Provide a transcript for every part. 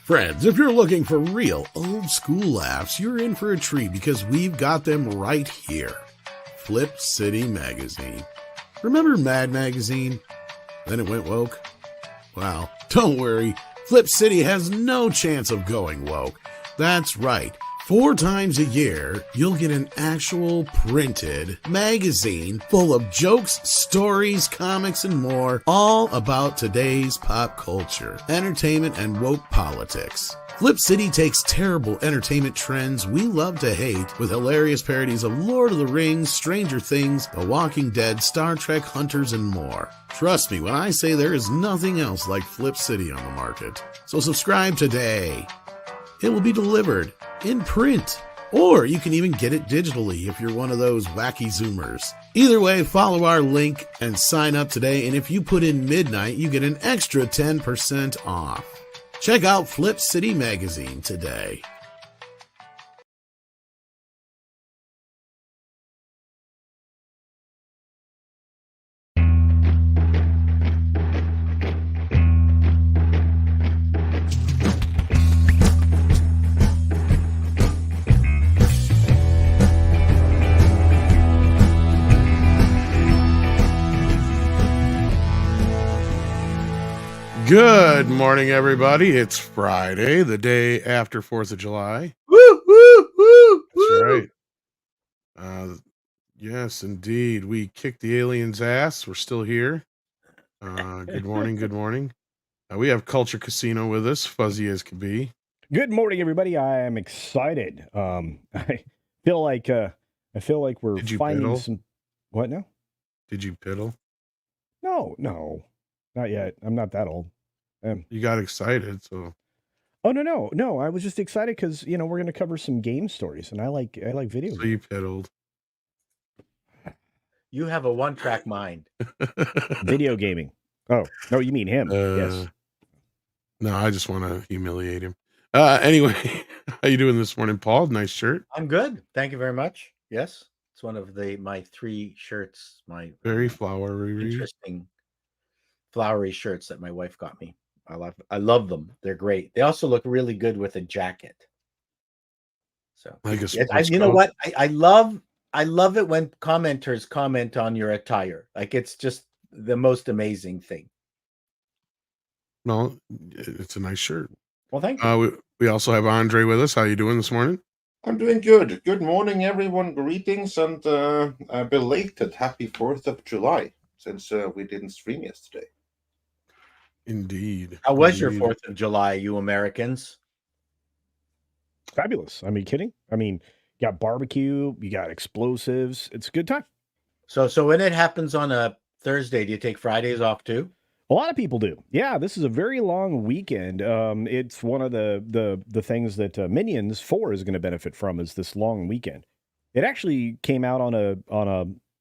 Friends, if you're looking for real old school laughs, you're in for a treat because we've got them right here. Flip City Magazine. Remember Mad Magazine? Then it went woke? Well, don't worry. Flip City has no chance of going woke. That's right. 4 times a year, you'll get an actual printed magazine full of jokes, stories, comics, and more, all about today's pop culture, entertainment, and woke politics. Flip City takes terrible entertainment trends we love to hate with hilarious parodies of Lord of the Rings, Stranger Things, The Walking Dead, Star Trek, Hunters, and more. Trust me when I say there is nothing else like Flip City on the market. So subscribe today. It will be delivered in print, or you can even get it digitally if you're one of those wacky Zoomers. Either way, follow our link and sign up today, and if you put in midnight, you get an extra 10% off. Check out Flip City Magazine today. Good morning, everybody. It's Friday, the day after 4th of July. Woo, woo, woo, That's woo. right. Yes, indeed. We kicked the aliens' ass. We're still here. Good morning. Good morning. We have Culture Casino with us, fuzzy as can be. Good morning, everybody. I am excited. I feel like we're Did you finding piddle? some. What now? Did you piddle? No, not yet. I'm not that old. You got excited, so. Oh no. I was just excited because we're going to cover some game stories, and I like video. So you piddled. You have a one-track mind. Video gaming. Oh no, you mean him? Yes. No, I just want to humiliate him. Anyway, how you doing this morning, Paul? Nice shirt. I'm good. Thank you very much. Yes, it's one of my 3 shirts. My Very flowery. interesting flowery shirts that my wife got me. I love them. They're great. They also look really good with a jacket. So Like a you know what? I love it when commenters comment on your attire. Like it's just the most amazing thing. No, it's a nice shirt. Well, thank you. We also have Andre with us. How you doing this morning? I'm doing good. Good morning, everyone. Greetings and a belated happy 4th of July, since we didn't stream yesterday. Indeed. How was your 4th of July, you Americans? Fabulous. I mean, kidding? I mean, you got barbecue, you got explosives. It's a good time. So when it happens on a Thursday, do you take Fridays off too? A lot of people do. Yeah, this is a very long weekend. It's one of the things that Minions 4 is going to benefit from is this long weekend. It actually came out on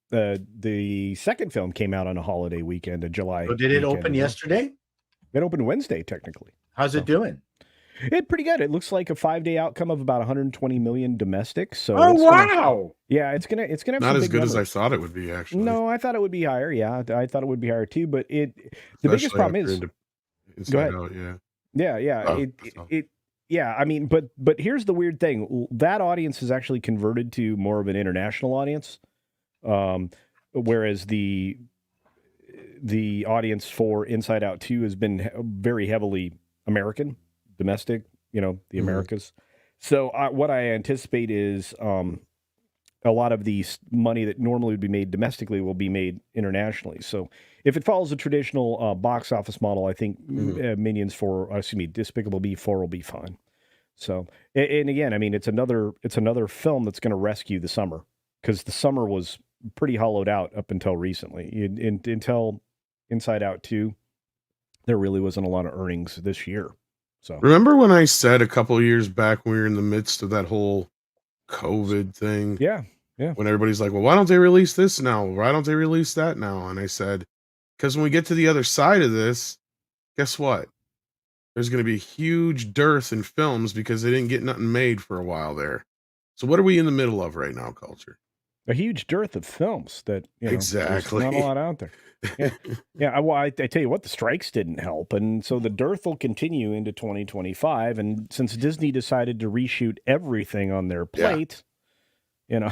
the second film came out on a holiday weekend, a July. So did it open yesterday? It opened Wednesday, technically. How's it doing? It's pretty good. It looks like a 5-day outcome of about 120 million domestic. So wow! It's gonna have not some as big good numbers. as I thought it would be. Actually, no, I thought it would be higher. Yeah, I thought it would be higher too. But the biggest problem is go ahead. Out, yeah. I mean, but here's the weird thing: that audience is actually converted to more of an international audience, whereas the audience for Inside Out 2 has been very heavily American, domestic, the Americas. So what I anticipate is a lot of the money that normally would be made domestically will be made internationally. So if it follows a traditional box office model, I think Despicable Me 4 will be fine. So, and again, I mean, it's another film that's going to rescue the summer, because the summer was pretty hollowed out up until recently. Until Inside Out 2, there really wasn't a lot of earnings this year. So remember when I said a couple of years back when we were in the midst of that whole COVID thing? Yeah. When everybody's like, well, why don't they release this now? Why don't they release that now? And I said, because when we get to the other side of this, guess what? There's going to be a huge dearth in films because they didn't get nothing made for a while there. So what are we in the middle of right now, Culture? a huge dearth of films that Exactly. there's not a lot out there. Yeah. Well, I tell you what, the strikes didn't help, and so the dearth will continue into 2025. And since Disney decided to reshoot everything on their plate, do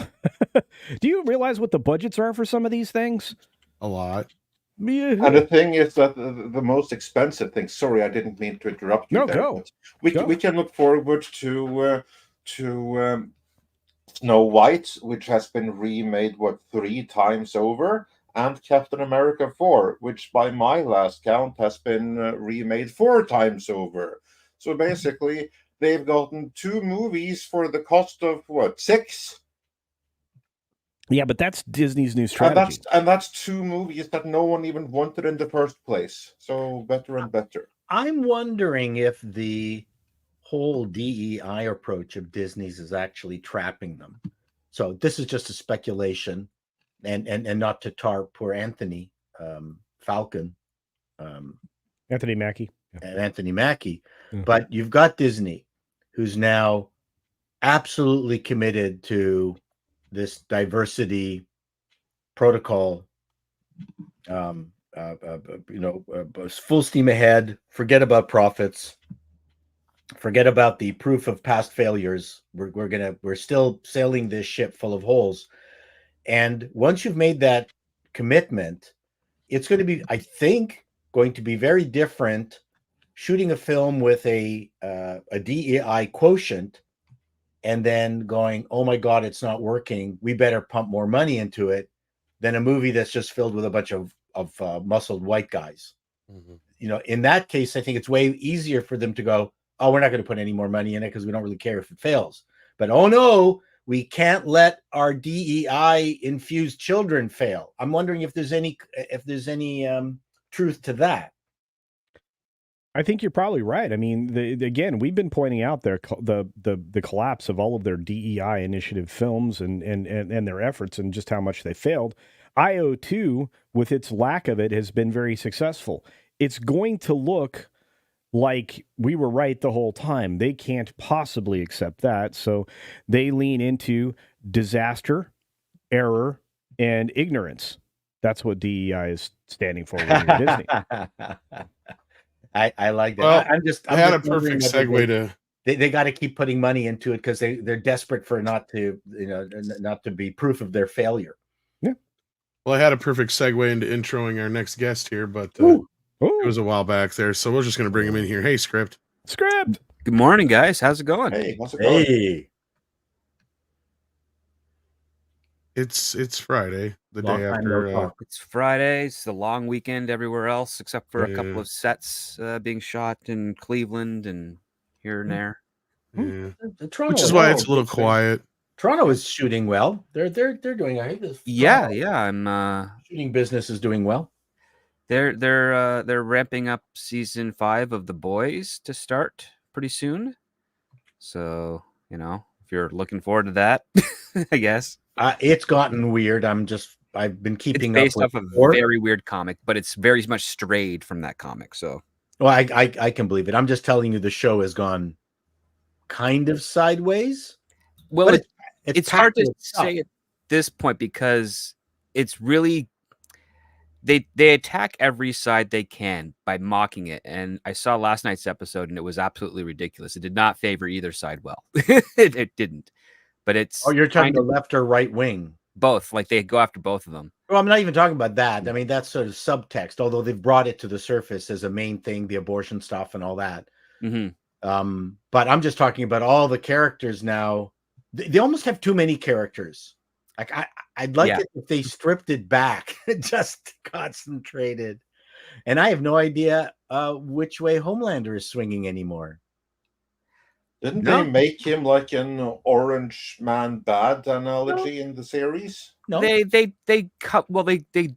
you realize what the budgets are for some of these things? A lot. And the thing is that the most expensive thing. Sorry, I didn't mean to interrupt you. No, there, go. But we can look forward to Snow White, which has been remade 3 times over, and Captain America 4, which by my last count has been remade 4 times over. So basically, they've gotten 2 movies for the cost of 6. Yeah, but that's Disney's new strategy. And that's 2 movies that no one even wanted in the first place. So better and better. I'm wondering if the whole DEI approach of Disney's is actually trapping them. So this is just a speculation, and not to tar poor Anthony Falcon, Anthony Mackie, and Anthony Mackie, but you've got Disney, who's now absolutely committed to this diversity protocol. Full steam ahead. Forget about profits. Forget about the proof of past failures. We're still sailing this ship full of holes. And once you've made that commitment, it's going to be, I think, going to be very different shooting a film with a DEI quotient and then going, oh my God, it's not working. We better pump more money into it, than a movie that's just filled with a bunch of muscled white guys. Mm-hmm. In that case, I think it's way easier for them to go, oh, we're not going to put any more money in it because we don't really care if it fails. But oh no, we can't let our DEI infused children fail. I'm wondering if there's any truth to that. I think you're probably right. I mean, again, we've been pointing out the collapse of all of their DEI initiative films and their efforts and just how much they failed. IO2, with its lack of it, has been very successful. It's going to look like we were right the whole time. They can't possibly accept that, so they lean into disaster, error, and ignorance. That's what DEI is standing for within Disney. I like that. Well, I had a perfect segue to. They got to keep putting money into it because they're desperate for not to be proof of their failure. Yeah. Well, I had a perfect segue into introing our next guest here, but it was a while back there, so we're just going to bring him in here. Hey, Script. Good morning, guys. How's it going? Hey, how's it going? Hey. It's Friday, the Long day time after. no talk. It's Friday. It's the long weekend everywhere else, except for a couple of sets being shot in Cleveland and here and there. Yeah. Toronto, Which is why it's a little quiet. Toronto is shooting well. They're doing. I think Yeah. I'm shooting business is doing well. They're ramping up season 5 of The Boys to start pretty soon. So if you're looking forward to that, I guess. It's gotten weird. I've been keeping it's based up off with a very weird comic, but it's very much strayed from that comic. So, well, I can believe it. I'm just telling you, the show has gone kind of sideways. Well, it's hard to say at this point because it's really they attack every side they can by mocking it. And I saw last night's episode, and it was absolutely ridiculous. It did not favor either side well. it didn't. But it's you're talking the left or right wing? Both. Like they go after both of them. Well, I'm not even talking about that. I mean, that's sort of subtext, although they've brought it to the surface as a main thing, the abortion stuff and all that. Mm-hmm. But I'm just talking about all the characters now. They almost have too many characters. Like I'd like it if they stripped it back, just concentrated. And I have no idea which way Homelander is swinging anymore. Didn't they make him like an orange man bad analogy in the series? No, they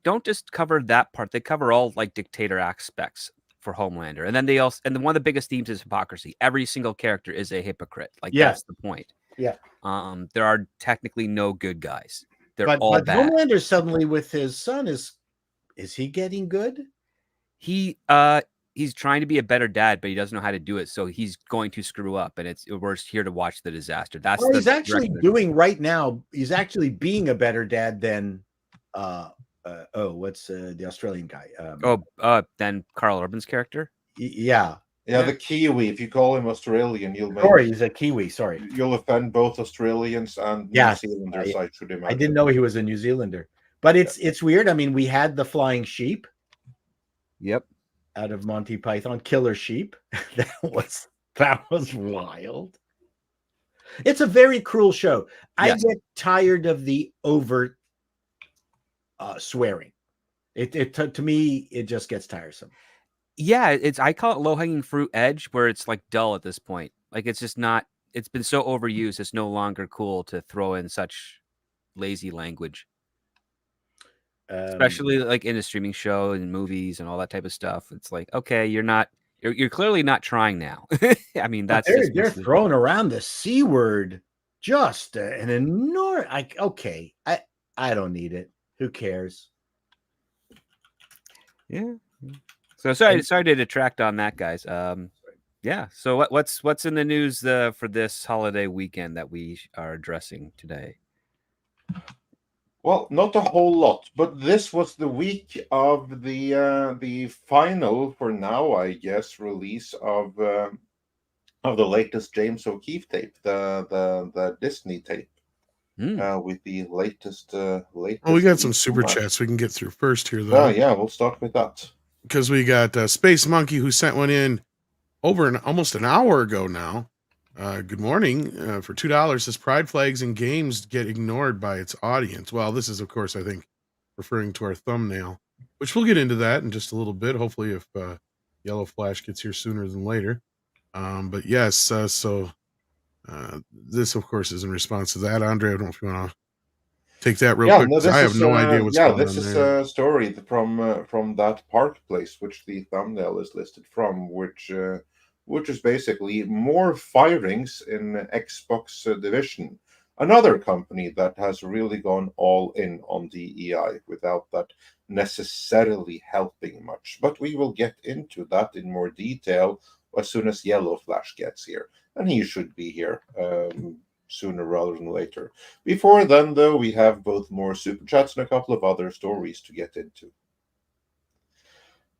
don't just cover that part. They cover all like dictator aspects for Homelander, and then one of the biggest themes is hypocrisy. Every single character is a hypocrite. Like that's the point. Yeah. There are technically no good guys. They're but all bad. Homelander suddenly with his son is he getting good? He he's trying to be a better dad, but he doesn't know how to do it, so he's going to screw up, and we're here to watch the disaster. That's well, the he's actually doing right now. He's actually being a better dad than what's the Australian guy? Then Carl Urban's character. Yeah. The Kiwi. If you call him Australian, he's a Kiwi. Sorry, you'll offend both Australians and New Zealanders. I should imagine. I didn't know he was a New Zealander, but it's weird. I mean, we had the flying sheep. Yep. Out of Monty Python, Killer Sheep. that was wild. It's a very cruel show. Yes. I get tired of the overt swearing. To me, it just gets tiresome. Yeah, I call it low-hanging fruit edge, where it's like dull at this point. Like it's just not. It's been so overused. It's no longer cool to throw in such lazy language, especially like in a streaming show and movies and all that type of stuff. It's like, okay, you're clearly not trying now. I mean, that's they're throwing around the C word, just an enormous. Okay, I don't need it. Who cares? Yeah. So sorry to detract on that, guys. Yeah. So what's in the news for this holiday weekend that we are addressing today? Well, not a whole lot, but this was the week of the final, for now, I guess, release of the latest James O'Keefe tape, the Disney tape, with the latest. Well, we got some super chats we can get through first here, though. Oh yeah, we'll start with that. Because we got Space Monkey, who sent one in almost an hour ago now. Good morning. For $2, says pride flags and games get ignored by its audience. Well, this is, of course, I think, referring to our thumbnail, which we'll get into that in just a little bit. Hopefully, if Yellow Flash gets here sooner than later. But yes, so this, of course, is in response to that. Andre, I don't know if you want to take that real quick. No, I have no idea what's going on there. This is a story from that park place, which the thumbnail is listed from, which is basically more firings in Xbox division. Another company that has really gone all in on DEI without that necessarily helping much. But we will get into that in more detail as soon as Yellow Flash gets here. And he should be here sooner rather than later. Before then, though, we have both more super chats and a couple of other stories to get into.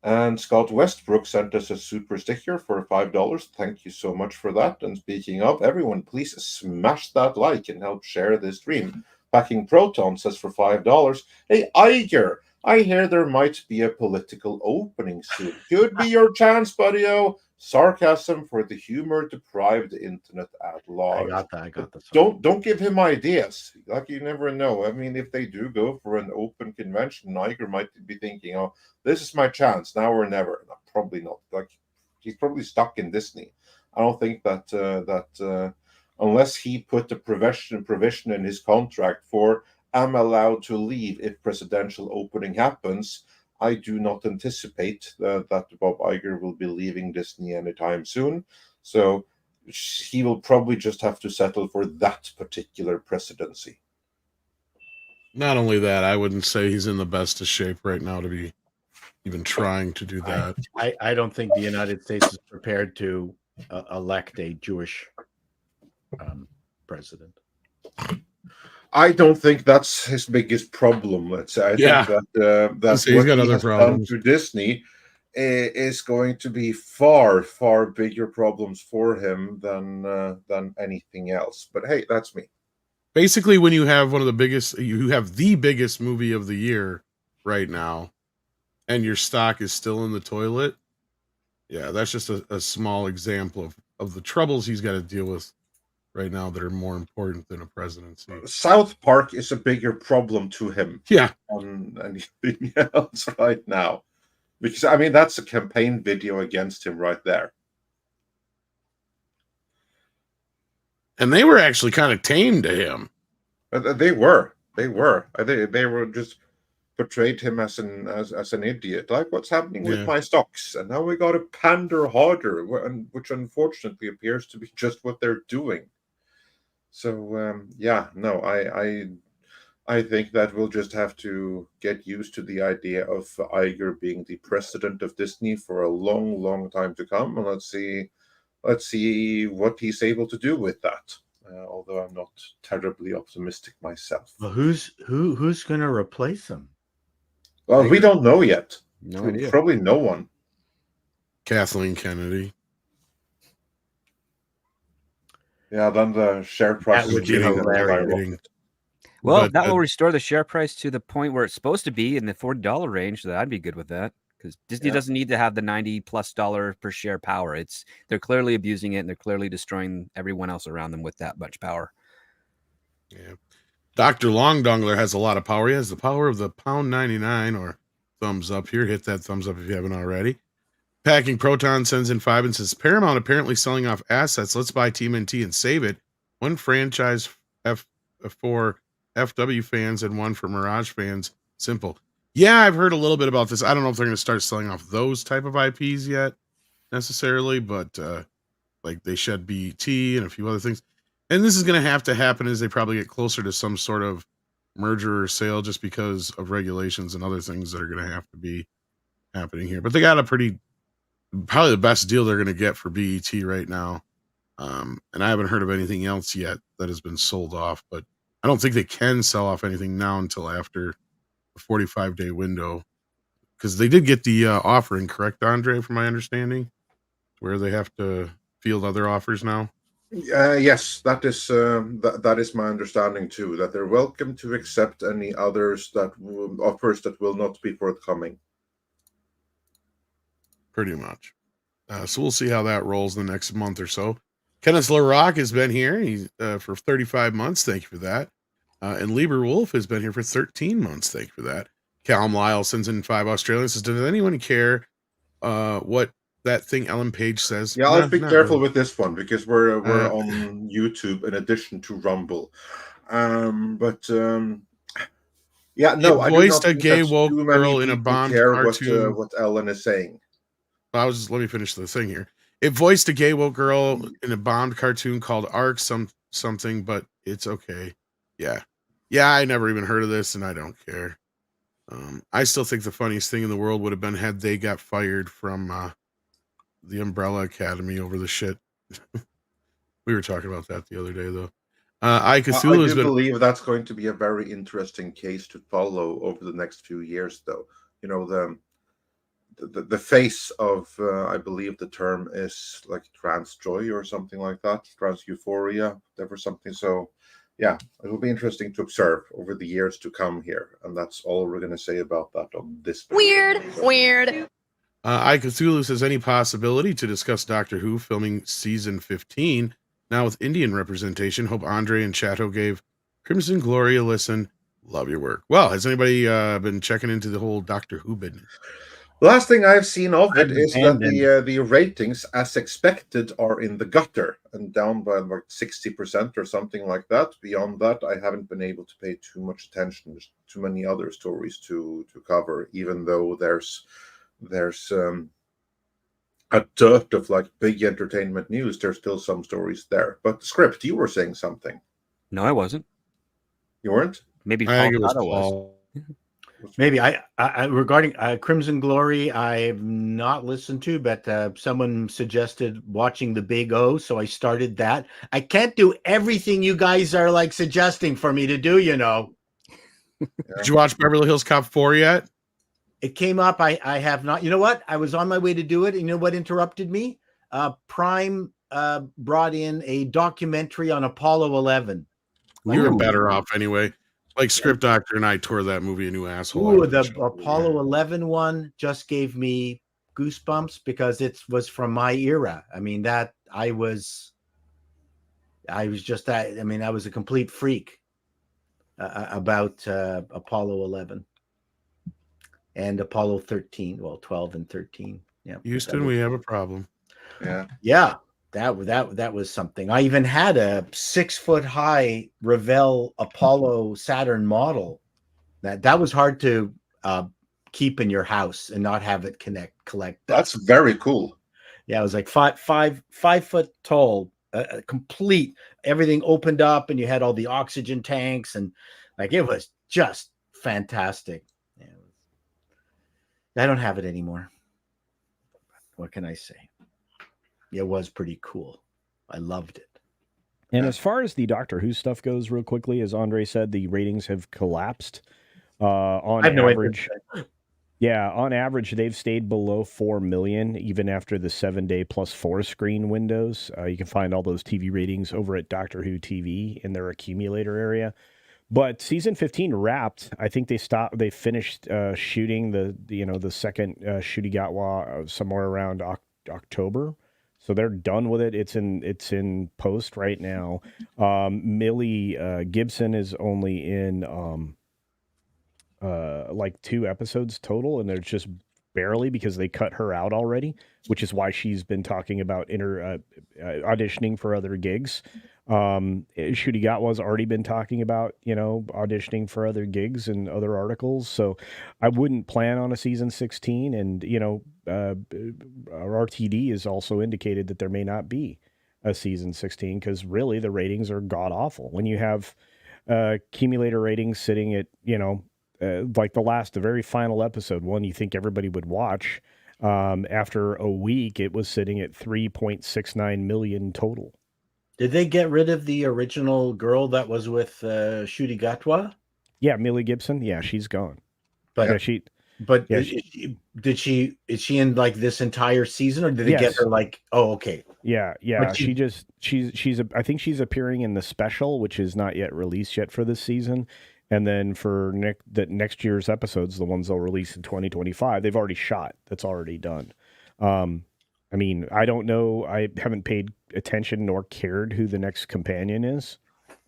And Scott Westbrook sent us a super sticker for $5. Thank you so much for that. And speaking of, everyone, please smash that like and help share this stream. Packing Proton says for $5, hey, Iger, I hear there might be a political opening soon. Could be your chance, buddy-o. Sarcasm for the humor-deprived internet at large. I got that. Don't give him ideas. Like, you never know. I mean, if they do go for an open convention, Niger might be thinking, "Oh, this is my chance, now or never." No, probably not. Like, he's probably stuck in Disney. I don't think that unless he put a provision in his contract for "I'm allowed to leave if presidential opening happens," I do not anticipate that Bob Iger will be leaving Disney anytime soon. So he will probably just have to settle for that particular presidency. Not only that, I wouldn't say he's in the best of shape right now to be even trying to do that. I don't think the United States is prepared to elect a Jewish president. I don't think that's his biggest problem. Let's say. I think that that's he's got other problems. To Disney is going to be far, far bigger problems for him than anything else. But hey, that's me. Basically, when you have you have the biggest movie of the year right now, and your stock is still in the toilet, yeah, that's just a small example of the troubles he's got to deal with right now that are more important than a presidency. South Park is a bigger problem to him than anything else right now. Because, I mean, that's a campaign video against him right there. And they were actually kind of tame to him. They were. They were just portrayed him as an idiot. Like, what's happening with my stocks? And now we got to pander harder, which unfortunately appears to be just what they're doing. So I think that we'll just have to get used to the idea of Iger being the president of Disney for a long, long time to come, and let's see what he's able to do with that. Although I'm not terribly optimistic myself. Well, who's going to replace him? Well, we don't know yet. No idea. Probably no one. Kathleen Kennedy. Yeah, then the share price That would be hilarious. Well, But, that will restore the share price to the point where it's supposed to be in the $40 range. So I'd be good with that, because Disney doesn't need to have the $90+ per share power. They're clearly abusing it, and they're clearly destroying everyone else around them with that much power. Yeah. Dr. Longdongler has a lot of power. He has the power of the £1.99 or thumbs up here. Hit that thumbs up if you haven't already. Packing Proton sends in 5 and says, Paramount apparently selling off assets. Let's buy TMNT and save it. One franchise for FW fans and one for Mirage fans. Simple. Yeah, I've heard a little bit about this. I don't know if they're going to start selling off those type of IPs yet necessarily, but like they shed BET and a few other things. And this is going to happen as they probably get closer to some sort of merger or sale, just because of regulations and other things that are going to have to be happening here. But they got probably the best deal they're going to get for BET right now. And I haven't heard of anything else yet that has been sold off, but I don't think they can sell off anything now until after the 45-day window, because they did get the offering, correct, Andre, from my understanding, where they have to field other offers now. Yes, that is my understanding too. That they're welcome to accept any others offers that will not be forthcoming. Pretty much. So we'll see how that rolls in the next month or so. Kenneth LaRock has been here. He's for 35 months. Thank you for that. And Lieber Wolf has been here for 13 months. Thank you for that. Callum Lyle sends in 5 Australians. Says, does anyone care what that thing Ellen Page says? Yeah, I'll be careful with this one, because we're on YouTube in addition to Rumble. Yeah, no, I voiced a gay woke girl in a Bond cartoon. What Ellen is saying. Let me finish the thing here. It voiced a gay woke girl in a Bond cartoon called Arc something, but it's okay. Yeah, I never even heard of this, and I don't care. I still think the funniest thing in the world would have been had they got fired from the Umbrella Academy over the shit. We were talking about that the other day, though. I do believe that's going to be a very interesting case to follow over the next few years, though. You know, the face of I believe the term is like trans joy or something like that, trans euphoria, whatever something. So yeah, it will be interesting to observe over the years to come here, and that's all we're going to say about that on this. Weird. I Cthulhu says, any possibility to discuss Doctor Who filming season 15 now with Indian representation? Hope Andre and Chato gave Crimson Glory a listen. Love your work. Well, has anybody been checking into the whole Doctor Who business? Last thing I've seen of it is that the ratings, as expected, are in the gutter and down by about 60% or something like that. Beyond that, I haven't been able to pay too much attention. There's too many other stories to cover, even though there's a dearth of like big entertainment news. There's still some stories there. But Script, you were saying something. No, I wasn't. You weren't? Maybe I think it was Chato Paul. Maybe I regarding Crimson Glory, I've not listened to, but someone suggested watching the Big O, so I started that. I can't do everything you guys are like suggesting for me to do, you know. Did you watch Beverly Hills Cop 4 yet? It came up. I have not. You know what? I was on my way to do it. And you know what interrupted me? Prime brought in a documentary on Apollo 11. We were better off anyway. Like Script Doctor and I tore that movie a new asshole. Ooh, the Apollo 11 one just gave me goosebumps because it was from my era. I mean, that I was just that. I mean, I was a complete freak about Apollo 11 and Apollo 13. Well, 12 and 13. Yeah, Houston, we have a problem. Yeah. That was something. I even had a 6-foot-high Revell Apollo Saturn model. That was hard to keep in your house and not have it collect. That's very cool. Yeah, it was like five foot tall, complete. Everything opened up, and you had all the oxygen tanks, and like it was just fantastic. Yeah. I don't have it anymore. What can I say? It was pretty cool. I loved it. And as far as the Doctor Who stuff goes, real quickly, as Andre said, the ratings have collapsed. On average, on average, they've stayed below 4 million, even after the 7-day plus 4 screen windows. You can find all those TV ratings over at Doctor Who TV in their accumulator area. But season 15 wrapped. I think they finished shooting the second Shurigatwa somewhere around October. So they're done with it. It's in post right now. Millie Gibson is only in like 2 episodes total, and there's just barely because they cut her out already, which is why she's been talking about auditioning for other gigs. Shurigatwa's already been talking about, auditioning for other gigs and other articles. So I wouldn't plan on a season 16. And, RTD has also indicated that there may not be a season 16 because really the ratings are god awful. When you have accumulator ratings sitting at, like the very final episode, one you think everybody would watch, after a week, it was sitting at 3.69 million total. Did they get rid of the original girl that was with Shurigatwa? Yeah, Millie Gibson. Yeah, she's gone. But yeah, is she in like this entire season, or did they get her like? Oh, okay. Yeah. She's I think she's appearing in the special, which is not yet released yet for this season. And then for next year's episodes, the ones they'll release in 2025, they've already shot. That's already done. I mean, I don't know. I haven't paid attention nor cared who the next companion is.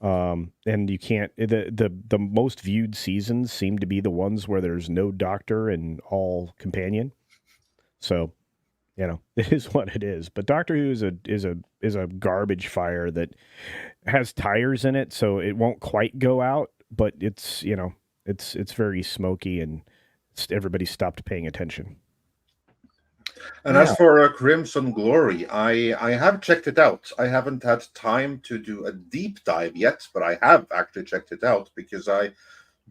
And you can't. The most viewed seasons seem to be the ones where there's no Doctor and all companion. So, it is what it is. But Doctor Who is a garbage fire that has tires in it, so it won't quite go out. But it's it's very smoky, and everybody stopped paying attention. And as for Crimson Glory, I have checked it out. I haven't had time to do a deep dive yet, but I have actually checked it out because I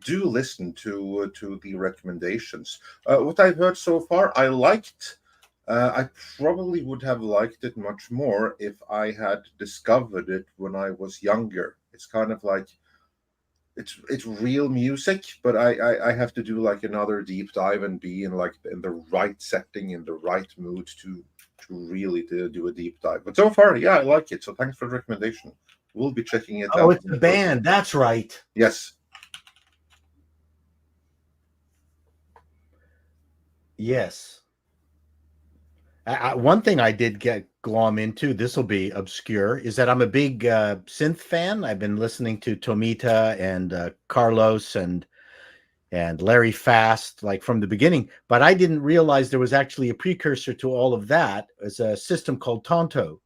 do listen to the recommendations. What I've heard so far, I liked. I probably would have liked it much more if I had discovered it when I was younger. It's kind of like it's real music, but I have to do like another deep dive and be in the right setting, in the right mood to really do a deep dive. But so far, yeah, I like it. So thanks for the recommendation. We'll be checking it out. Oh, it's the band. That's right. Yes. Yes. One thing I did get glom into, this will be obscure, is that I'm a big synth fan. I've been listening to Tomita and Carlos and Larry Fast like from the beginning, but I didn't realize there was actually a precursor to all of that. It's a system called Tonto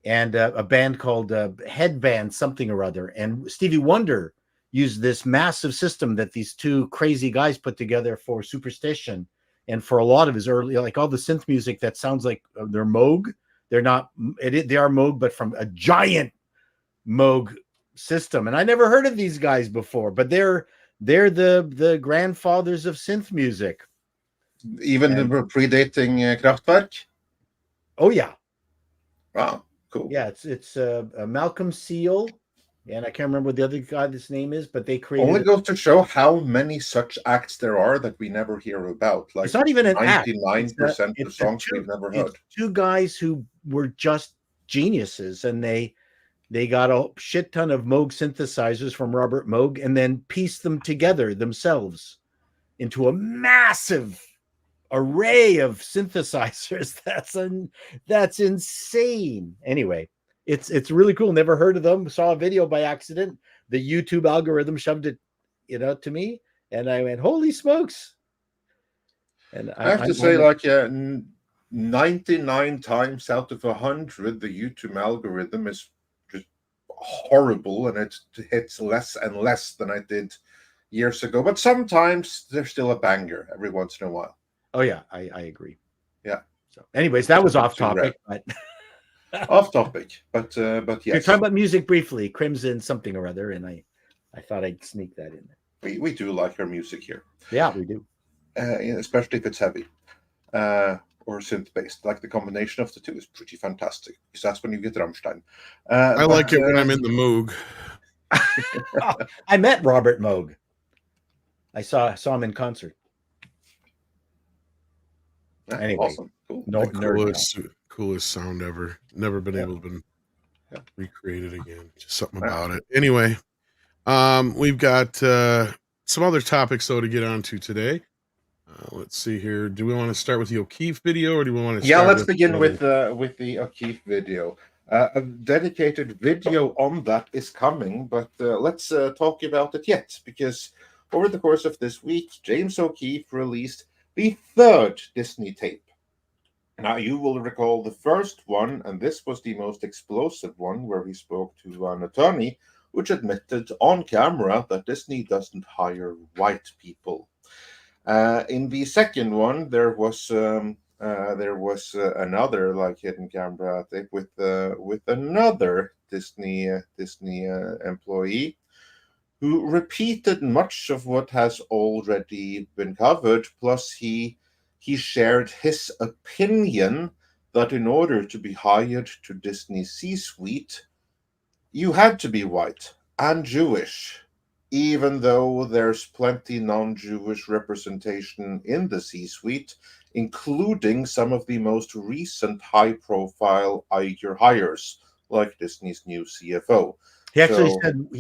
and a band called Headband something or other. And Stevie Wonder used this massive system that these two crazy guys put together for Superstition. And for a lot of his early, like all the synth music that sounds like they're Moog, they're not. They are Moog, but from a giant Moog system. And I never heard of these guys before, but they're the grandfathers of synth music. Even predating Kraftwerk. Oh yeah. Wow, cool. Yeah, it's Malcolm Seal. And I can't remember what the other guy's name is, but they created. Only goes to show how many such acts there are that we never hear about. Like it's not even an 99% of songs we've never heard. Two guys who were just geniuses, and they got a shit ton of Moog synthesizers from Robert Moog, and then pieced them together themselves into a massive array of synthesizers. That's insane. Anyway. It's really cool. Never heard of them. Saw a video by accident. The YouTube algorithm shoved it, to me, and I went, "Holy smokes!" And I have to say, 99 times out of 100, the YouTube algorithm is just horrible, and it hits less and less than I did years ago. But sometimes there's still a banger every once in a while. Oh yeah, I agree. Yeah. So, anyways, that was off topic, but. Off topic, but yes. You're talking about music briefly, Crimson something or other, and I thought I'd sneak that in there. We do like our music here. Yeah, we do. Especially if it's heavy or synth-based. Like the combination of the two is pretty fantastic. Because that's when you get Rammstein. I like it when I'm in the Moog. I met Robert Moog. I saw him in concert. Anyway, awesome. Cool. The coolest sound ever. Never been able to recreate it again. Just something about it. Anyway, we've got some other topics though to get onto today. Let's see here. Do we want to start with the O'Keefe video, or do we want to? Let's begin with the O'Keefe video. A dedicated video on that is coming, but let's talk about it yet, because over the course of this week, James O'Keefe released the third Disney tape. Now, you will recall the first one, and this was the most explosive one, where he spoke to an attorney which admitted on camera that Disney doesn't hire white people. In the second one, there was another like hidden camera tape with another Disney employee who repeated much of what has already been covered. Plus, he shared his opinion that in order to be hired to Disney's C-suite, you had to be white and Jewish, even though there's plenty non-Jewish representation in the C-suite, including some of the most recent high-profile hires, like Disney's new CFO. He actually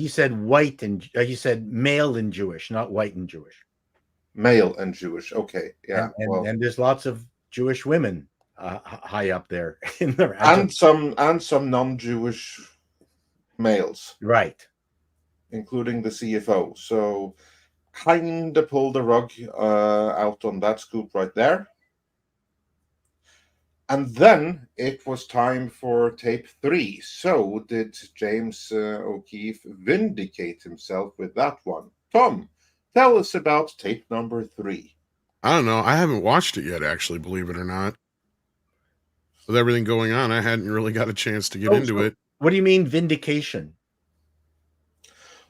said white and he said male and Jewish, not white and Jewish. Male and Jewish, okay, yeah. And there's lots of Jewish women high up there in the and some non-Jewish males, right, including the CFO. So kind of pulled the rug out on that scoop right there. And then it was time for tape 3. So did James O'Keefe vindicate himself with that one? Tom, tell us about tape number 3. I don't know. I haven't watched it yet, actually, believe it or not. With everything going on, I hadn't really got a chance to get into it. What do you mean vindication?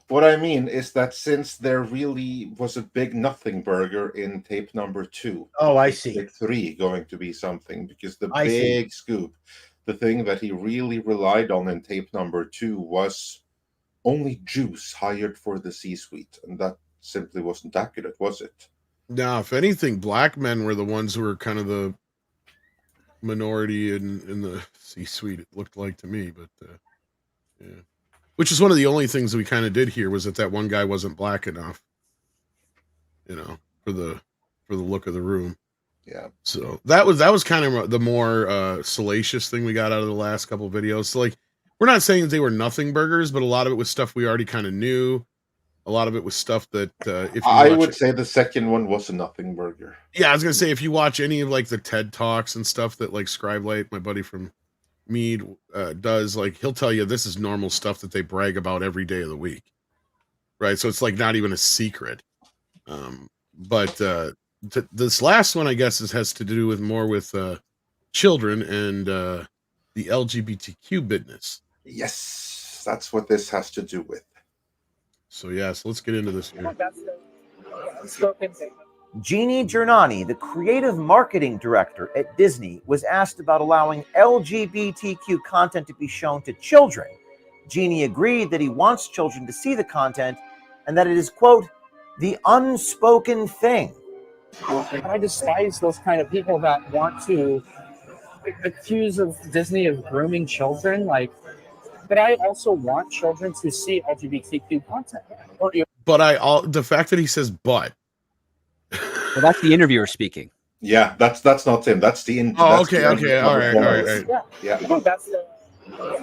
What I mean is that since there really was a big nothing burger in tape number 2. Oh, I see. Tape 3 going to be something, because the big scoop, the thing that he really relied on in tape number 2 was only Jews hired for the C-suite, and that simply wasn't accurate, was it? No, if anything, black men were the ones who were kind of the minority in the C-suite, it looked like to me, but yeah. Which is one of the only things we kind of did here, was that one guy wasn't black enough, for the look of the room. Yeah. So that was kind of the more salacious thing we got out of the last couple of videos. So like, we're not saying that they were nothing burgers, but a lot of it was stuff we already kind of knew. A lot of it was stuff that if you would say the second one was a nothing burger. Yeah, I was gonna say, if you watch any of like the TED Talks and stuff that like Scribelight, my buddy from Mead, does, like, he'll tell you this is normal stuff that they brag about every day of the week, right? So it's like not even a secret. But this last one, I guess, has to do with more with children and the LGBTQ business. Yes, that's what this has to do with. So let's get into this here. Jeannie Giannani, the creative marketing director at Disney, was asked about allowing LGBTQ content to be shown to children. Jeannie agreed that he wants children to see the content and that it is, quote, the unspoken thing. I despise those kind of people that want to accuse of Disney of grooming children. But I also want children to see LGBTQ content. But the fact that he says "but." Well, that's the interviewer speaking. Yeah, that's not him. That's the. Oh, okay, all right. Yeah. That's the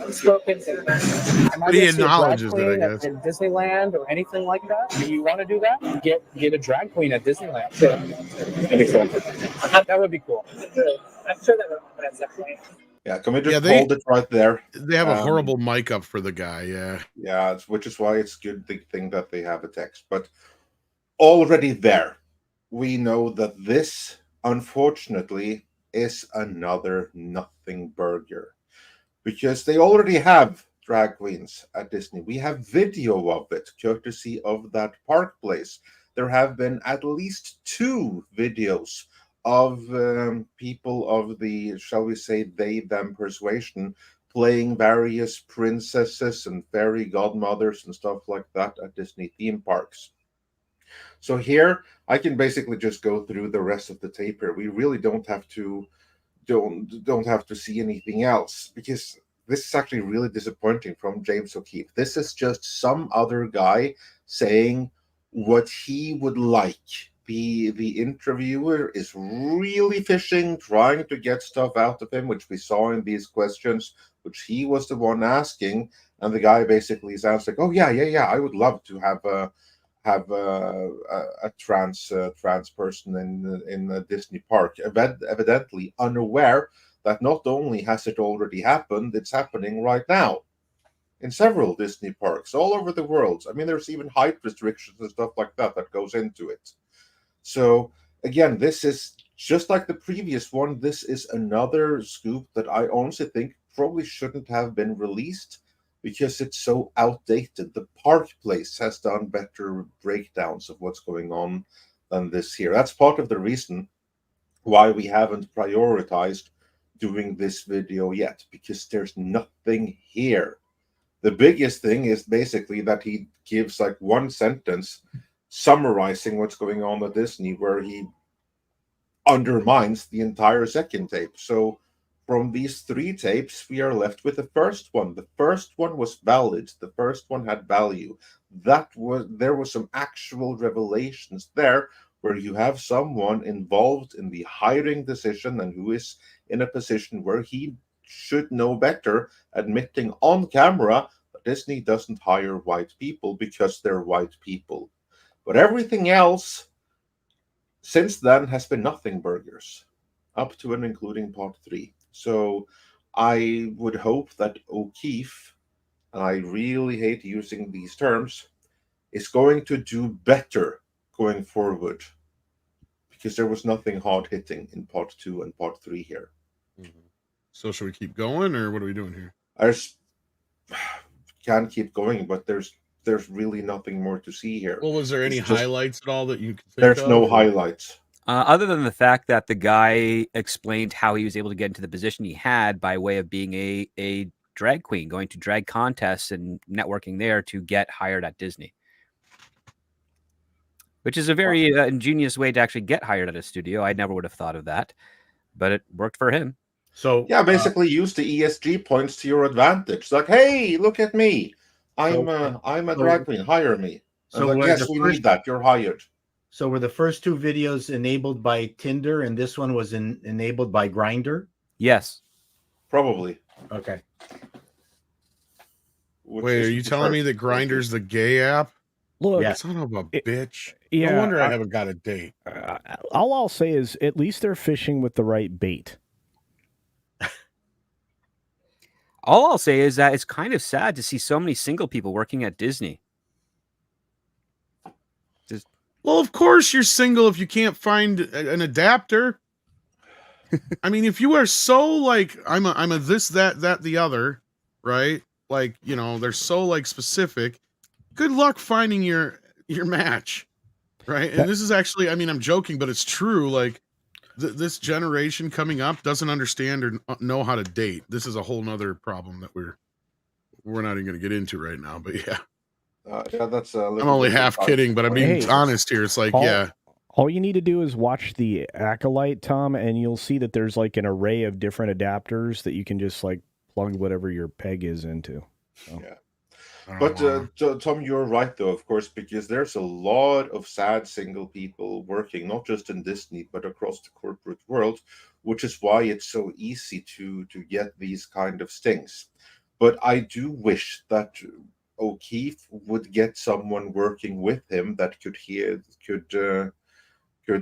unspoken thing. But he acknowledges it, I guess. In Disneyland or anything like that. Do you want to do that? Get a drag queen at Disneyland. That would be cool. I'm sure that would definitely. Yeah, can we just hold it right there? They have a horrible mic up for the guy, yeah. Yeah, which is why it's good thing that they have a text. But already there, we know that this, unfortunately, is another nothing burger. Because they already have drag queens at Disney. We have video of it, courtesy of that park place. There have been at least 2 videos of people of the, shall we say, they-them persuasion playing various princesses and fairy godmothers and stuff like that at Disney theme parks. So here, I can basically just go through the rest of the tape here. We really don't have to see anything else, because this is actually really disappointing from James O'Keefe. This is just some other guy saying what he would like. The interviewer is really fishing, trying to get stuff out of him, which we saw in these questions, which he was the one asking, and the guy basically sounds like, "Oh yeah, I would love to have a trans person in a Disney park," evidently unaware that not only has it already happened, it's happening right now in several Disney parks all over the world. I mean, there's even height restrictions and stuff like that goes into it. So again, this is just like the previous one. This is another scoop that I honestly think probably shouldn't have been released, because it's so outdated. The park place has done better breakdowns of what's going on than this here. That's part of the reason why we haven't prioritized doing this video yet, because there's nothing here. The biggest thing is basically that he gives like one sentence summarizing what's going on at Disney, where he undermines the entire second tape. So from these 3 tapes, we are left with the first one. The first one was valid. The first one had value. There was some actual revelations there, where you have someone involved in the hiring decision and who is in a position where he should know better, admitting on camera that Disney doesn't hire white people because they're white people. But everything else since then has been nothing burgers, up to and including part 3. So I would hope that O'Keefe, and I really hate using these terms, is going to do better going forward, because there was nothing hard hitting in part 2 and part 3 here. So should we keep going, or what are we doing here? I can keep going, but there's really nothing more to see here. Well, was there any highlights at all that you could think There's of? no highlights. Other than the fact that the guy explained how he was able to get into the position he had by way of being a drag queen, going to drag contests and networking there to get hired at Disney. Which is a very ingenious way to actually get hired at a studio. I never would have thought of that, but it worked for him. So yeah, basically use the ESG points to your advantage. Like, hey, look at me. I'm a drag queen. Hire me. So like, yes, we need that. You're hired. So were the first 2 videos enabled by Tinder, and this one was enabled by Grindr? Yes. Probably. Okay. Wait, are you telling me that Grindr's the gay app? Look, son of a bitch. Yeah, no wonder I haven't got a date. All I'll say is at least they're fishing with the right bait. All I'll say is that it's kind of sad to see so many single people working at Disney. Well, of course you're single if you can't find an adapter. I mean, if you are so like, I'm a this, that, the other, right? Like, you know, they're so like specific. Good luck finding your match, right? And this is actually, I mean, I'm joking, but it's true. Like, this generation coming up doesn't understand or know how to date. This is a whole nother problem that we're not even going to get into right now. But yeah, that's. I'm only half kidding, but I'm being honest here. It's like, all you need to do is watch the Acolyte, Tom, and you'll see that there's like an array of different adapters that you can just like plug whatever your peg is into. So. Yeah. But Tom, you're right though, of course, because there's a lot of sad single people working, not just in Disney, but across the corporate world, which is why it's so easy to get these kind of stings. But I do wish that O'Keefe would get someone working with him that could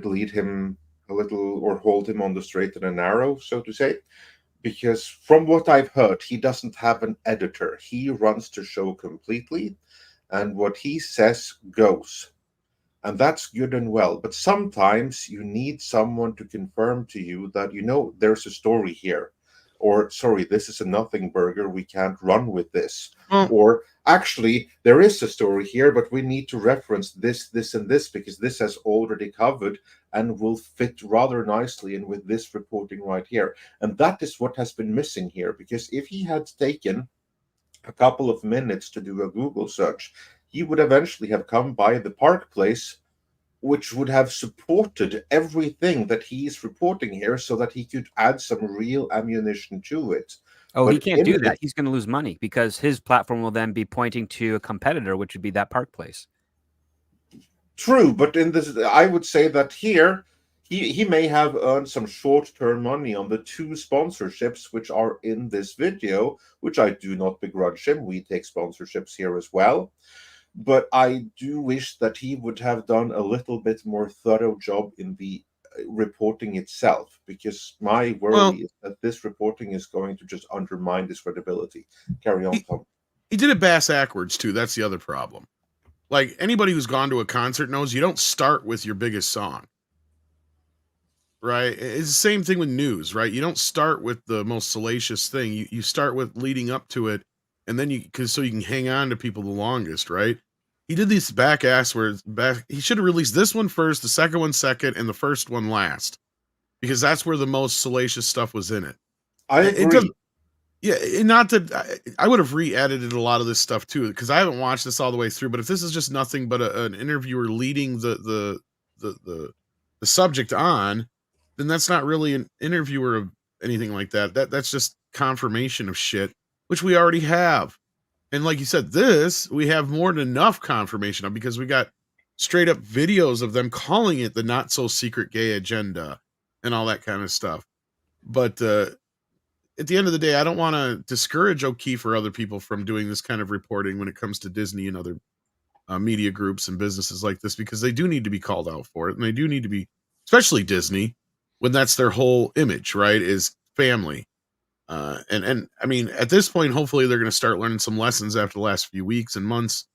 lead him a little, or hold him on the straight and the narrow, so to say. Because from what I've heard, he doesn't have an editor. He runs the show completely, and what he says goes. And that's good and well. But sometimes you need someone to confirm to you that, you know, there's a story here. or sorry, this is a nothing burger, we can't run with this. Well, Or actually, there is a story here, but we need to reference this, this, and this because this has already covered and will fit rather nicely in with this reporting right here. And that is what has been missing here, because if he had taken a couple of minutes to do a Google search, he would eventually have come by the Park Place, which would have supported everything that he's reporting here so that he could add some real ammunition to it. Oh, But he can't do that. He's going to lose money because his platform will then be pointing to a competitor, which would be that Park Place. True, but in this, I would say that here he may have earned some short-term money on the 2 sponsorships which are in this video, which I do not begrudge him. We take sponsorships here as well. But I do wish that he would have done a little bit more thorough job in the reporting itself, because my worry is that this reporting is going to just undermine his credibility. Carry on, Tom. He did it bass backwards too. That's the other problem. Like anybody who's gone to a concert knows, you don't start with your biggest song, right? It's the same thing with news, right? You don't start with the most salacious thing. You start with leading up to it, and then so you can hang on to people the longest, right? He did these back ass where he should have released this one first, the second one second, and the first one last, because that's where the most salacious stuff was in it. I agree. Yeah, not that I would have re-edited a lot of this stuff too, because I haven't watched this all the way through. But if this is just nothing but an interviewer leading the subject on, then that's not really an interviewer of anything like that. That's just confirmation of shit, which we already have. And like you said, this we have more than enough confirmation of, because we got straight up videos of them calling it the not so secret gay agenda and all that kind of stuff. But at the end of the day, I don't want to discourage O'Keefe or other people from doing this kind of reporting when it comes to Disney and other media groups and businesses like this, because they do need to be called out for it. And they do need to be, especially Disney, when that's their whole image, right? Is family. And I mean, at this point, hopefully they're going to start learning some lessons after the last few weeks and months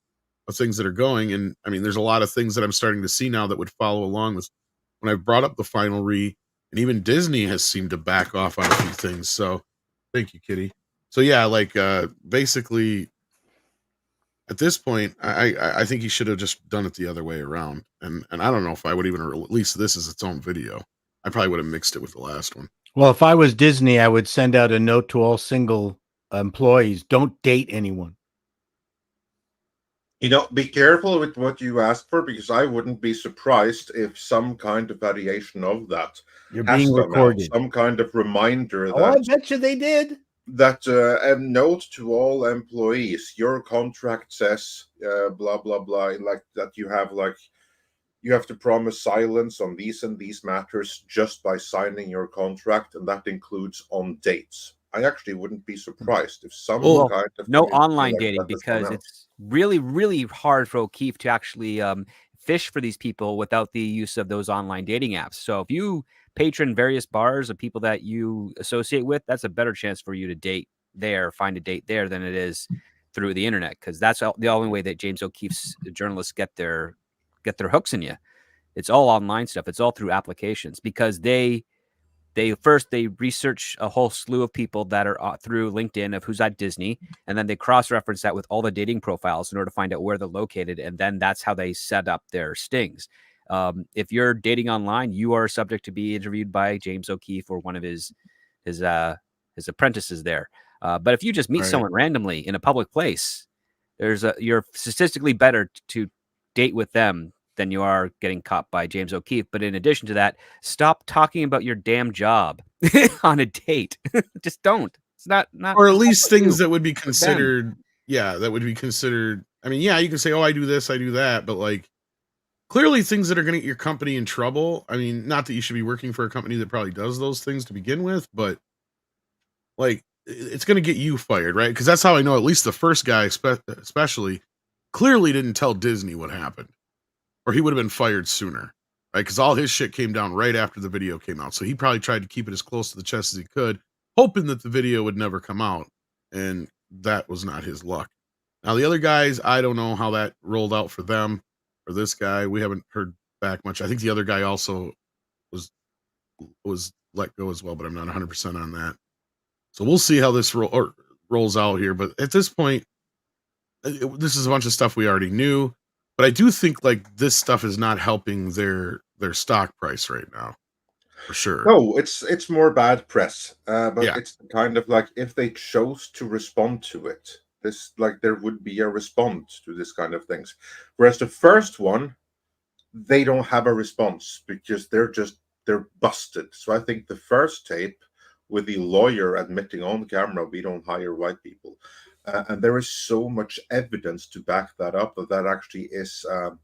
of things that are going. And I mean, there's a lot of things that I'm starting to see now that would follow along with when I brought up the final and even Disney has seemed to back off on a few things. So thank you, Kitty. So yeah, like basically at this point, I think he should have just done it the other way around. And I don't know if I would even release this as its own video. I probably would have mixed it with the last one. Well, if I was Disney, I would send out a note to all single employees: don't date anyone. You know, be careful with what you ask for, because I wouldn't be surprised if some kind of variation of that You're being recorded. Some kind of reminder Oh, I bet you they did. That a note to all employees: your contract says blah blah blah, like that you have to promise silence on these and these matters just by signing your contract, and that includes on dates. I actually wouldn't be surprised if some kind of no online dating, because it's really, really hard for O'Keefe to actually fish for these people without the use of those online dating apps. So if you patron various bars of people that you associate with, that's a better chance for you to date there, find a date there, than it is through the internet, because that's the only way that James O'Keefe's journalists get their hooks in you. It's all online stuff. It's all through applications, because they research a whole slew of people that are through LinkedIn of who's at Disney, and then they cross-reference that with all the dating profiles in order to find out where they're located, and then that's how they set up their stings. If you're dating online, you are subject to be interviewed by James O'Keefe or one of his apprentices there. But if you just meet someone randomly in a public place, you're statistically better to date with them than you are getting caught by James O'Keefe. But in addition to that, stop talking about your damn job on a date. Just don't. It's not or at least things that would be considered. Yeah, that would be considered. I mean, yeah, you can say, oh, I do this, I do that, but like clearly things that are going to get your company in trouble. I mean, not that you should be working for a company that probably does those things to begin with, but like it's going to get you fired, right? Because that's how I know at least the first guy especially clearly didn't tell Disney what happened, or he would have been fired sooner, right? Because all his shit came down right after the video came out. So he probably tried to keep it as close to the chest as he could, hoping that the video would never come out. And that was not his luck. Now, the other guys, I don't know how that rolled out for them. For this guy, we haven't heard back much. I think the other guy also was let go as well, but I'm not 100% on that. So we'll see how this rolls out here. But at this point, this is a bunch of stuff we already knew. But I do think like this stuff is not helping their stock price right now, for sure. No, it's more bad press. But Yeah. it's kind of like if they chose to respond to it, this like there would be a response to this kind of things. Whereas the first one, they don't have a response because they're busted. So I think the first tape with the lawyer admitting on camera we don't hire white people, and there is so much evidence to back that up that actually is. I'm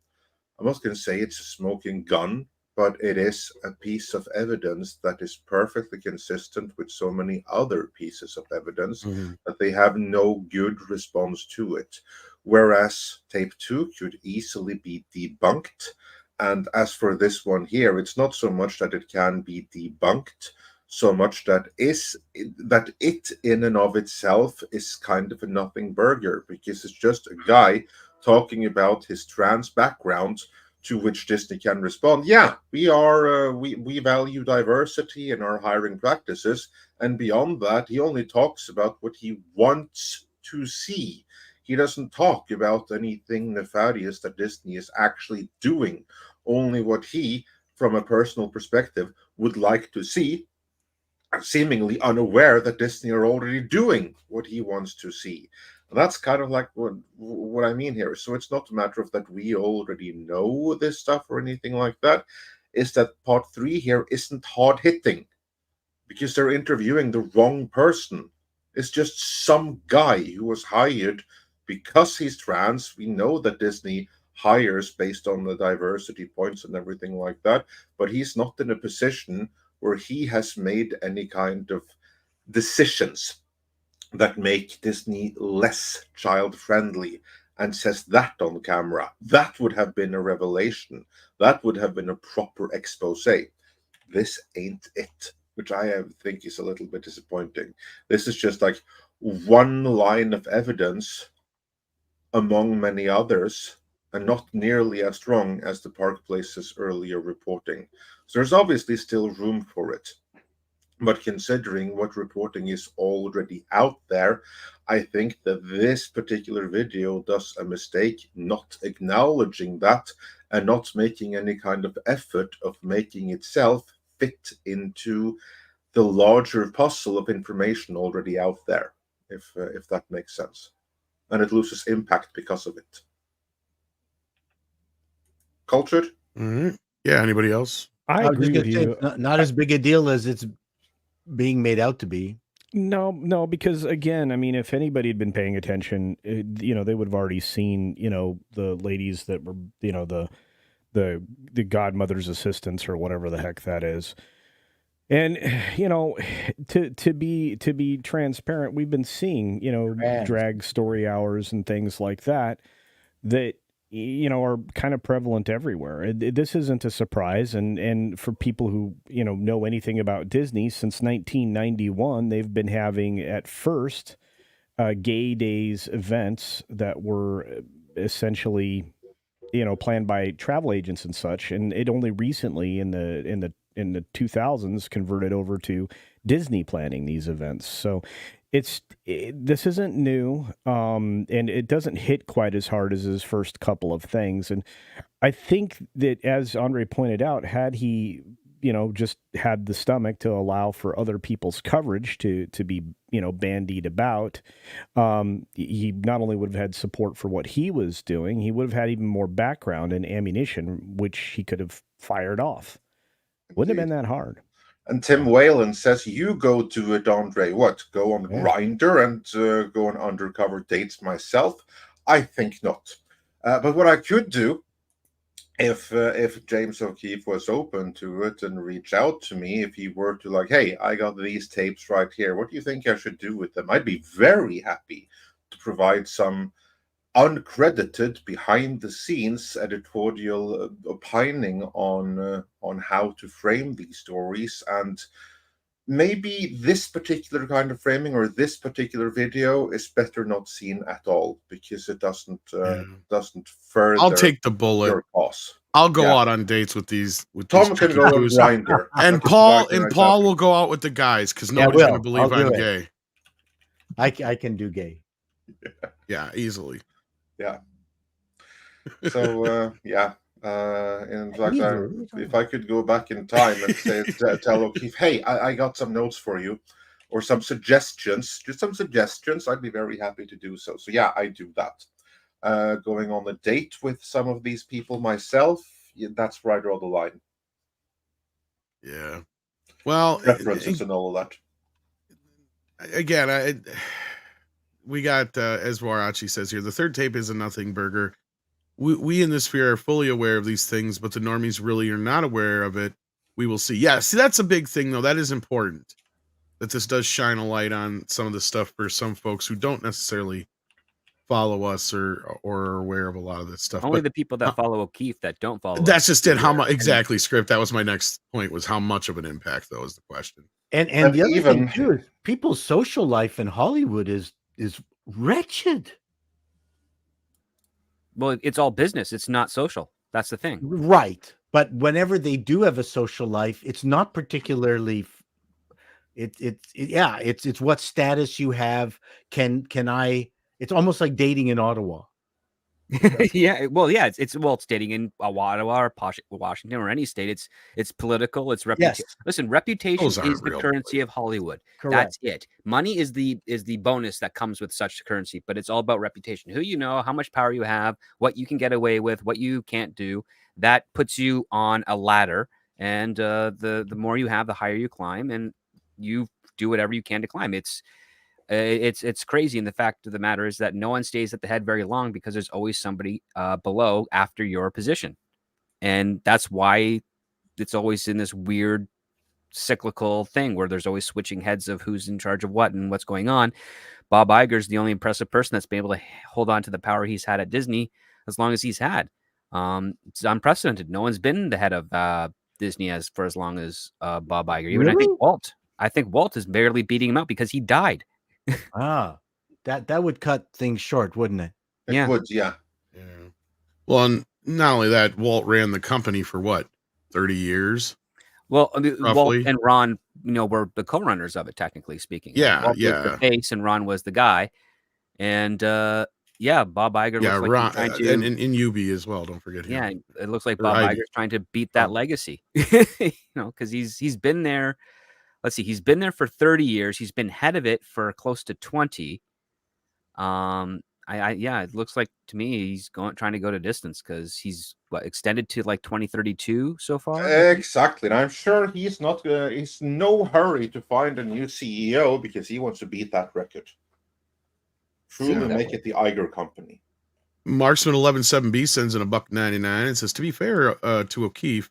not going to say it's a smoking gun, but it is a piece of evidence that is perfectly consistent with so many other pieces of evidence that they have no good response to it. Whereas tape 2 could easily be debunked. And as for this one here, it's not so much that it can be debunked, so much that it in and of itself is kind of a nothing burger, because it's just a guy talking about his trans background, to which Disney can respond, yeah, we value diversity in our hiring practices, and beyond that, he only talks about what he wants to see. He doesn't talk about anything nefarious that Disney is actually doing, only what he, from a personal perspective, would like to see, seemingly unaware that Disney are already doing what he wants to see. And that's kind of like what I mean here. So it's not a matter of that we already know this stuff or anything like that. It's that part 3 here isn't hard hitting because they're interviewing the wrong person. It's just some guy who was hired because he's trans. We know that Disney hires based on the diversity points and everything like that, but he's not in a position where he has made any kind of decisions that make Disney less child-friendly and says that on camera. That would have been a revelation. That would have been a proper expose. This ain't it, which I think is a little bit disappointing. This is just like one line of evidence among many others, and not nearly as strong as the Park Place's earlier reporting. So there's obviously still room for it. But considering what reporting is already out there, I think that this particular video does a mistake not acknowledging that and not making any kind of effort of making itself fit into the larger puzzle of information already out there, if that makes sense. And it loses impact because of it. Cultured? Mm-hmm. Yeah, anybody else? I agree with you. Not as big a deal as it's being made out to be. No, because again, I mean, if anybody had been paying attention, they would have already seen, the ladies that were, the godmother's assistants or whatever the heck that is. And, to be transparent, we've been seeing, drag story hours and things like that are kind of prevalent everywhere. This isn't a surprise. And for people who, know anything about Disney, since 1991, they've been having at first gay days events that were essentially, planned by travel agents and such. And it only recently in the 2000s converted over to Disney planning these events. So this isn't new, and it doesn't hit quite as hard as his first couple of things. And I think that, as Andre pointed out, had he, just had the stomach to allow for other people's coverage to be, bandied about, he not only would have had support for what he was doing, he would have had even more background and ammunition, which he could have fired off. Wouldn't have been that hard. And Tim Whalen says, you go to it, Andre. What? Go on Grindr and go on undercover dates myself? I think not. But what I could do, if James O'Keefe was open to it and reach out to me, if he were to like, hey, I got these tapes right here. What do you think I should do with them? I'd be very happy to provide some uncredited behind the scenes editorial opining on how to frame these stories. And maybe this particular kind of framing or this particular video is better not seen at all, because it doesn't further. I'll take the bullet. Your cause. I'll go out on dates with these. Tom can go on Grindr, and Paul will go out with the guys because nobody's going to believe I'm gay. I can do gay. Yeah, easily. Yeah. So yeah. In fact, if I could go back in time and say, tell O'Keefe, hey, I got some notes for you, or some suggestions, just some suggestions, I'd be very happy to do so. So yeah, I do that. Going on a date with some of these people myself, yeah, that's where I draw the line. Yeah. Well, References and all of that. Again, we got, as Warachi says here, the third tape is a nothing burger. We in this sphere are fully aware of these things, but the normies really are not aware of it. We will see. Yeah, see, that's a big thing, though. That is important, that this does shine a light on some of the stuff for some folks who don't necessarily follow us or are aware of a lot of this stuff. Only But the people that follow O'Keefe that don't follow that's us. just it. How much exactly, Script? That was my next point, was how much of an impact, though, is the question. And the other thing too is people's social life in Hollywood is wretched. Well, it's all business. It's not social. That's the thing. Right. But whenever they do have a social life, it's not particularly it's what status you have. Can I, it's almost like dating in Ottawa. Yeah, well, yeah, it's dating in Ottawa or Washington or any state. It's political. It's reputation. Yes. Listen, reputation Those aren't is the real currency of Hollywood. Correct. That's it. Money is the bonus that comes with such currency, but it's all about reputation. Who you know, how much power you have, what you can get away with, what you can't do. That puts you on a ladder, and the more you have, the higher you climb, and you do whatever you can to climb. It's crazy, and the fact of the matter is that no one stays at the head very long, because there's always somebody below after your position, and that's why it's always in this weird cyclical thing where there's always switching heads of who's in charge of what and what's going on. Bob Iger's the only impressive person that's been able to hold on to the power he's had at Disney as long as he's had. It's unprecedented. No one's been the head of Disney for as long as Bob Iger. Even Really? I think Walt is barely beating him out because he died. That would cut things short, wouldn't it? It would, yeah. Well, and not only that, Walt ran the company for what, 30 years? Well, I mean, Walt roughly. and Ron, were the co-runners of it, technically speaking. Yeah, Walt yeah. was the face, and Ron was the guy. And yeah, Bob Iger looks like Ron, he's trying to, and UB as well. Don't forget him. yeah, it looks like Or Bob Ivy. Iger's trying to beat that legacy. Because he's been there. Let's see, he's been there for 30 years. He's been head of it for close to 20. It looks like to me he's trying to go to distance, because he's extended to like 2032 so far. Exactly, and I'm sure he's no hurry to find a new CEO, because he wants to beat that record. Truly make it the Iger company. Marksman 117B sends in $1.99 and says, to be fair to O'Keefe,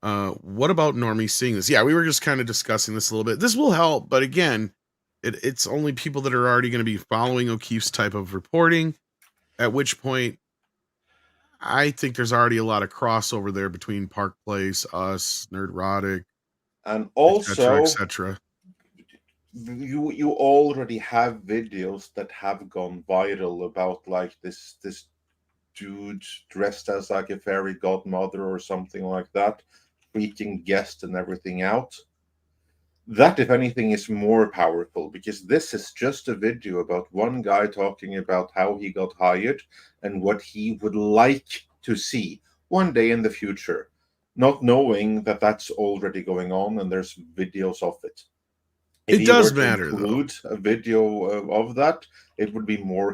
what about normies seeing this? Yeah, we were just kind of discussing this a little bit. This will help, but again, it's only people that are already going to be following O'Keefe's type of reporting, at which point I think there's already a lot of crossover there between Park Place, us, Nerdrotic, and also et cetera. You already have videos that have gone viral about like this dude dressed as like a fairy godmother or something like that, freaking guests and everything out. That, if anything, is more powerful, because this is just a video about one guy talking about how he got hired and what he would like to see one day in the future, not knowing that that's already going on and there's videos of it. If it does were to matter, include a video of that, it would be more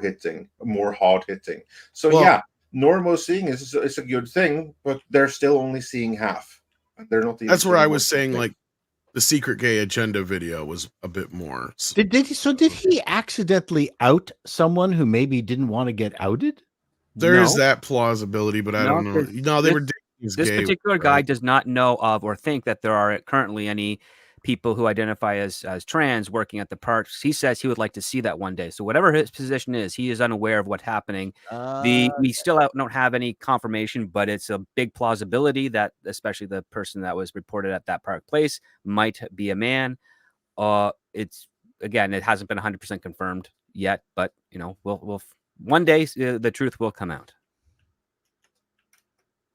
hard hitting. So normal seeing is a good thing, but they're still only seeing half. They're not even. That's where I was saying, like, the secret gay agenda video was a bit more. Did he accidentally out someone who maybe didn't want to get outed? There is that plausibility, but I don't know. No, they were dating this gay, particular guy does not know of or think that there are currently any people who identify as trans working at the parks. He says he would like to see that one day. So whatever his position is, he is unaware of what's happening. We still don't have any confirmation, but it's a big plausibility that especially the person that was reported at that Park Place might be a man. It's, again, it hasn't been 100% confirmed yet, but we'll one day the truth will come out.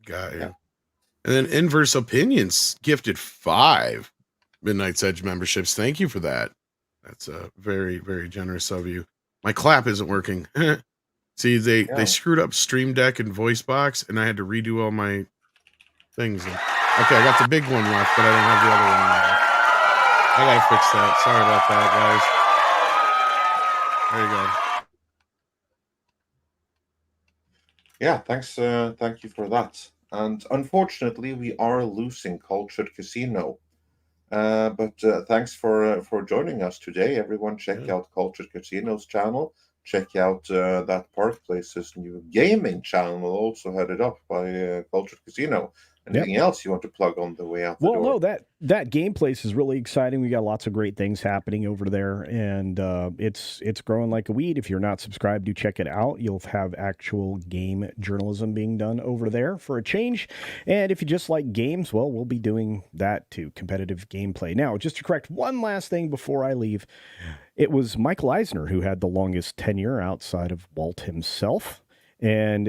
Got you. And then Inverse Opinions gifted 5 Midnight's Edge memberships. Thank you for that. That's very, very generous of you. My clap isn't working. See, they screwed up Stream Deck and VoiceBox, and I had to redo all my things. Okay, I got the big one left, but I don't have the other one left. I gotta fix that. Sorry about that, guys. There you go. Yeah, thanks. Thank you for that. And unfortunately, we are losing Cultured Casino. But thanks for joining us today, everyone. Check out Cultured Casino's channel. Check out that Park Place's new gaming channel, also headed up by Cultured Casino. Anything else you want to plug on the way out the door? No, that game place is really exciting. We got lots of great things happening over there, and it's growing like a weed. If you're not subscribed, do check it out. You'll have actual game journalism being done over there for a change. And if you just like games, well, we'll be doing that too, competitive gameplay. Now, just to correct one last thing before I leave, it was Michael Eisner who had the longest tenure outside of Walt himself, and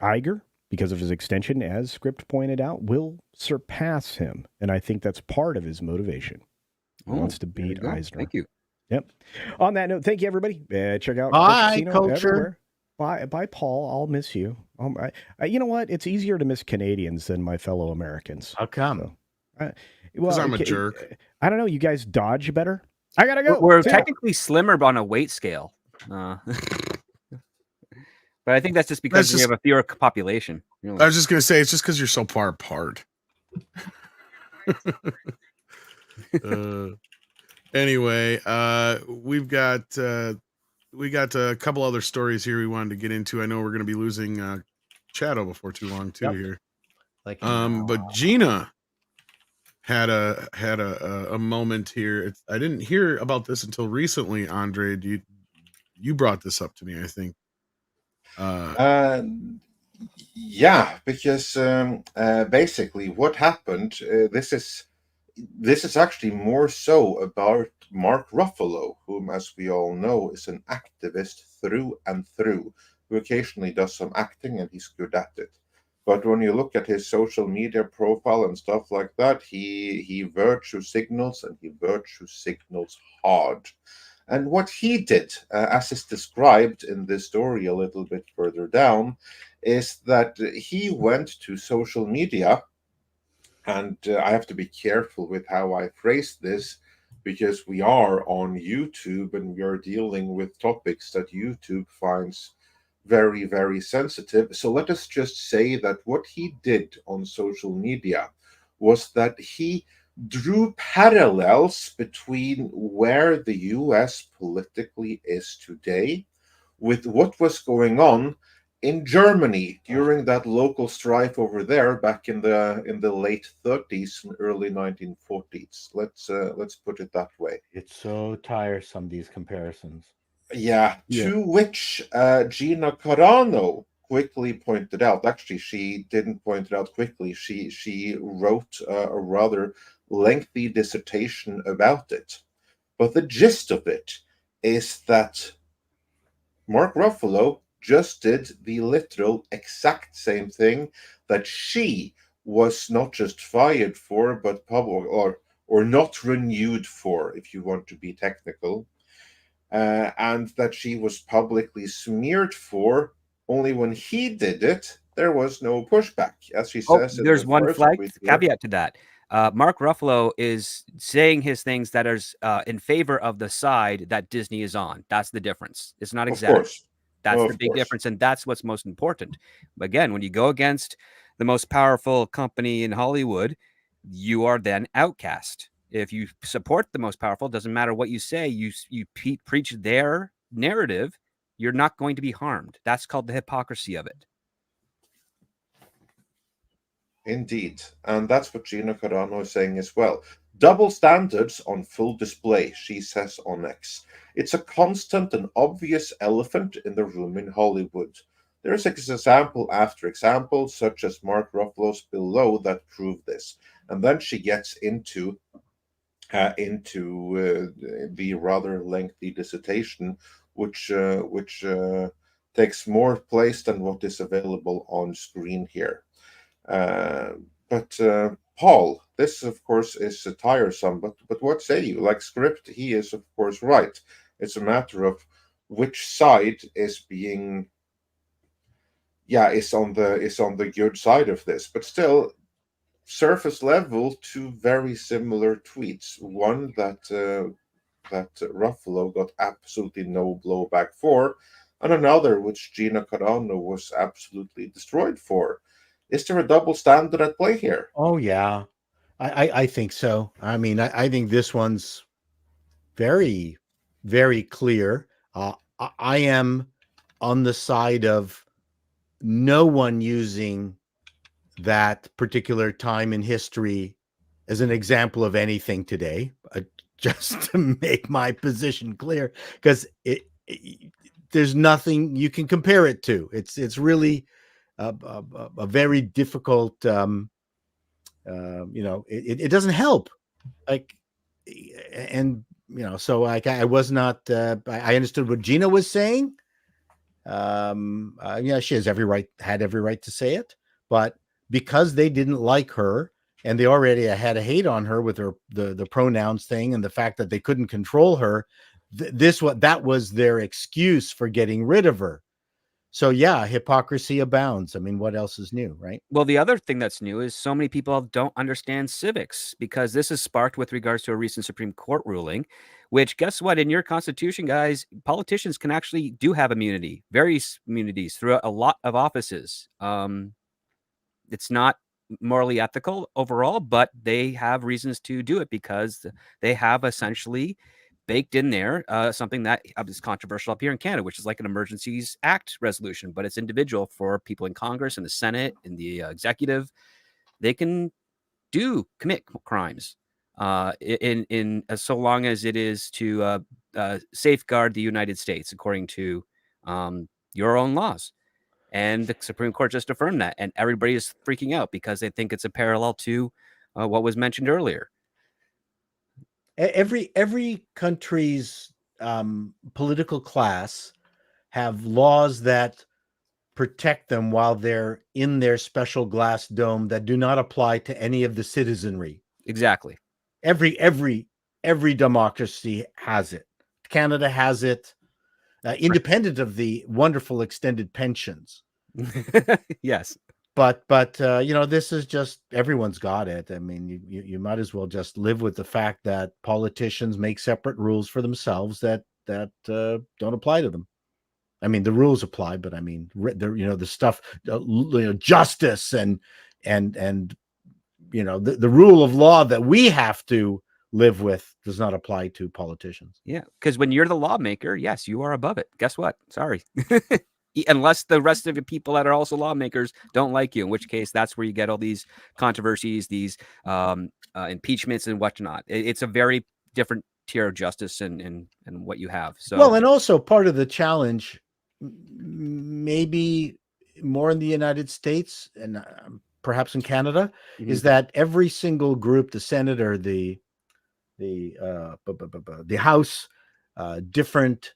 Iger, because of his extension, as Script pointed out, will surpass him. And I think that's part of his motivation. He wants to beat Eisner. Thank you. Yep. On that note, thank you, everybody. Check out Bye, Casino Culture. everywhere. Bye, Paul. I'll miss you. You know what? It's easier to miss Canadians than my fellow Americans. How come? Because I'm a jerk. I don't know. You guys dodge better. I gotta go. We're technically slimmer on a weight scale. But I think that's just because we have a fewer population. Really. I was just going to say, it's just because you're so far apart. Anyway, we got a couple other stories here we wanted to get into. I know we're going to be losing Chato before too long too here. But Gina had a moment here. I didn't hear about this until recently, Andre. You brought this up to me, I think. Yeah, because basically what happened, this is actually more so about Mark Ruffalo, whom, as we all know, is an activist through and through, who occasionally does some acting, and he's good at it. But when you look at his social media profile and stuff like that, he virtue signals, and he virtue signals hard. And what he did, as is described in this story a little bit further down, is that he went to social media, and I have to be careful with how I phrase this, because we are on YouTube and we are dealing with topics that YouTube finds very, very sensitive. So let us just say that what he did on social media was that he drew parallels between where the US politically is today with what was going on in Germany during that local strife over there back in the late 30s and early 1940s. Let's put it that way. It's so tiresome, these comparisons. Yeah. To which Gina Carano quickly pointed out. Actually, she didn't point it out quickly. She wrote a rather lengthy dissertation about it. But the gist of it is that Mark Ruffalo just did the literal exact same thing that she was not just fired for, but public or not renewed for, if you want to be technical, and that she was publicly smeared for. Only when he did it, there was no pushback, as she says. There's one flag caveat to that. Mark Ruffalo is saying his things that are in favor of the side that Disney is on. That's the difference. It's not exact. That's the big difference, and that's what's most important. Again, when you go against the most powerful company in Hollywood, you are then outcast. If you support the most powerful, doesn't matter what you say, you preach their narrative, you're not going to be harmed. That's called the hypocrisy of it. Indeed. And that's what Gina Carano is saying as well. Double standards on full display, she says on X. It's a constant and obvious elephant in the room in Hollywood. There's example after example, such as Mark Ruffalo's below, that prove this. And then she gets into the rather lengthy dissertation, which takes more place than what is available on screen here. But Paul, this of course is tiresome, but what say you? Like Script, he is of course right. It's a matter of which side is being, is on the good side of this. But still, surface level, two very similar tweets. One that Ruffalo got absolutely no blowback for, and another which Gina Carano was absolutely destroyed for. Is there a double standard at play here? Oh yeah, I think so. I mean, I think this one's very, very clear. I am on the side of no one using that particular time in history as an example of anything today, just to make my position clear, because there's nothing you can compare it to. It's really a very difficult. It doesn't help. Like, and so like I was not. I understood what Gina was saying. She has had every right to say it, but because they didn't like her and they already had a hate on her with the pronouns thing and the fact that they couldn't control her, that was their excuse for getting rid of her. So yeah, hypocrisy abounds. I mean, what else is new, right? Well, the other thing that's new is so many people don't understand civics, because this is sparked with regards to a recent Supreme Court ruling, which, guess what? In your Constitution, guys, politicians can actually do have immunity, various immunities throughout a lot of offices. It's not morally ethical overall, but they have reasons to do it because they have essentially baked in there something that is controversial up here in Canada, which is like an Emergencies Act resolution, but it's individual for people in Congress and the Senate and the executive. They can commit crimes in so long as it is to safeguard the United States according to your own laws. And the Supreme Court just affirmed that, and everybody is freaking out because they think it's a parallel to what was mentioned earlier. Every country's political class have laws that protect them while they're in their special glass dome that do not apply to any of the citizenry. Exactly. Every democracy has it. Canada has it, independent of the wonderful extended pensions. Yes. But this is just, everyone's got it. I mean, you might as well just live with the fact that politicians make separate rules for themselves that don't apply to them. I mean, the rules apply, but I mean, the stuff, justice and the rule of law that we have to live with does not apply to politicians. Yeah, because when you're the lawmaker, yes, you are above it. Guess what? Sorry. Unless the rest of the people that are also lawmakers don't like you, in which case that's where you get all these controversies, these impeachments and whatnot. It's a very different tier of justice and what you have. So, well, and also part of the challenge, maybe more in the United States and perhaps in Canada, is that every single group, the Senate or the House, different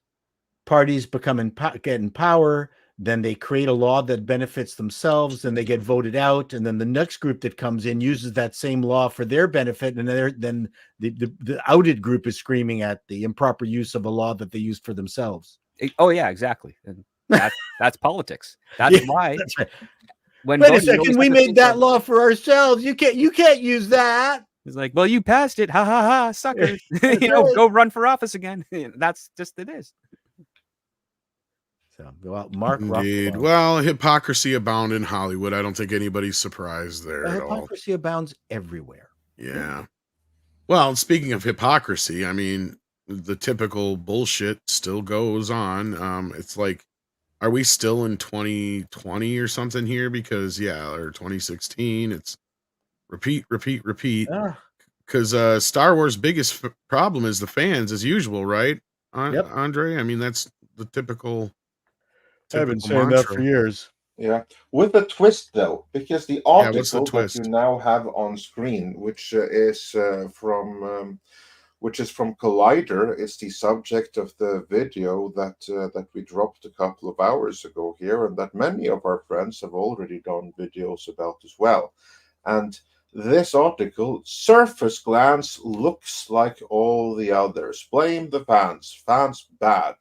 parties get in power, then they create a law that benefits themselves, then they get voted out, and then the next group that comes in uses that same law for their benefit, and then the outed group is screaming at the improper use of a law that they used for themselves. Oh yeah, exactly. And that's politics. That's why. That's right. When wait a second, we made that law for ourselves. You can't use that. It's like, well, you passed it. Ha ha ha, suckers. Go run for office again. That's just it is. So, well, Mark. Indeed. Well, hypocrisy abound in Hollywood. I don't think anybody's surprised there at all. Hypocrisy abounds everywhere. Yeah. Well, speaking of hypocrisy, I mean, the typical bullshit still goes on. It's like, are we still in 2020 or something here? Because or 2016. It's repeat. Because Star Wars' biggest problem is the fans, as usual, right? Andre? I mean, that's the typical. I've been saying that for years. Yeah, with a twist though, because the article that you now have on screen, which is from Collider, is the subject of the video that we dropped a couple of hours ago here, and that many of our friends have already done videos about as well. And This article, surface glance, looks like all the others. Blame the fans. Fans bad.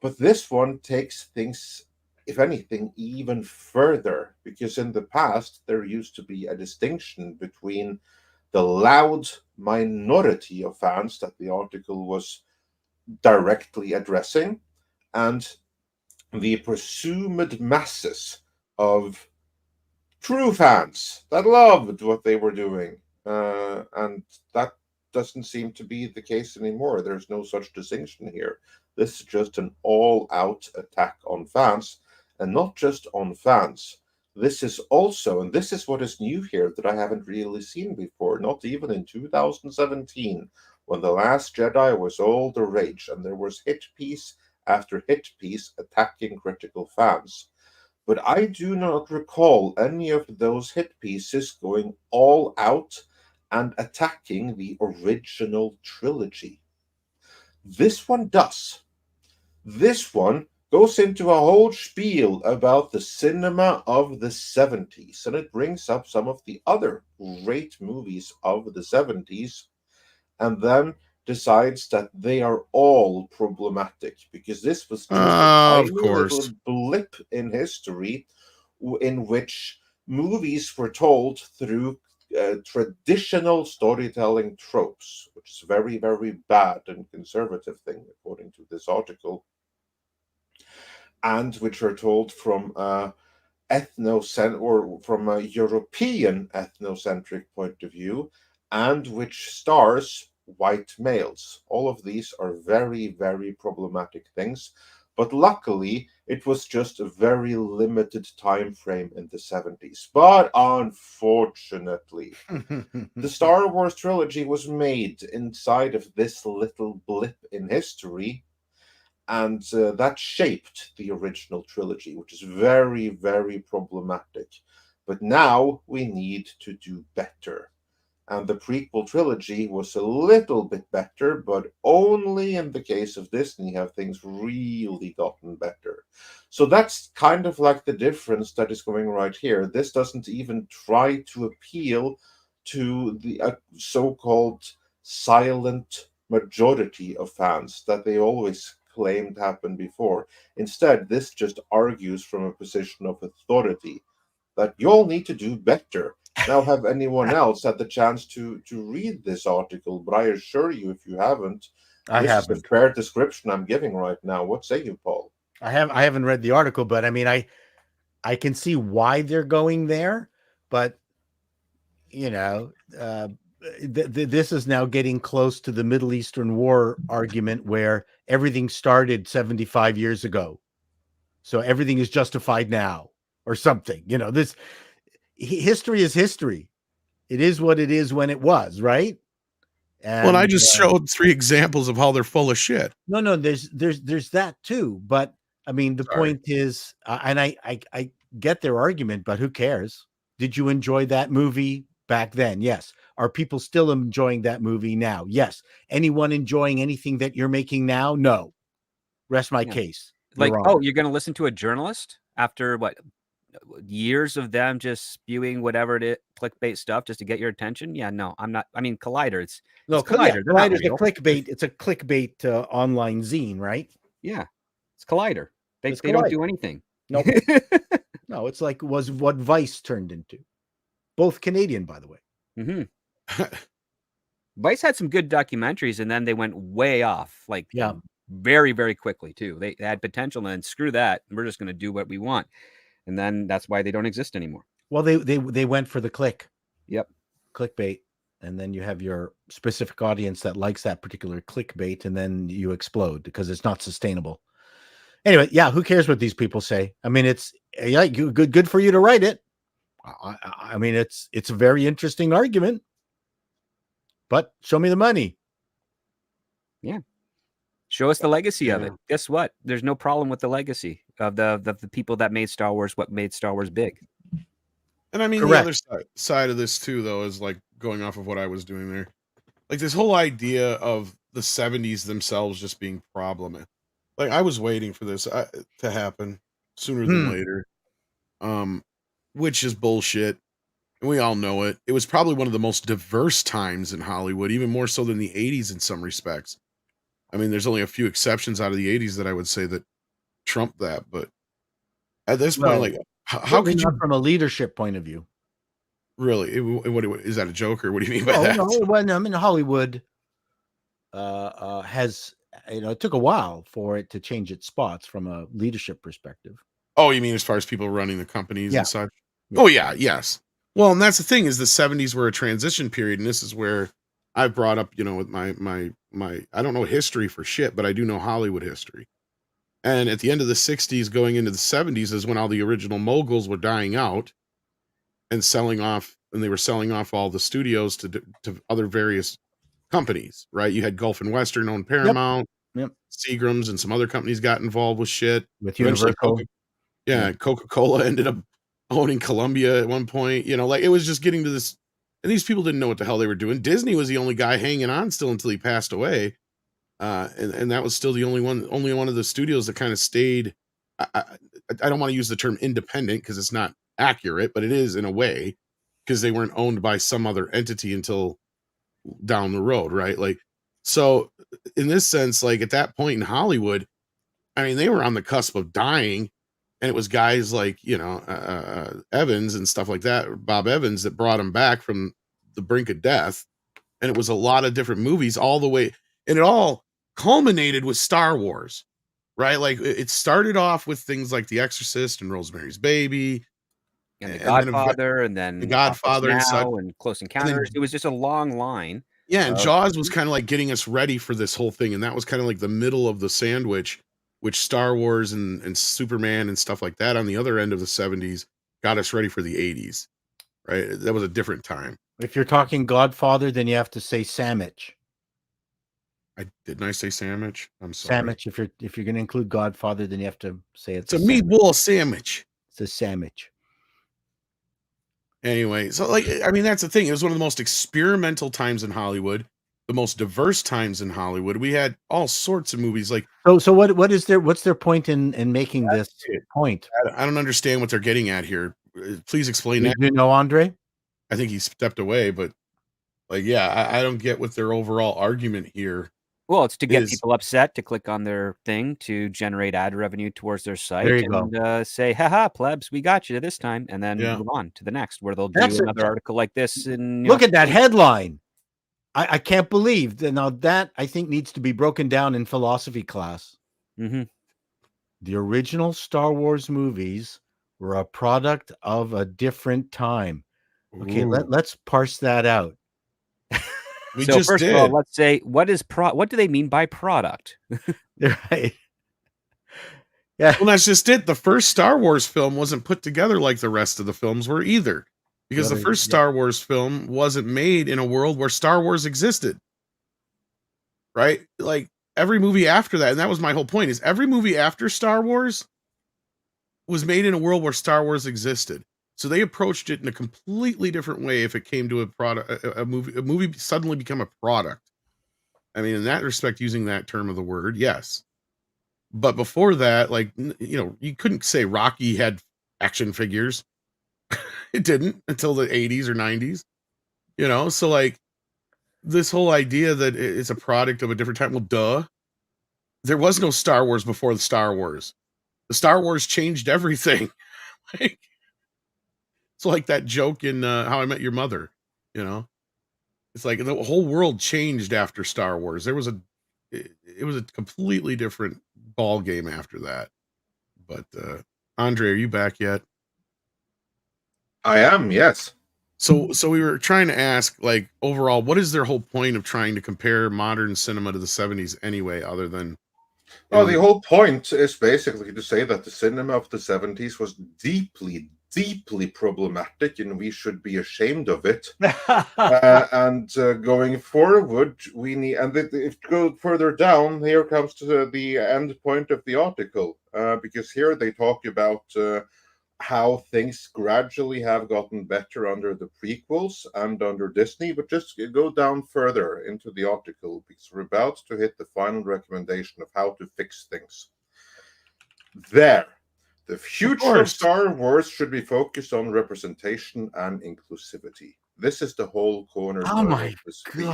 But this one takes things, if anything, even further, because in the past there used to be a distinction between the loud minority of fans that the article was directly addressing and the presumed masses of true fans that loved what they were doing. And that doesn't seem to be the case anymore. There's no such distinction here. This is just an all out attack on fans, and not just on fans. This is also, and this is what is new here that I haven't really seen before, not even in 2017, when The Last Jedi was all the rage and there was hit piece after hit piece attacking critical fans. But I do not recall any of those hit pieces going all out and attacking the original trilogy. This one does. This one goes into a whole spiel about the cinema of the 70s, and it brings up some of the other great movies of the 70s, and then decides that they are all problematic because this was just a tiny little blip in history in which movies were told through traditional storytelling tropes, which is very, very bad and conservative thing, according to this article, and which are told from or from a European ethnocentric point of view, and which stars white males. All of these are very, very problematic things. But luckily, it was just a very limited time frame in the 70s. But unfortunately, the Star Wars trilogy was made inside of this little blip in history, and that shaped the original trilogy, which is very, very problematic. But now we need to do better. And the prequel trilogy was a little bit better, but only in the case of Disney have things really gotten better. So that's kind of like the difference that is going right here. This doesn't even try to appeal to the so-called silent majority of fans that they always claimed happened before. Instead, this just argues from a position of authority that you all need to do better. Now, have anyone else had the chance to read this article? But I assure you, if you haven't, this is a fair description I'm giving right now. What say you, Paul? I haven't read the article, but I mean, I can see why they're going there, but you know, this is now getting close to the Middle Eastern War argument where everything started 75 years ago. So everything is justified now or something. You know, this history is history. It is what it is when it was, right? And I just showed 3 examples of how they're full of shit. No, there's that too. But I mean, the point is, and I get their argument, but who cares? Did you enjoy that movie back then? Yes. Are people still enjoying that movie now? Yes. Anyone enjoying anything that you're making now? No. Rest my case. Like, you're going to listen to a journalist after what? Years of them just spewing whatever it is, clickbait stuff just to get your attention. Yeah, no, I'm not. I mean, Collider. It's Collider. Collider's a clickbait. It's a clickbait online zine, right? Yeah, it's Collider. They don't do anything. No, no, it's like was what Vice turned into. Both Canadian, by the way. Mm-hmm. Vice had some good documentaries, and then they went way off. Like, very, very quickly too. They had potential, and screw that. We're just going to do what we want. And then that's why they don't exist anymore. Well, they went for the click. Yep. Clickbait. And then you have your specific audience that likes that particular clickbait, and then you explode because it's not sustainable. Anyway, yeah, who cares what these people say? I mean, it's good for you to write it. I mean, it's a very interesting argument, but show me the money. Yeah. Show us the legacy of it. Guess what? There's no problem with the legacy of the people that made Star Wars what made Star Wars big. And I mean, the other side of this too, though, is like going off of what I was doing there. Like this whole idea of the 70s themselves just being problematic. Like I was waiting for this to happen sooner than later, which is bullshit. And we all know it. It was probably one of the most diverse times in Hollywood, even more so than the 80s in some respects. I mean, there's only a few exceptions out of the 80s that I would say that trump that. But at this point, like, how could you, from a leadership point of view? really? What is that, a joke, or what do you mean by that? No, well, I mean, Hollywood has, it took a while for it to change its spots from a leadership perspective. Oh, you mean as far as people running the companies Yeah. and such? Yeah. Oh, yeah, yes. Well, and that's the thing, is the 70s were a transition period, and this is where I've brought up, with my I don't know history for shit, but I do know Hollywood history. And at the end of the 60s, going into the 70s is when all the original moguls were dying out and selling off, and they were selling off all the studios to other various companies, right? You had Gulf and Western owned Paramount, Yep. Seagram's, and some other companies got involved with shit. With Eventually, Universal. Coca-Cola ended up owning Columbia at one point. Like, it was just getting to this, and these people didn't know what the hell they were doing. Disney was the only guy hanging on still until he passed away. And that was still the only one of the studios that kind of stayed. I don't want to use the term independent because it's not accurate, but it is in a way, because they weren't owned by some other entity until down the road, right? Like, so in this sense, like at that point in Hollywood, I mean, they were on the cusp of dying, and it was guys like, Evans and stuff like that, Bob Evans, that brought him back from the brink of death. And it was a lot of different movies all the way, and it all culminated with Star Wars, right? Like, it started off with things like The Exorcist and Rosemary's Baby, and The Godfather, and then The Godfather and such, and Close Encounters. It was just a long line. Yeah, and Jaws was kind of like getting us ready for this whole thing, and that was kind of like the middle of the sandwich, which Star Wars and Superman and stuff like that on the other end of the 70s got us ready for the 80s, right? That was a different time. If you're talking Godfather, then you have to say sandwich. Didn't I say sandwich? I'm sorry. Sandwich. If you're going to include Godfather, then you have to say it's a meatball sandwich. It's a sandwich. Anyway, so like, I mean, that's the thing. It was one of the most experimental times in Hollywood, the most diverse times in Hollywood. We had all sorts of movies. Like, so what's their point in making this point? I don't understand what they're getting at here. Please explain that. You know, Andre? I think he stepped away, but like, yeah, I don't get what their overall argument here. Well, it's to get people upset to click on their thing to generate ad revenue towards their site and say, haha, plebs, we got you this time, and then move on to the next, where they'll do another article like this. And look at that headline. I can't believe that. Now that, I think, needs to be broken down in philosophy class. Mm-hmm. The original Star Wars movies were a product of a different time. Okay, let's parse that out. So first of all, let's say, what do they mean by product? Right. Yeah. Well, that's just it. The first Star Wars film wasn't put together like the rest of the films were either, because the first Star Wars film wasn't made in a world where Star Wars existed. Right? Like, every movie after that, and that was my whole point, is every movie after Star Wars was made in a world where Star Wars existed. So they approached it in a completely different way. If it came to a product, a movie suddenly become a product. I mean, in that respect, using that term of the word, yes. But before that, like, you couldn't say Rocky had action figures. It didn't until the 80s or 90s. So like, this whole idea that it's a product of a different time. Well, duh. There was no Star Wars before the Star Wars. The Star Wars changed everything. It's like that joke in How I Met Your Mother, It's like the whole world changed after Star Wars. It was a completely different ball game after that. But Andre, are you back yet? I am, yes. So we were trying to ask, like, overall, what is their whole point of trying to compare modern cinema to the 70s anyway, other than... Well, the whole point is basically to say that the cinema of the 70s was deeply problematic, and we should be ashamed of it. And going forward, we need, and if you go further down, here comes to the end point of the article, because here they talk about how things gradually have gotten better under the prequels and under Disney. But just go down further into the article, because we're about to hit the final recommendation of how to fix things. The future of Star Wars should be focused on representation and inclusivity. This is the whole cornerstone of this piece.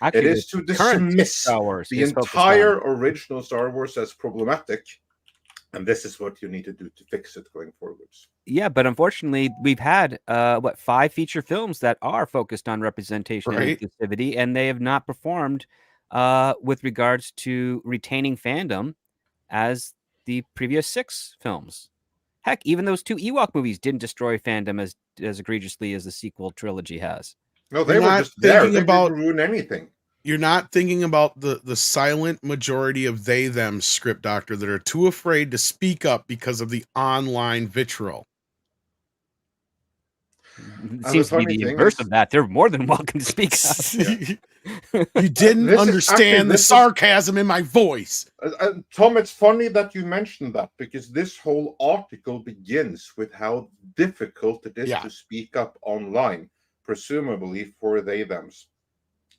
Actually, It is to dismiss Star Wars the entire original Star Wars as problematic, and this is what you need to do to fix it going forwards. Yeah, but unfortunately, we've had 5 feature films that are focused on representation and inclusivity, and they have not performed with regards to retaining fandom as the previous 6 films. Heck, even those 2 Ewok movies didn't destroy fandom as egregiously as the sequel trilogy has. No, they were just there. They didn't ruin anything. You're not thinking about the silent majority of they-them script doctor that are too afraid to speak up because of the online vitriol. It seems to be the inverse of that. They're more than welcome to speak up. You didn't understand the sarcasm in my voice. Tom, it's funny that you mentioned that, because this whole article begins with how difficult it is to speak up online, presumably for they-thems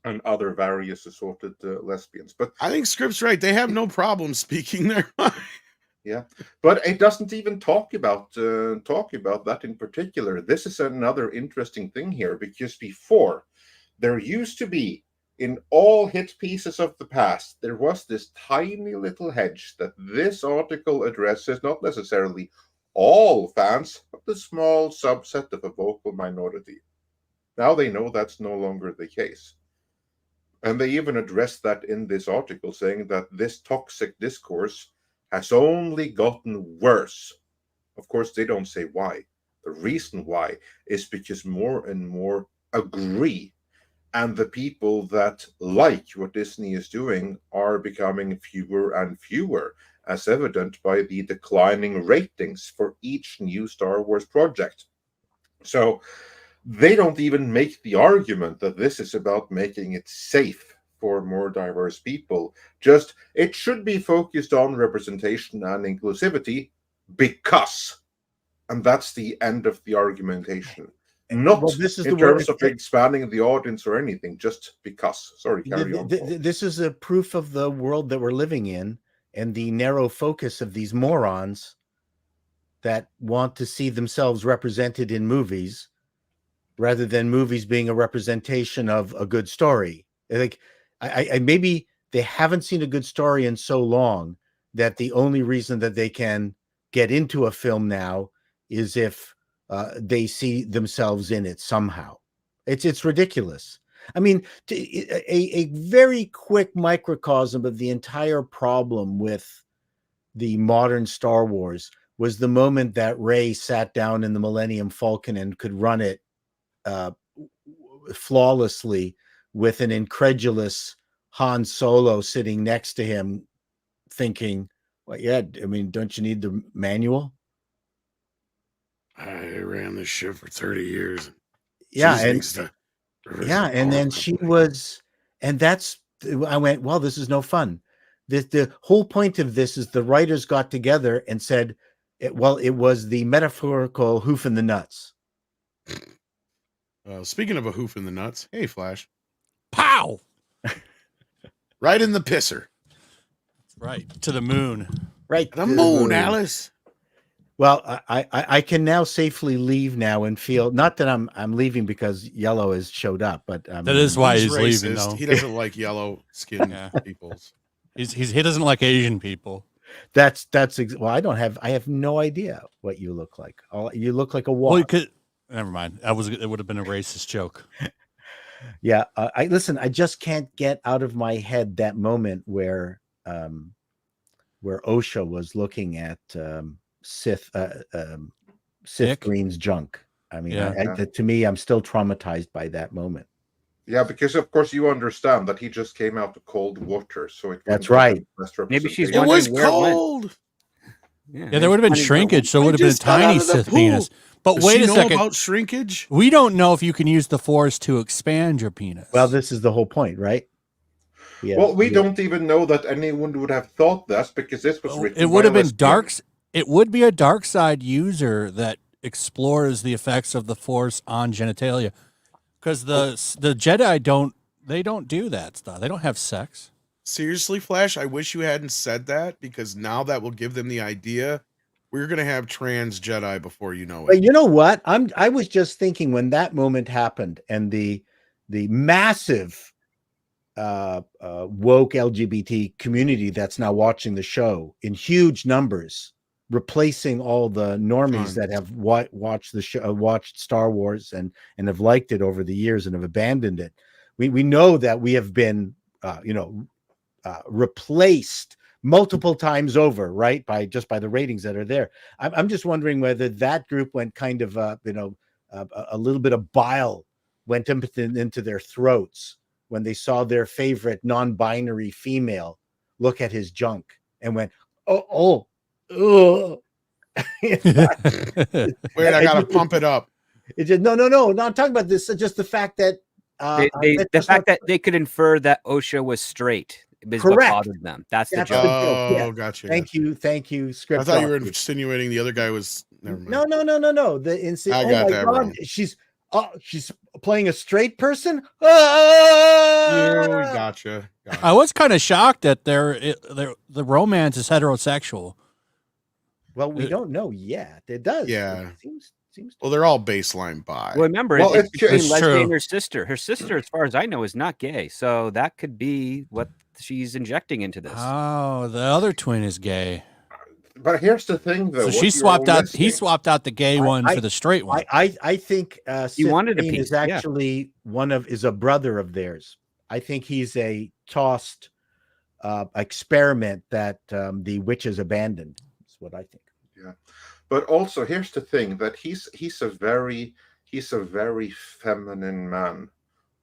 and other various assorted lesbians. But I think Script's right. They have no problem speaking their mind. Yeah, but it doesn't even talk about that in particular. This is another interesting thing here, because before, there used to be, in all hit pieces of the past, there was this tiny little hedge that this article addresses, not necessarily all fans, but the small subset of a vocal minority. Now they know that's no longer the case. And they even address that in this article, saying that this toxic discourse has only gotten worse. Of course, they don't say why. The reason why is because more and more agree, and the people that like what Disney is doing are becoming fewer and fewer, as evident by the declining ratings for each new Star Wars project. So they don't even make the argument that this is about making it safe for more diverse people. Just, it should be focused on representation and inclusivity because, and that's the end of the argumentation. Not in terms of expanding the audience or anything, just because. Sorry, carry on. This is a proof of the world that we're living in and the narrow focus of these morons that want to see themselves represented in movies rather than movies being a representation of a good story. Like, I maybe they haven't seen a good story in so long that the only reason that they can get into a film now is if they see themselves in it somehow. It's ridiculous. I mean, a very quick microcosm of the entire problem with the modern Star Wars was the moment that Rey sat down in the Millennium Falcon and could run it flawlessly with an incredulous Han Solo sitting next to him thinking, well, yeah, I mean, don't you need the manual? I ran this ship for 30 years. Yeah. And then she was, and that's, I went, well, this is no fun. The whole point of this is the writers got together and said, it was the metaphorical hoof in the nuts. Speaking of a hoof in the nuts, hey, Flash. Pow! Right in the pisser. Right. To the moon. Right. The moon, Alice. Well, I can now safely leave now and feel, not that I'm leaving because Yellow has showed up, but that is why he's racist. Leaving though. He doesn't like yellow skinned peoples. He doesn't like Asian people. Well, I have no idea what you look like. You look like a wall. Well, never mind. It would have been a racist joke. Yeah. I just can't get out of my head that moment where Osha was looking at Sith Green's junk. I mean, to me, I'm still traumatized by that moment. Yeah, because of course you understand that he just came out of cold water, so that's right. Maybe she's it was cold. Yeah, there would have been shrinkage, so it would have been a tiny Sith penis. But Does wait she a know second. About shrinkage? We don't know if you can use the Force to expand your penis. Well, this is the whole point, right? Yeah, we don't even know that anyone would have thought that because this was written. It would have been dark. It would be a dark side user that explores the effects of the Force on genitalia, because the Jedi don't do that stuff. They don't have sex. Seriously, Flash, I wish you hadn't said that, because now that will give them the idea We're gonna have trans Jedi before you know it. But you know what? I was just thinking when that moment happened and the massive woke LGBT community that's now watching the show in huge numbers, replacing all the normies that have watched the show, watched Star Wars and have liked it over the years and have abandoned it. We know that we have been replaced multiple times over, right? By the ratings that are there. I'm just wondering whether that group went kind of a little bit of bile went into their throats when they saw their favorite non-binary female look at his junk and went, oh. Wait, I gotta pump it up. It just no. Not talking about this. Just the fact that the fact that they could infer that OSHA was straight is what bothered them. That's the joke. Oh, gotcha. Thank you. Script. I thought you were insinuating the other guy was. Never mind. No. I got that wrong. She's playing a straight person. Gotcha. I was kind of shocked that the romance is heterosexual. Well, we don't know yet. It does. Yeah. It seems. Well, they're all baseline bi. Well, remember, it's between Leslie and her sister. Her sister, as far as I know, is not gay. So that could be what she's injecting into this. Oh, the other twin is gay. But here's the thing, though. So she swapped out. He swapped out the gay one for the straight one. I think he wanted a piece. Is actually is a brother of theirs. I think he's a tossed experiment that the witches abandoned. That's what I think. Yeah, but also here's the thing, that he's a very feminine man.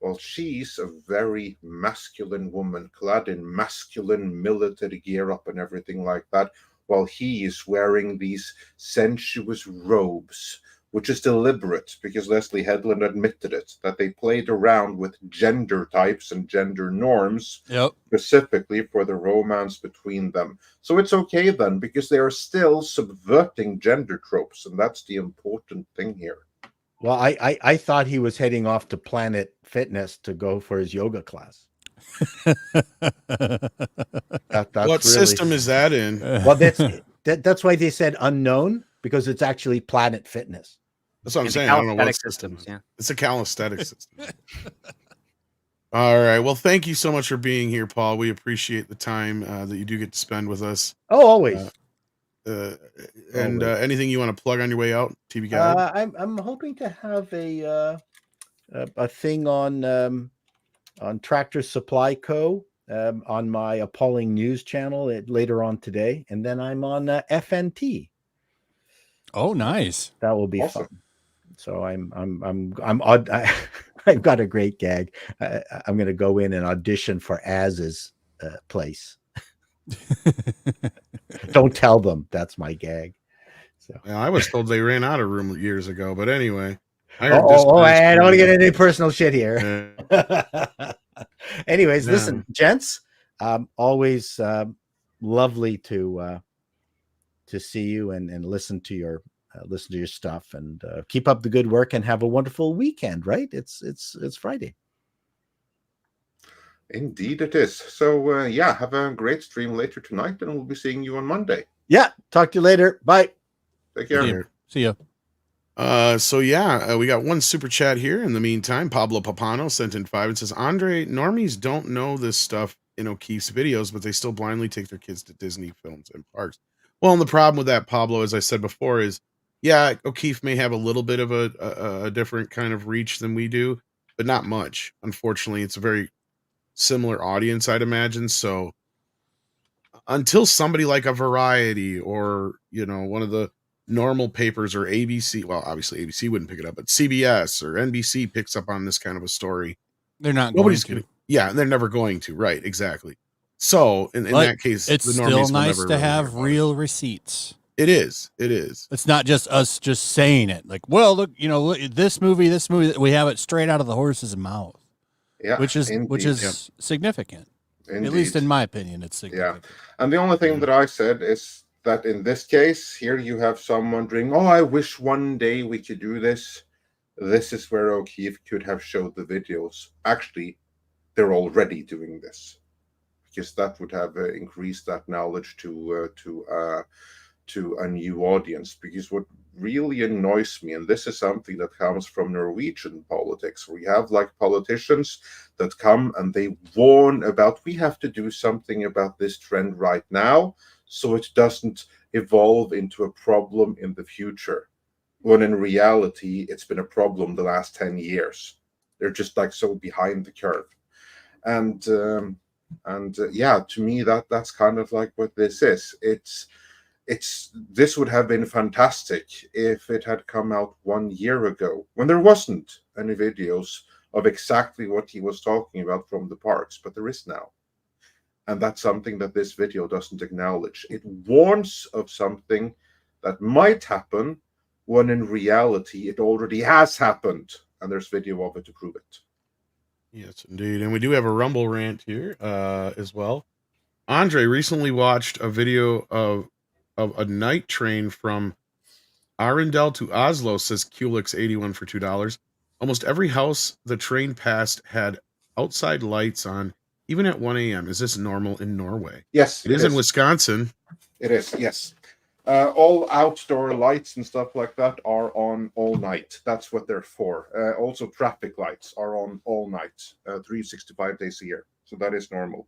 Well, she's a very masculine woman, clad in masculine military gear up and everything like that, while he is wearing these sensuous robes, which is deliberate because Leslie Headland admitted it, that they played around with gender types and gender norms specifically for the romance between them. So it's okay then, because they are still subverting gender tropes, and that's the important thing here. Well, I thought he was heading off to Planet Fitness to go for his yoga class. What system is that in? Well, that's why they said unknown, because it's actually Planet Fitness. That's what I'm saying. I don't know what system. Yeah, it's a calisthenic system. All right. Well, thank you so much for being here, Paul. We appreciate the time that you do get to spend with us. Oh, always. And anything you want to plug on your way out, TV Guide? I'm hoping to have a thing on Tractor Supply Co. On my Appalling News channel later on today, and then I'm on FNT. Oh, nice! That will be fun. So I'm odd. I've got a great gag. I'm going to go in and audition for Az's place. Don't tell them that's my gag. So I was told they ran out of room years ago, but anyway. I don't want to get into any personal shit here. Anyways, listen, gents, always lovely to see you and listen to your stuff, and keep up the good work and have a wonderful weekend. Right? It's Friday. Indeed, it is. So have a great stream later tonight, and we'll be seeing you on Monday. Yeah. Talk to you later. Bye. Take care. See ya. We got one super chat here. In the meantime, Pablo Papano sent in 5 and says, Andre, normies don't know this stuff in O'Keefe's videos, but they still blindly take their kids to Disney films and parks. Well, and the problem with that, Pablo, as I said before, is O'Keefe may have a little bit of a different kind of reach than we do, but not much. Unfortunately, it's a very similar audience, I'd imagine. So until somebody like a Variety or one of the normal papers or ABC, well, obviously ABC wouldn't pick it up, but CBS or NBC picks up on this kind of a story, they're not nobody's going to. Yeah, they're never going to. Right, exactly. So in that case, it's still nice to have real receipts. It is. It's not just us just saying it. Like, well, look, this movie, we have it straight out of the horse's mouth. Yeah, which is significant. Indeed. At least in my opinion, it's significant. Yeah, and the only thing that I said is that in this case, here you have someone wondering, oh, I wish one day we could do this. This is where O'Keefe could have showed the videos. Actually, they're already doing this, because that would have increased that knowledge to to a new audience. Because what really annoys me, and this is something that comes from Norwegian politics, where you have like politicians that come and they warn about, we have to do something about this trend right now so it doesn't evolve into a problem in the future, when in reality it's been a problem the last 10 years. They're just like so behind the curve. And yeah, to me that's kind of like what this is. This would have been fantastic if it had come out 1 year ago, when there wasn't any videos of exactly what he was talking about from the parks, but there is now. And that's something that this video doesn't acknowledge. It warns of something that might happen, when in reality it already has happened, and there's video of it to prove it. Yes, indeed. And we do have a Rumble rant here as well. Andre recently watched a video of a night train from Arendelle to Oslo, says Kulix81 for $2. Almost every house the train passed had outside lights on, even at 1 a.m. Is this normal in Norway? Yes, it is in Wisconsin. It is, yes. All outdoor lights and stuff like that are on all night. That's what they're for. Also, traffic lights are on all night, 365 days a year. So that is normal.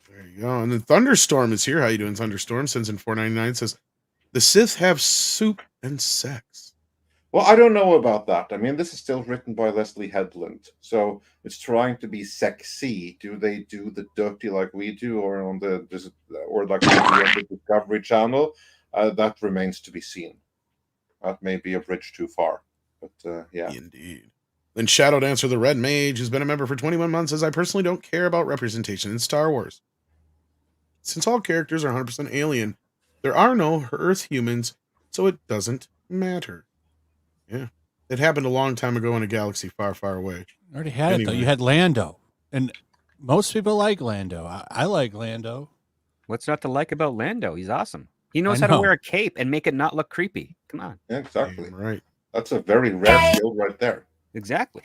There you go. And then Thunderstorm is here. How you doing, Thunderstorm? Sends in $4.99. Says, the Sith have soup and sex. Well, I don't know about that. I mean, this is still written by Leslie Headland, so it's trying to be sexy. Do they do the dirty like we do, or like we do on the Discovery Channel? That remains to be seen. That may be a bridge too far, but yeah. Indeed. Then Shadow Dancer the Red Mage has been a member for 21 months, says, I personally don't care about representation in Star Wars. Since all characters are 100% alien, there are no Earth humans, so it doesn't matter. Yeah. It happened a long time ago in a galaxy far, far away. You already had it, though. You had Lando. And most people like Lando. I like Lando. What's not to like about Lando? He's awesome. He knows how to wear a cape and make it not look creepy. Come on. Yeah, exactly. Right. That's a very rare skill right there. Exactly.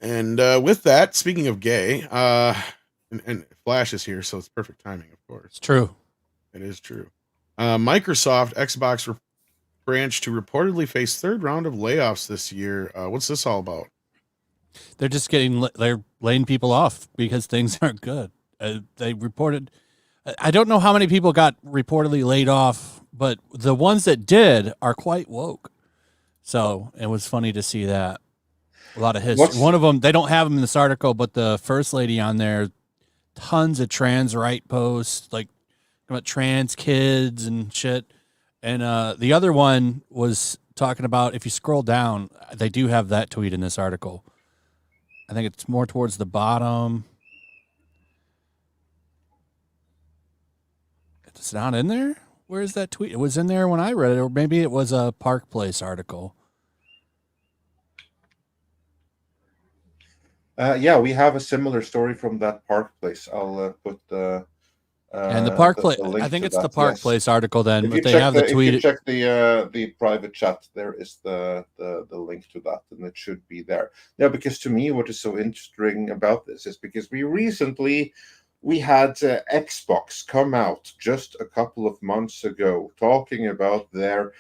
And with that, speaking of gay, and Flash is here, so it's perfect timing, of course. It's true. It is true. Microsoft Xbox branch to reportedly face third round of layoffs this year. What's this all about? They're just they're laying people off because things aren't good. They reported, I don't know how many people got reportedly laid off, but the ones that did are quite woke. So it was funny to see that. A lot of history. One of them, they don't have them in this article, but the first lady on there, tons of trans right posts, like about trans kids and shit. And the other one was talking about, if you scroll down, they do have that tweet in this article. I think it's more towards the bottom. It's not in there? Where is that tweet? It was in there when I read it, or maybe it was a Park Place article. Yeah, we have a similar story from that Park Place. I'll put the and the Park Place. I think it's the Park Place article. Then, if they have the tweet. If you check the private chat, there is the link to that, and it should be there. Yeah, because to me, what is so interesting about this is because we had Xbox come out just a couple of months ago talking about their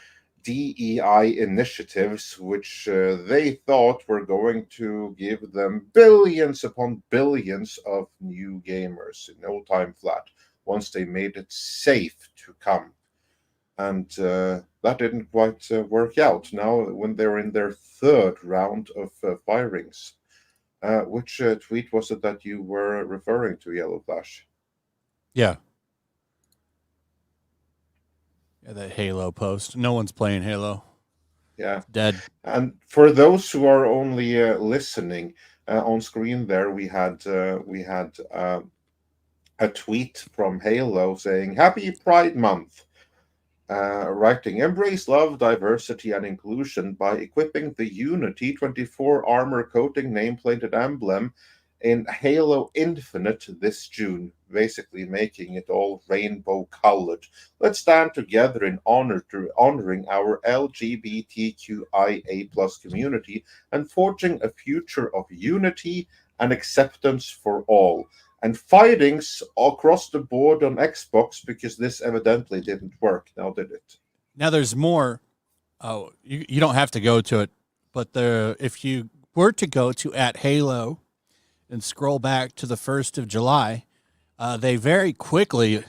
DEI initiatives, which they thought were going to give them billions upon billions of new gamers in no time flat once they made it safe to come. And that didn't quite work out. Now, when they're in their third round of firings, which tweet was it that you were referring to, Yellow Flash? Yeah. Yeah, that Halo post. No one's playing Halo. Yeah. It's dead. And for those who are only listening, on screen there we had a tweet from Halo saying, Happy Pride Month. Writing, embrace love, diversity, and inclusion by equipping the Unity 24 armor coating nameplated emblem in Halo Infinite this June, basically making it all rainbow colored. Let's stand together in honoring our LGBTQIA+ community and forging a future of unity and acceptance for all. and fightings across the board on Xbox because this evidently didn't work. Now did it? Now there's more. Oh, you don't have to go to it, but if you were to go to @Halo and scroll back to the 1st of July, they very quickly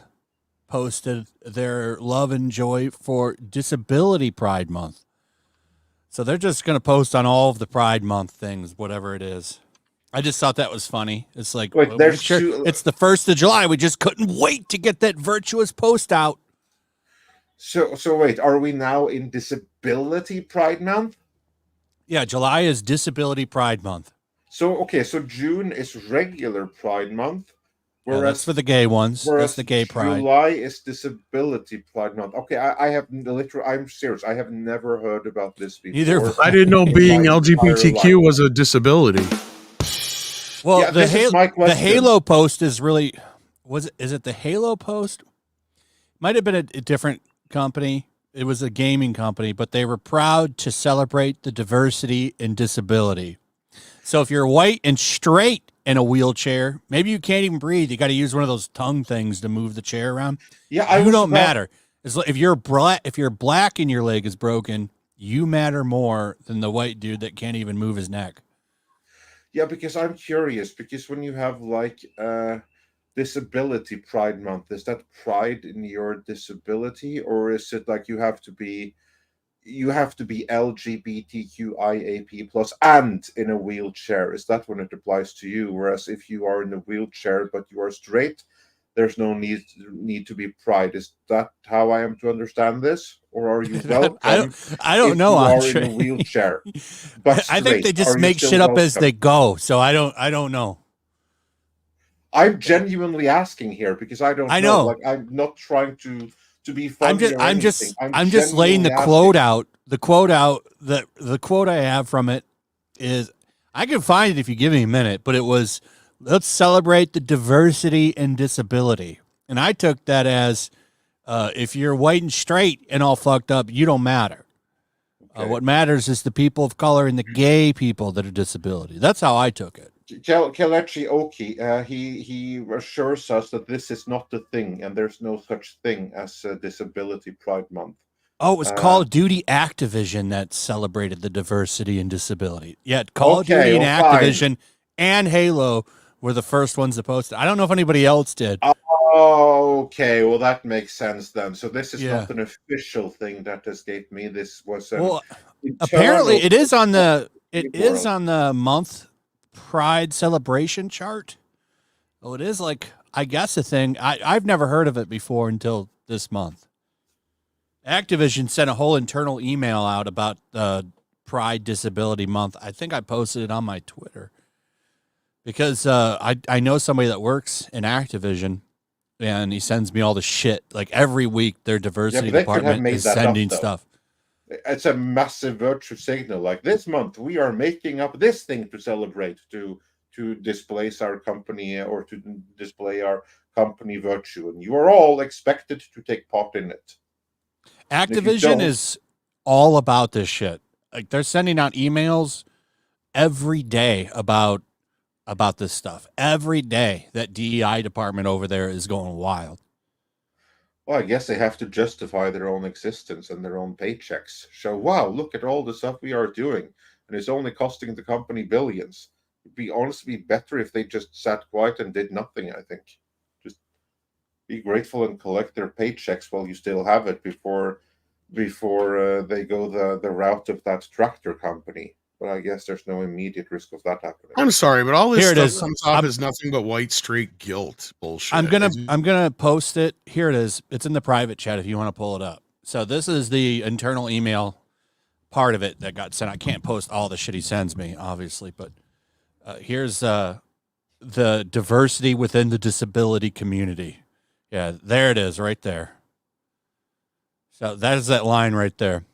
posted their love and joy for Disability Pride Month. So they're just going to post on all of the Pride Month things, whatever it is. I just thought that was funny. It's like, Wait, it's the 1st of July. We just couldn't wait to get that virtuous post out. So wait, are we now in Disability Pride Month? Yeah, July is Disability Pride Month. So June is regular Pride Month. Whereas, that's for the gay ones. That's the gay pride. July is Disability Pride Month. Okay, I'm serious. I have never heard about this before. Neither. I didn't know being LGBTQ was a disability. Well, yeah, the Halo post is really is it the Halo post? Might have been a different company. It was a gaming company, but they were proud to celebrate the diversity and disability. So if you're white and straight in a wheelchair, maybe you can't even breathe. You got to use one of those tongue things to move the chair around. Yeah, you don't matter. It's like if you're black and your leg is broken, you matter more than the white dude that can't even move his neck. Yeah, because I'm curious. Because when you have like Disability Pride Month, is that pride in your disability, or is it like you have to be LGBTQIAP plus and in a wheelchair? Is that when it applies to you? Whereas if you are in a wheelchair but you are straight, there's no need to be pride. Is that how I am to understand this, or are you welcome? I don't know. You are in a wheelchair, but I think they just make shit up as they go. So I don't know. I'm genuinely asking here because I don't know. Like, I'm not trying to be funny. I'm just laying the quote out. The quote I have from it is, I can find it if you give me a minute, but it was, let's celebrate the diversity and disability. And I took that as, if you're white and straight and all fucked up, you don't matter. Okay. What matters is the people of color and the gay people that are disability. That's how I took it. Kelechi Oki, he assures us that this is not the thing, and there's no such thing as Disability Pride Month. Oh, it was Call of Duty Activision that celebrated the diversity and disability. Yeah, Call of Duty and Activision and Halo were the first ones to post it. I don't know if anybody else did. Oh, okay. Well, that makes sense then. So this is not an official thing that escaped me. This was apparently it is on the month Pride celebration chart. Oh, it is like, I guess, a thing. I've never heard of it before until this month. Activision sent a whole internal email out about Pride Disability Month. I think I posted it on my Twitter because I know somebody that works in Activision, and he sends me all the shit. Like every week, their diversity department is sending stuff. It's a massive virtue signal. Like this month, we are making up this thing to celebrate, to displace our company or to display our company virtue, and you are all expected to take part in it. Activision is all about this shit. Like they're sending out emails every day about this stuff. Every day, that DEI department over there is going wild. Well, I guess they have to justify their own existence and their own paychecks. So, wow, look at all the stuff we are doing, and it's only costing the company billions. It'd be honestly better if they just sat quiet and did nothing, I think. Just be grateful and collect their paychecks while you still have it before they go the route of that tractor company. But I guess there's no immediate risk of that happening. I'm sorry, but all this stuff comes off as nothing but white straight guilt bullshit. I'm gonna post it. Here it is. It's in the private chat if you want to pull it up. So this is the internal email part of it that got sent. I can't post all the shit he sends me, obviously, but here's the diversity within the disability community. Yeah, there it is, right there. So that is that line right there.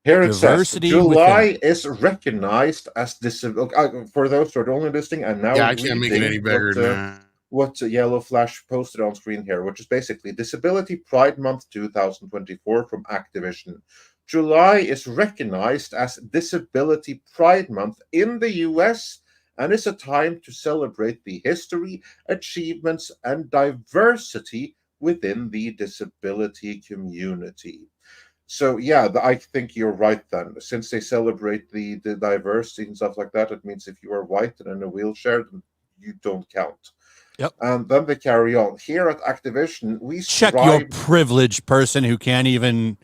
Here it says July is recognized as disability. For those who are only listening, and now I can't make it any bigger than that. What Yellow Flash posted on screen here, which is basically Disability Pride Month 2024 from Activision. July is recognized as Disability Pride Month in the US and is a time to celebrate the history, achievements, and diversity within the disability community. So yeah, I think you're right then. Since they celebrate the diversity and stuff like that, it means if you are white and in a wheelchair, then you don't count. Yep. And then they carry on. Here at Activision, we check your privileged person who can't even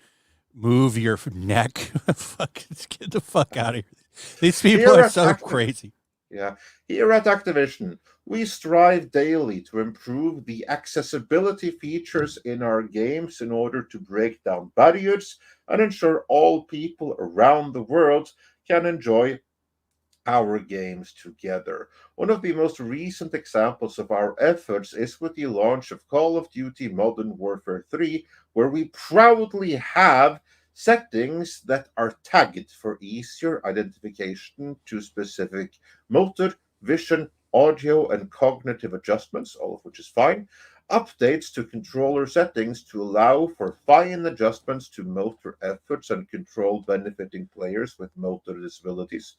move your neck. Fuck, get the fuck out of here. These people are so crazy. Yeah. Here at Activision, we strive daily to improve the accessibility features in our games in order to break down barriers and ensure all people around the world can enjoy our games together. One of the most recent examples of our efforts is with the launch of Call of Duty Modern Warfare 3, where we proudly have settings that are tagged for easier identification to specific motor, vision, audio, and cognitive adjustments, all of which is fine. Updates to controller settings to allow for fine adjustments to motor efforts and control benefiting players with motor disabilities,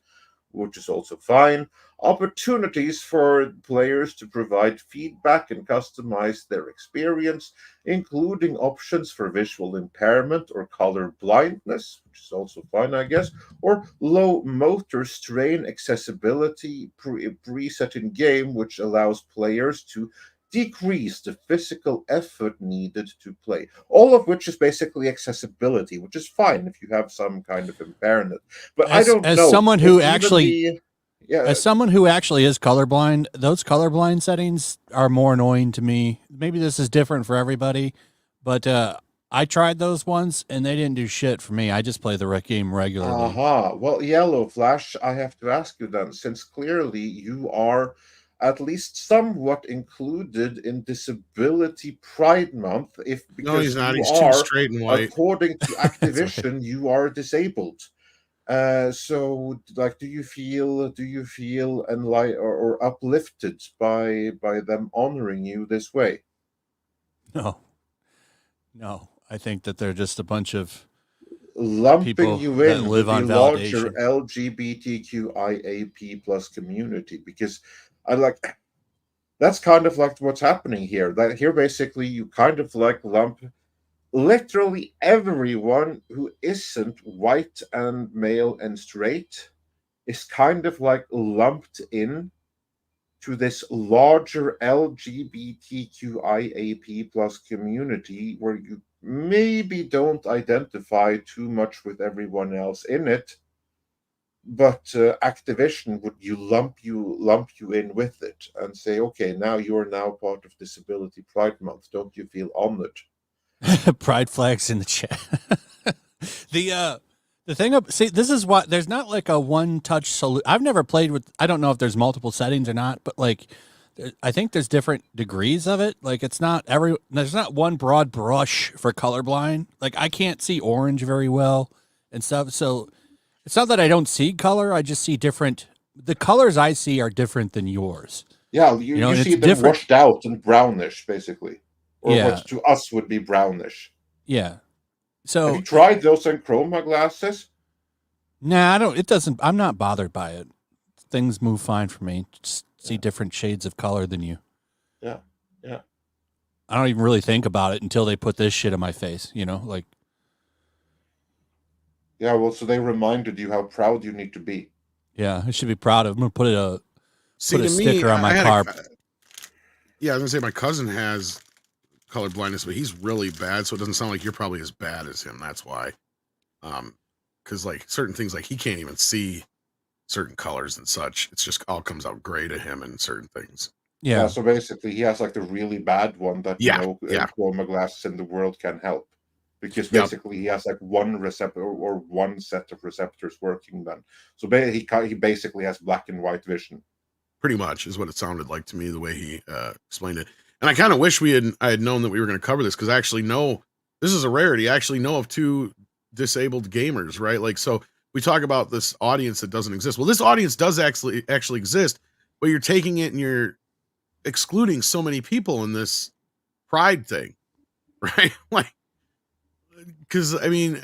which is also fine. Opportunities for players to provide feedback and customize their experience, including options for visual impairment or color blindness, which is also fine, I guess, or low motor strain accessibility preset in game, which allows players to decrease the physical effort needed to play. All of which is basically accessibility, which is fine if you have some kind of impairment. But I don't know. As someone who actually as someone who actually is colorblind, those colorblind settings are more annoying to me. Maybe this is different for everybody, but I tried those ones and they didn't do shit for me. I just play the game regularly. Well, Yellow Flash, I have to ask you then, since clearly you are at least somewhat included in Disability Pride Month, because no, he's not. You he's are, too straight and white. According to Activision, you are disabled. So, like, do you feel enlightened or uplifted by them honoring you this way? No, I think that they're just a bunch of lumping you in live with on the larger validation. LGBTQIAP plus community, because that's kind of like what's happening here. That here basically you kind of like lump literally everyone who isn't white and male and straight is kind of like lumped in to this larger LGBTQIAP plus community where you maybe don't identify too much with everyone else in it, but Activision would lump you in with it and say, okay, now you're now part of Disability Pride Month. Don't you feel honored? Pride flags in the chat. The thing this is what there's not like a one touch solution. I've never played with. I don't know if there's multiple settings or not, but like I think there's different degrees of it. Like there's not one broad brush for colorblind. Like I can't see orange very well and stuff. So it's not that I don't see color. I just see different. The colors I see are different than yours. Yeah, you see them washed out and brownish, basically. Or what to us would be brownish. Yeah. So have you tried those on chroma glasses? Nah, I don't. It doesn't. I'm not bothered by it. Things move fine for me. Just see different shades of color than you. Yeah. I don't even really think about it until they put this shit in my face. Like. Yeah, well, so they reminded you how proud you need to be. Yeah, I should be proud of. I'm gonna put a sticker on my car. Yeah, I was gonna say my cousin has color blindness, but he's really bad, so it doesn't sound like you're probably as bad as him. That's why. Because like certain things, like he can't even see certain colors and such. It's just all comes out gray to him in certain things. Yeah. So basically, he has like the really bad one that chroma glasses in the world can help, because basically he has like one receptor or one set of receptors working then. So he basically has black and white vision. Pretty much is what it sounded like to me, the way he explained it. And I kind of wish I had known that we were going to cover this, because I actually know this is a rarity. I actually know of two disabled gamers, right? Like, so we talk about this audience that doesn't exist. Well, this audience does actually exist, but you're taking it and you're excluding so many people in this pride thing, right? Like, because I mean,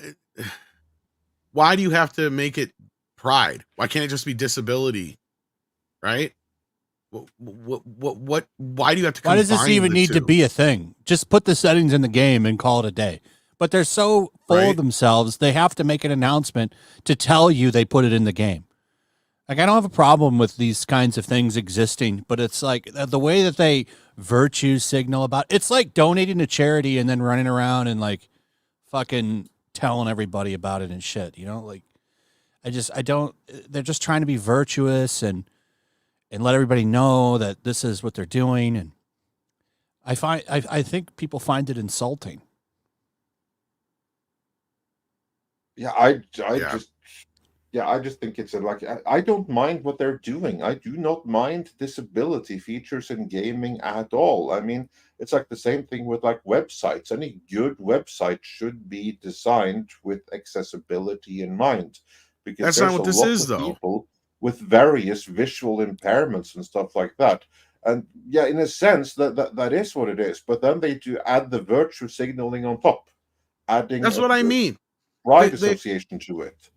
why do you have to make it pride? Why can't it just be disability? right? What why do you have to Why does this combine even the need to two? be a thing? Just put the settings in the game and call it a day. But they're so full of Right. themselves, they have to make an announcement to tell you they put it in the game. Like, I don't have a problem with these kinds of things existing, but it's like the way that they virtue signal about it's like donating to charity and then running around and like fucking telling everybody about it and shit, you know? Like, I don't, they're just trying to be virtuous and let everybody know that this is what they're doing. And I think people find it insulting. Yeah, I Yeah. just think it's I don't mind what they're doing. I do not mind disability features in gaming at all. I mean, it's like the same thing with like websites. Any good website should be designed with accessibility in mind, because That's not there's a what this lot is, of though. people with various visual impairments and stuff like that. And yeah, in a sense, that is what it is. But then they do add the virtue signaling on top, adding That's what I mean. pride They association to it.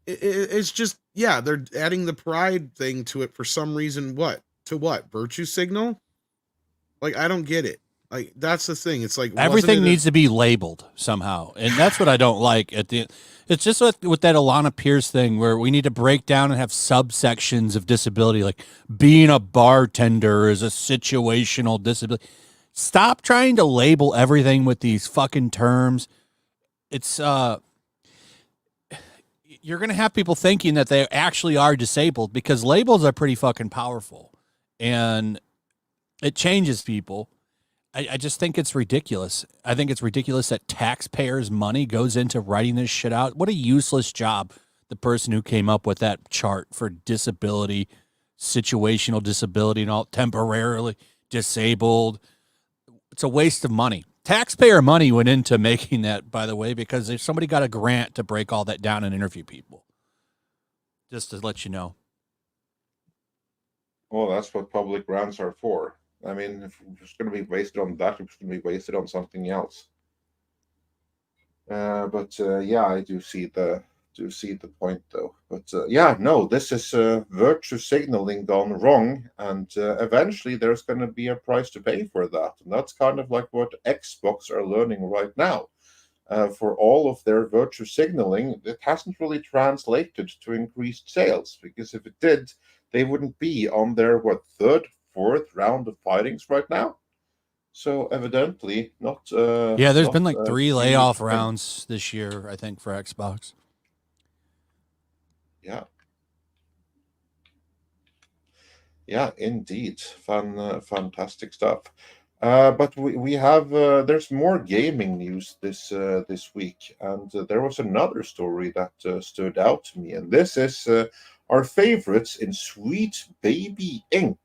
it's just, yeah, they're adding the pride thing to it for some reason. What? To what? Virtue signal? Like, I don't get it. Like, that's the thing. It's like Everything needs to be labeled somehow, and that's what I don't like. It's just with that Alana Pierce thing where we need to break down and have subsections of disability, like being a bartender is a situational disability. Stop trying to label everything with these fucking terms. It's you're gonna have people thinking that they actually are disabled because labels are pretty fucking powerful, and it changes people. I just think it's ridiculous. I think it's ridiculous that taxpayers' money goes into writing this shit out. What a useless job the person who came up with that chart for disability, situational disability, and all temporarily disabled. It's a waste of money. Taxpayer money went into making that, by the way, because if somebody got a grant to break all that down and interview people. Just to let you know. Well, that's what public grants are for. I mean, if it's going to be wasted on that, it's going to be wasted on something else. Yeah, I do see the point though. But yeah, no, this is virtue signaling gone wrong, and eventually there's going to be a price to pay for that, and that's kind of like what Xbox are learning right now. For all of their virtue signaling, it hasn't really translated to increased sales, because if it did, they wouldn't be on their third, fourth round of fightings right now. So evidently, not. Yeah, there's been like 3 layoff thing. rounds this year, I think, for Xbox. Yeah. Yeah, indeed, fantastic stuff. But we have there's more gaming news this week, and there was another story that stood out to me, and this is our favorites in Sweet Baby Inc.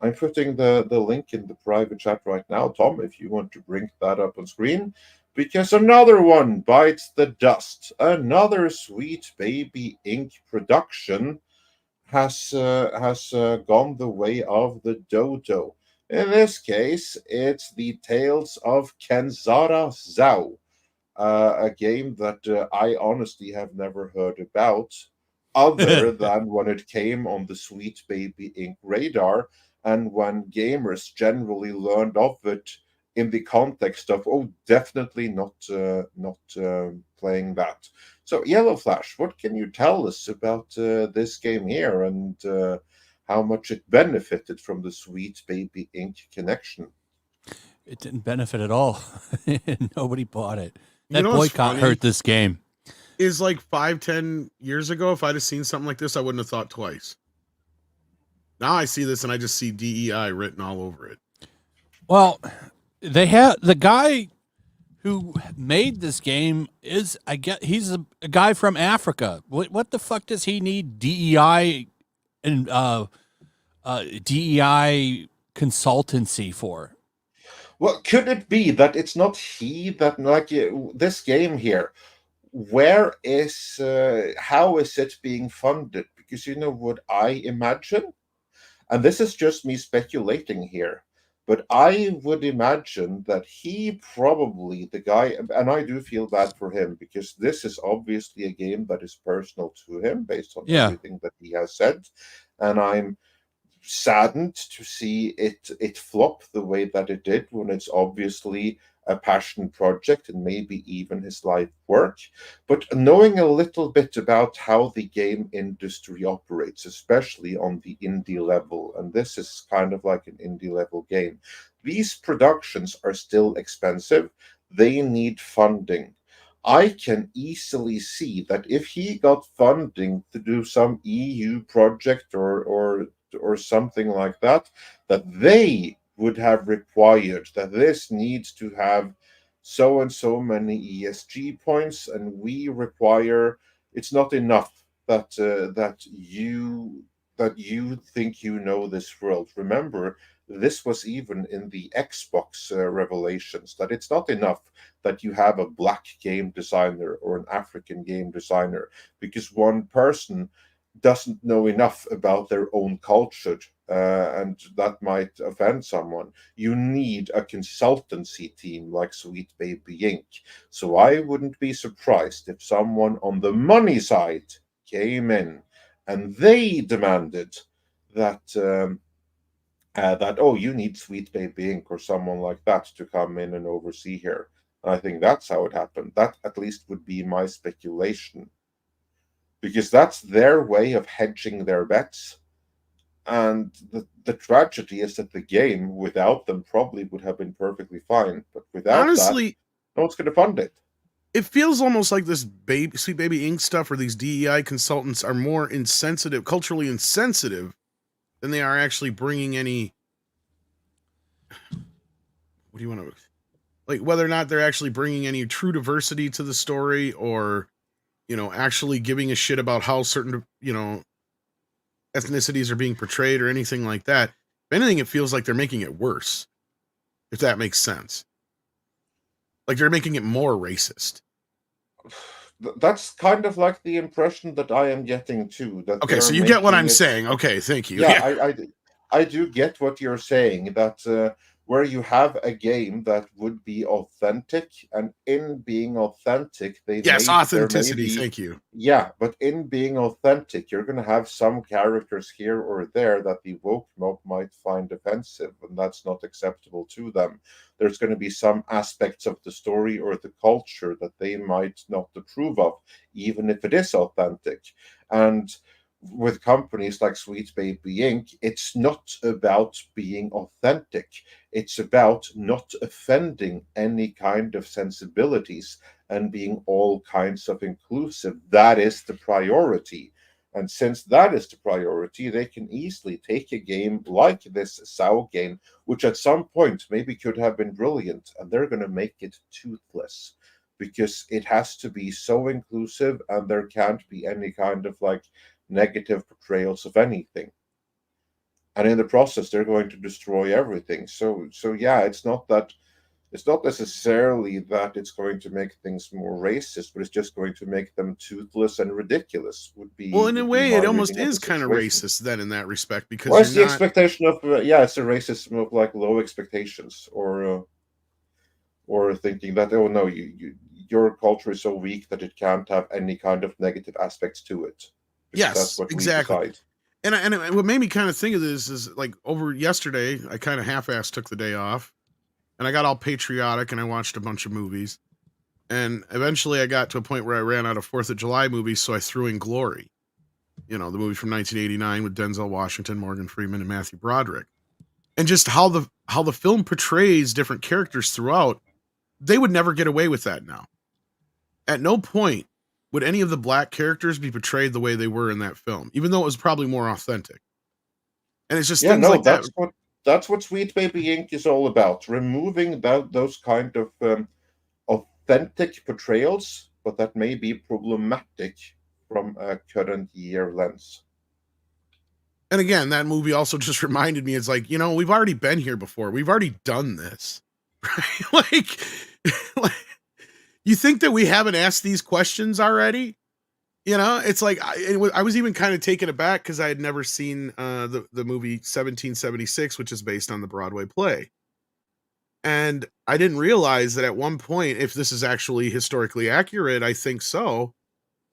I'm putting the link in the private chat right now, Tom, if you want to bring that up on screen, because another one bites the dust. Another Sweet Baby Inc. production has gone the way of the dodo. In this case, it's the Tales of Kenzara Zhao, a game that I honestly have never heard about, other than when it came on the Sweet Baby Inc. radar, and when gamers generally learned of it in the context of, oh, definitely not playing that. So, Yellow Flash, what can you tell us about this game here, and how much it benefited from the Sweet Baby Inc. connection? It didn't benefit at all. Nobody bought it. You That know what's boycott funny hurt this game. Is like 5-10 years ago, if I'd have seen something like this, I wouldn't have thought twice. Now I see this and I just see DEI written all over it. Well, they had the guy who made this game is, I get, he's a guy from Africa. What the fuck does he need DEI and DEI consultancy for? Well, could it be that it's not he that, like, this game here? Where is how is it being funded? Because you know what I imagine, and this is just me speculating here, but I would imagine that he probably, the guy, and I do feel bad for him, because this is obviously a game that is personal to him based on everything that he has said, and I'm saddened to see it flop the way that it did when it's obviously a passion project and maybe even his life work. But knowing a little bit about how the game industry operates, especially on the indie level, and this is kind of like an indie level game, these productions are still expensive. They need funding. I can easily see that if he got funding to do some EU project or something like that, that they would have required that this needs to have so and so many ESG points, and we require. It's not enough that you think you know this world. Remember, this was even in the Xbox revelations, that it's not enough that you have a black game designer or an African game designer, because one person doesn't know enough about their own culture, and that might offend someone. You need a consultancy team like Sweet Baby Inc. So I wouldn't be surprised if someone on the money side came in and they demanded that oh, you need Sweet Baby Inc. or someone like that to come in and oversee here. And I think that's how it happened. That at least would be my speculation, because that's their way of hedging their bets. And the tragedy is that the game without them probably would have been perfectly fine, but without Honestly, that, no one's going to fund it. It feels almost like this Sweet Baby Inc. stuff, or these DEI consultants are more insensitive, culturally insensitive, than they are actually bringing any. What do you want to like? Whether or not they're actually bringing any true diversity to the story, or actually giving a shit about how certain ethnicities are being portrayed, or anything like that. If anything, it feels like they're making it worse. If that makes sense. Like they're making it more racist. That's kind of like the impression that I am getting too. That okay, so you get what I'm saying. Okay, thank you. Yeah, I do get what you're saying. That where you have a game that would be authentic, and in being authentic, authenticity. Thank you. Yeah, but in being authentic, you're going to have some characters here or there that the woke mob might find offensive, and that's not acceptable to them. There's going to be some aspects of the story or the culture that they might not approve of, even if it is authentic. And with companies like Sweet Baby Inc., it's not about being authentic. It's about not offending any kind of sensibilities and being all kinds of inclusive. That is the priority. And since that is the priority, they can easily take a game like this SAO game, which at some point maybe could have been brilliant, and they're going to make it toothless, because it has to be so inclusive, and there can't be any kind of like negative portrayals of anything. And in the process, they're going to destroy everything. So yeah, it's not necessarily that it's going to make things more racist, but it's just going to make them toothless and ridiculous. Well, in a way, it almost is kind of racist then in that respect, because what's the expectation of? It's a racism of like low expectations, or thinking that, oh no, your culture is so weak that it can't have any kind of negative aspects to it. Yes, that's what exactly. And what made me kind of think of this is, like, over yesterday, I kind of half-assed took the day off, and I got all patriotic, and I watched a bunch of movies. And eventually I got to a point where I ran out of 4th of July movies, so I threw in Glory. The movie from 1989 with Denzel Washington, Morgan Freeman, and Matthew Broderick. And just how the film portrays different characters throughout, they would never get away with that now. At no point would any of the black characters be portrayed the way they were in that film, even though it was probably more authentic. And it's just things like that. That's what Sweet Baby Inc. is all about. Removing those kind of authentic portrayals, but that may be problematic from a current year lens. And again, that movie also just reminded me, it's like, we've already been here before. We've already done this. Right? like you think that we haven't asked these questions already? It's like I was even kind of taken aback because I had never seen the movie 1776, which is based on the Broadway play. And I didn't realize that at one point, if this is actually historically accurate, I think so,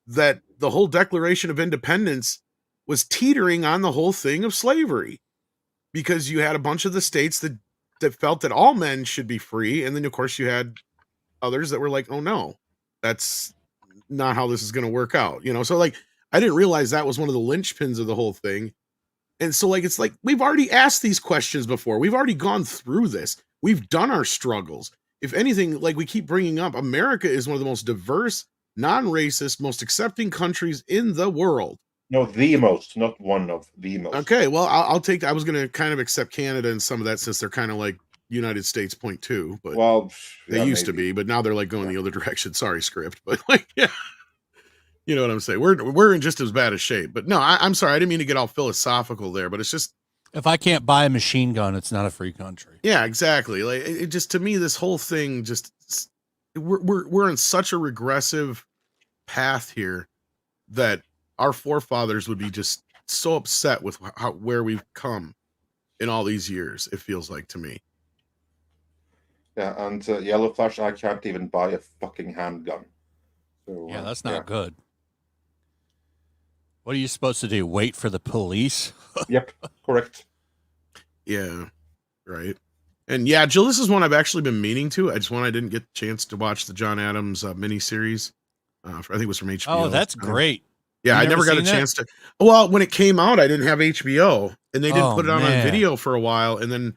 that the whole Declaration of Independence was teetering on the whole thing of slavery. because you had a bunch of the states that felt that all men should be free, and then of course you had others that were like, oh no, that's not how this is going to work out, you know. So like, I didn't realize that was one of the linchpins of the whole thing. And so like, it's like, we've already asked these questions before, we've already gone through this, we've done our struggles. If anything, like we keep bringing up, America is one of the most diverse, non-racist, most accepting countries in the world. No, the most, not one of the most. Okay, well, I'll take. I was going to kind of accept Canada and some of that, since they're kind of like United States 0.2, but well, they used to be, but now they're like going the other direction. Sorry, script, but like, yeah, you know what I'm saying. We're in just as bad a shape. But no, I'm sorry, I didn't mean to get all philosophical there. But it's just, if I can't buy a machine gun, it's not a free country. Yeah, exactly. Like it just, to me, this whole thing just, we're on such a regressive path here that our forefathers would be just so upset with where we've come in all these years. It feels like to me. Yeah, and Yellow Flash, I can't even buy a fucking handgun. So, yeah, that's not good. What are you supposed to do? Wait for the police? Yep, correct. Yeah, right. And yeah, Jill, this is one I've actually been meaning to. I didn't get a chance to watch the John Adams miniseries. I think it was from HBO. Oh, that's great. Yeah, I never got a chance to. Well, when it came out, I didn't have HBO, and they didn't put it on video for a while. And then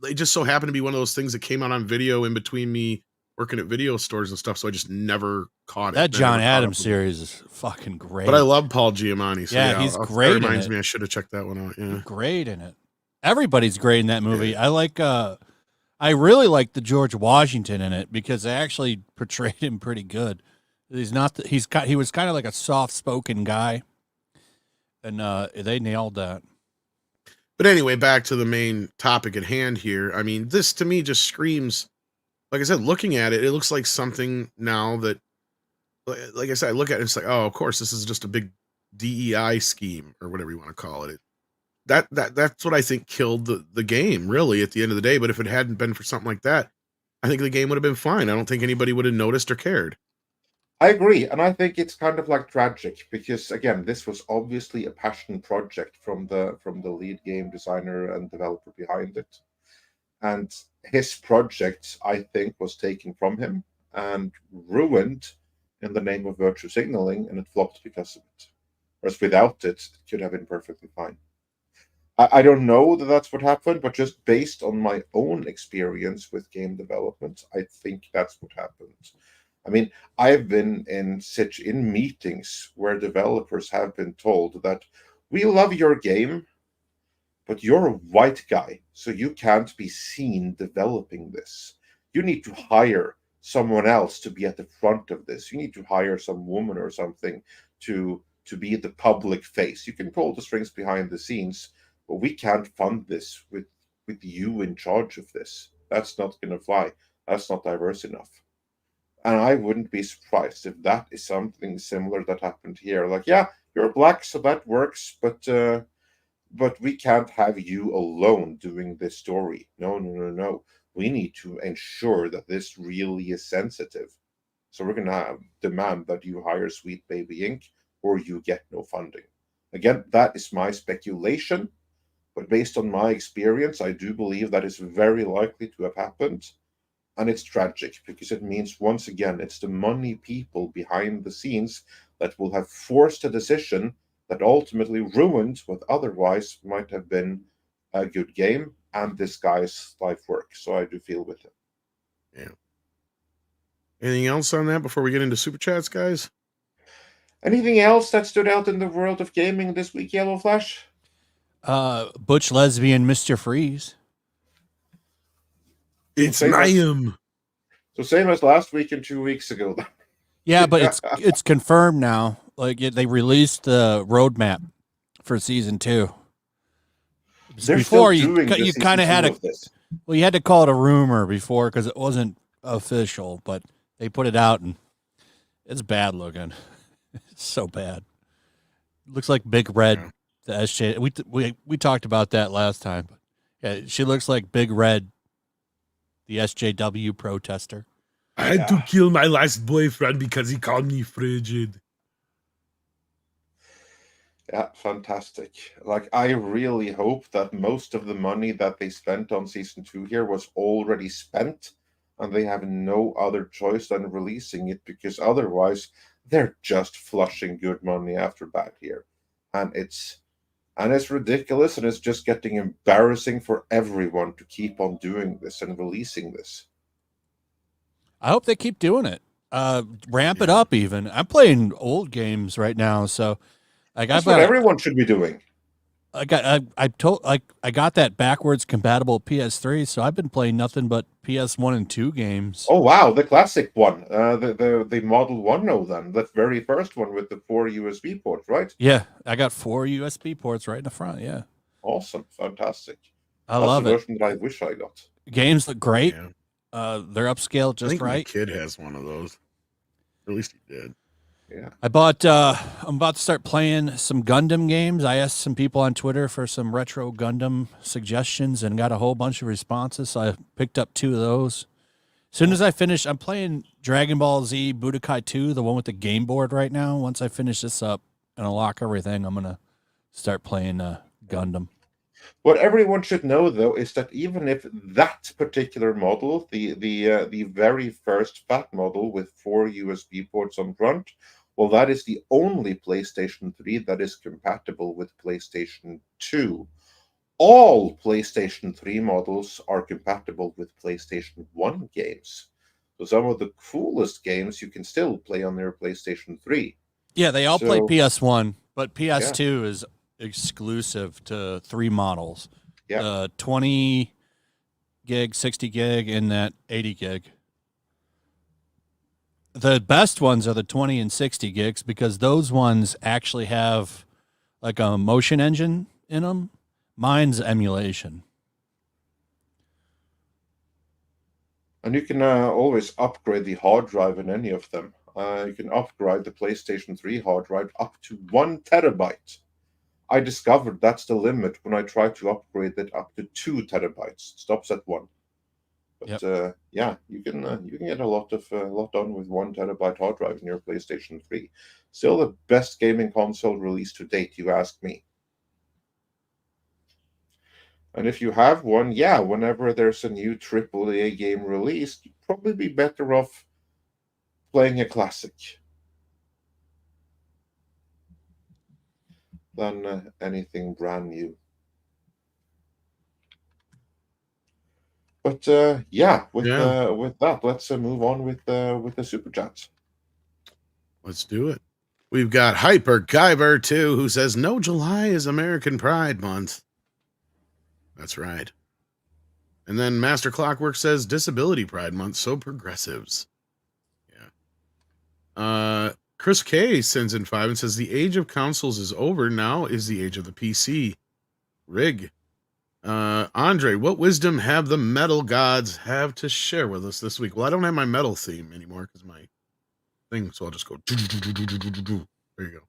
it just so happened to be one of those things that came out on video in between me working at video stores and stuff. So I just never caught it. That John Adams series is fucking great. But I love Paul Giamatti. So yeah, he's great. That reminds me, I should have checked that one out. Yeah, he's great in it. Everybody's great in that movie. Yeah. I really like the George Washington in it because they actually portrayed him pretty good. He was kind of like a soft-spoken guy, and they nailed that. But anyway, back to the main topic at hand here. I mean, this to me just screams, like I said, looking at it, it looks like something now that, like I said, I look at it, it's like, oh, of course, this is just a big DEI scheme or whatever you want to call it. That's what I think killed the game, really, at the end of the day. But if it hadn't been for something like that, I think the game would have been fine. I don't think anybody would have noticed or cared. I agree, and I think it's kind of like tragic because again, this was obviously a passion project from the lead game designer and developer behind it, and his project, I think, was taken from him and ruined in the name of virtue signaling, and it flopped because of it. Whereas without it, it could have been perfectly fine. I don't know that that's what happened, but just based on my own experience with game development, I think that's what happened. I mean, I've been in meetings where developers have been told that we love your game, but you're a white guy, so you can't be seen developing this. You need to hire someone else to be at the front of this. You need to hire some woman or something to be the public face. You can pull the strings behind the scenes, but we can't fund this with you in charge of this. That's not going to fly. That's not diverse enough. And I wouldn't be surprised if that is something similar that happened here. Like, yeah, you're black, so that works, but we can't have you alone doing this story. No. We need to ensure that this really is sensitive. So we're going to demand that you hire Sweet Baby Inc. or you get no funding. Again, that is my speculation, but based on my experience, I do believe that is very likely to have happened. And it's tragic because it means, once again, it's the money people behind the scenes that will have forced a decision that ultimately ruined what otherwise might have been a good game and this guy's life work. So I do feel with him. Yeah. Anything else on that before we get into Super Chats, guys? Anything else that stood out in the world of gaming this week, Yellow Flash? Butch lesbian Mr. Freeze. It's Mayhem. So same as last week and 2 weeks ago. Yeah, but it's confirmed now. Like they released the roadmap for season 2. Before you kind of had you had to call it a rumor before because it wasn't official, but they put it out and it's bad looking. It's so bad. It looks like Big Red. The SJ. We talked about that last time. Yeah, she looks like Big Red, the SJW protester. I had to kill my last boyfriend because he called me frigid. Yeah, fantastic. Like, I really hope that most of the money that they spent on season 2 here was already spent, and they have no other choice than releasing it, because otherwise they're just flushing good money after bad here. And it's ridiculous, and it's just getting embarrassing for everyone to keep on doing this and releasing this. I hope they keep doing it. Ramp it up even. I'm playing old games right now, so like That's what everyone should be doing. I got that backwards compatible PS3, so I've been playing nothing but PS1 and 2 games. Oh wow, the classic one, the Model 1, then the very first one with the 4 USB ports, right? Yeah, I got 4 USB ports right in the front. Yeah, awesome, fantastic. I That's love the it. version that I wish I got. Games look great. Yeah. They're upscaled just I think right. my kid has one of those. Or at least he did. Yeah. I bought. I'm about to start playing some Gundam games. I asked some people on Twitter for some retro Gundam suggestions and got a whole bunch of responses. So I picked up 2 of those. As soon as I finish, I'm playing Dragon Ball Z Budokai 2, the one with the game board right now. Once I finish this up and unlock everything, I'm gonna start playing Gundam. What everyone should know, though, is that even if that particular model, the very first fat model with 4 USB ports on front, well, that is the only PlayStation 3 that is compatible with PlayStation 2. All PlayStation 3 models are compatible with PlayStation 1 games. So some of the coolest games you can still play on your PlayStation 3. Yeah, they all play PS1, but PS2 is exclusive to 3 models. Yeah. 20 gig, 60 gig, and that 80 gig. The best ones are the 20 and 60 gigs because those ones actually have like a motion engine in them. Mine's emulation. And you can always upgrade the hard drive in any of them. You can upgrade the PlayStation 3 hard drive up to 1 terabyte. I discovered that's the limit when I try to upgrade it up to 2 terabytes. It stops at 1. But yeah, you can get a lot done with 1 terabyte hard drive in your PlayStation 3. Still the best gaming console released to date, you ask me. And if you have one, yeah, whenever there's a new AAA game released, you'd probably be better off playing a classic than anything brand new. But yeah, with that, let's move on with the super chats. Let's do it. We've got Hyper Guyver 2 who says no, July is American Pride Month. That's right. And then Master Clockwork says Disability Pride Month, so progressives. Yeah. Chris K sends in 5 and says the age of consoles is over. Now is the age of the PC. Rig. Andre, what wisdom have the metal gods have to share with us this week? Well, I don't have my metal theme anymore because my thing, so I'll just go. There you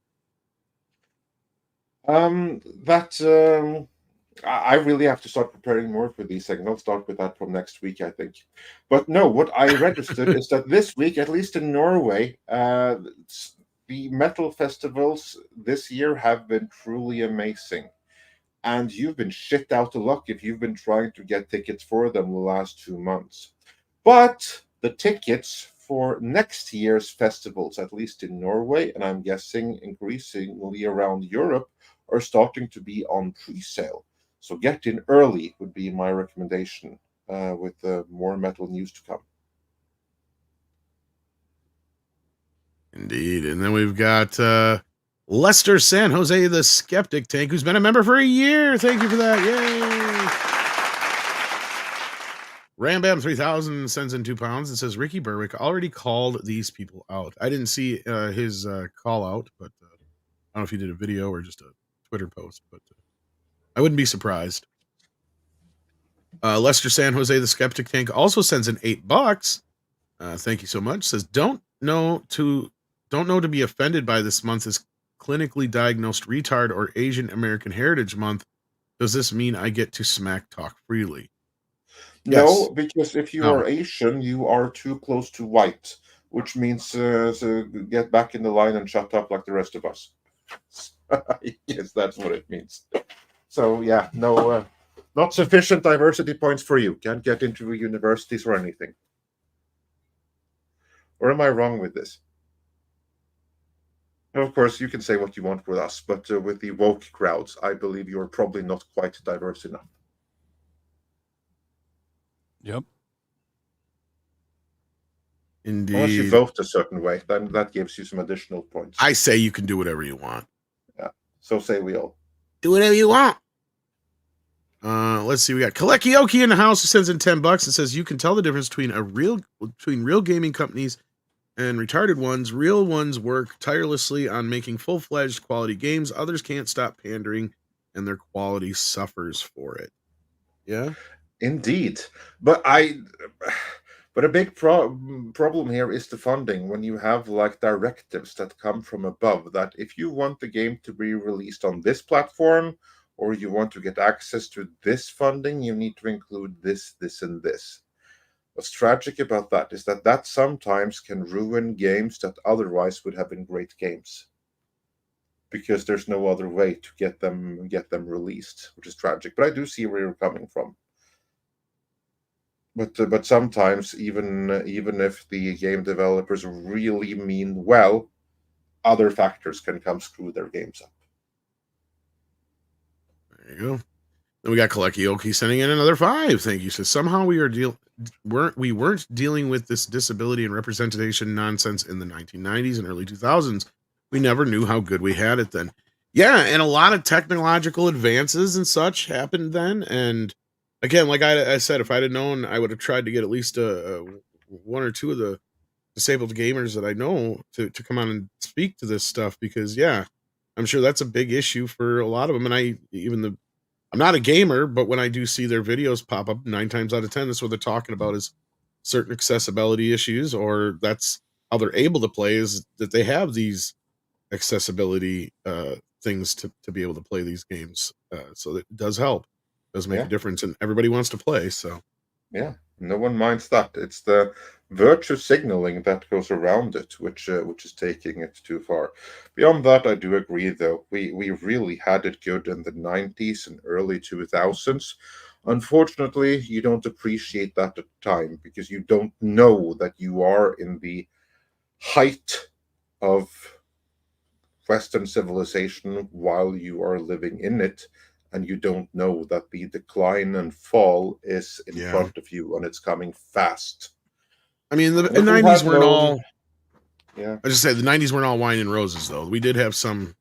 go. I really have to start preparing more for these things. I'll start with that from next week, I think. But no, what I registered is that this week, at least in Norway, the metal festivals this year have been truly amazing. And you've been shit out of luck if you've been trying to get tickets for them the last 2 months. But the tickets for next year's festivals, at least in Norway, and I'm guessing increasingly around Europe, are starting to be on pre-sale. So get in early would be my recommendation with more metal news to come. Indeed. And then we've got Lester San Jose, the Skeptic Tank, who's been a member for a year. Thank you for that. Yay. Rambam 3000 sends in £2 and says Ricky Berwick already called these people out. I didn't see his call out, but I don't know if he did a video or just a Twitter post, but I wouldn't be surprised. Lester San Jose, the Skeptic Tank, also sends in $8. Thank you so much. Says don't know to be offended by this month's clinically diagnosed retard or Asian American Heritage Month. Does this mean I get to smack talk freely? No, Yes. because if you are Asian, you are too close to white, which means so get back in the line and shut up like the rest of us. Yes, that's what it means. So yeah, no, not sufficient diversity points for you. Can't get into universities or anything. Or am I wrong with this? Of course, you can say what you want with us, but with the woke crowds, I believe you're probably not quite diverse enough. Yep. Indeed. Unless you vote a certain way, then that gives you some additional points. I say you can do whatever you want. Yeah. So say we all. Do whatever you want. Let's see. We got Kalekioki in the house who sends in $10 and says you can tell the difference between real gaming companies and retarded ones. Real ones work tirelessly on making full-fledged quality games. Others can't stop pandering, and their quality suffers for it. Yeah, indeed. But a big problem here is the funding. When you have like directives that come from above, that if you want the game to be released on this platform, or you want to get access to this funding, you need to include this, this, and this. What's tragic about that is that sometimes can ruin games that otherwise would have been great games, because there's no other way to get them released, which is tragic. But I do see where you're coming from. But sometimes even if the game developers really mean well, other factors can come screw their games up. there you go. Then we got Kalekioki sending in another 5. Thank you. So somehow we weren't dealing with this disability and representation nonsense in the 1990s and early 2000s. We never knew how good we had it then. Yeah, and a lot of technological advances and such happened then. And again, like I said, if I'd have known, I would have tried to get at least one or two of the disabled gamers that I know to come on and speak to this stuff, because yeah, I'm sure that's a big issue for a lot of them. And I'm not a gamer, but when I do see their videos pop up, 9 times out of 10, that's what they're talking about is certain accessibility issues, or that's how they're able to play, is that they have these accessibility things to be able to play these games. So it does help. It does make a difference, and everybody wants to play. So yeah, no one minds that. It's the virtue signaling that goes around it, which is taking it too far. Beyond that, I do agree, though. We really had it good in the 90s and early 2000s. Unfortunately, you don't appreciate that at the time, because you don't know that you are in the height of Western civilization while you are living in it. And you don't know that the decline and fall is in front of you, and it's coming fast. I mean, the 90s weren't all. Yeah, I just say the 90s weren't all wine and roses, though. We did have some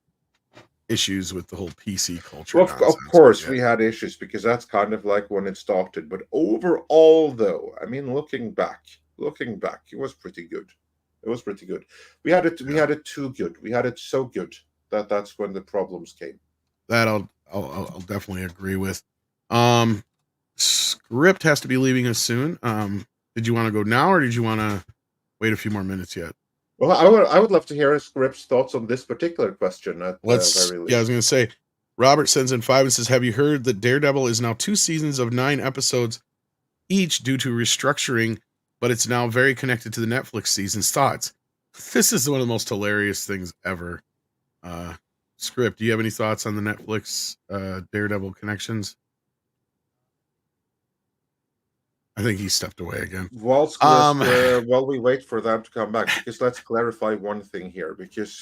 issues with the whole PC culture. Well, of course, we had issues, because that's kind of like when it started. But overall, though, I mean, looking back, it was pretty good. It was pretty good. We had it too good. We had it so good that's when the problems came. That I'll definitely agree with. Script has to be leaving us soon. Did you want to go now, or did you want to wait a few more minutes yet? Well, I would love to hear Script's thoughts on this particular question. At very least. Yeah, I was going to say, Robert sends in 5 and says, "Have you heard that Daredevil is now 2 seasons of 9 episodes each due to restructuring, but it's now very connected to the Netflix season's thoughts?" This is one of the most hilarious things ever. Script, do you have any thoughts on the Netflix Daredevil connections? I think he stepped away again. While we wait for them to come back, because let's clarify one thing here, because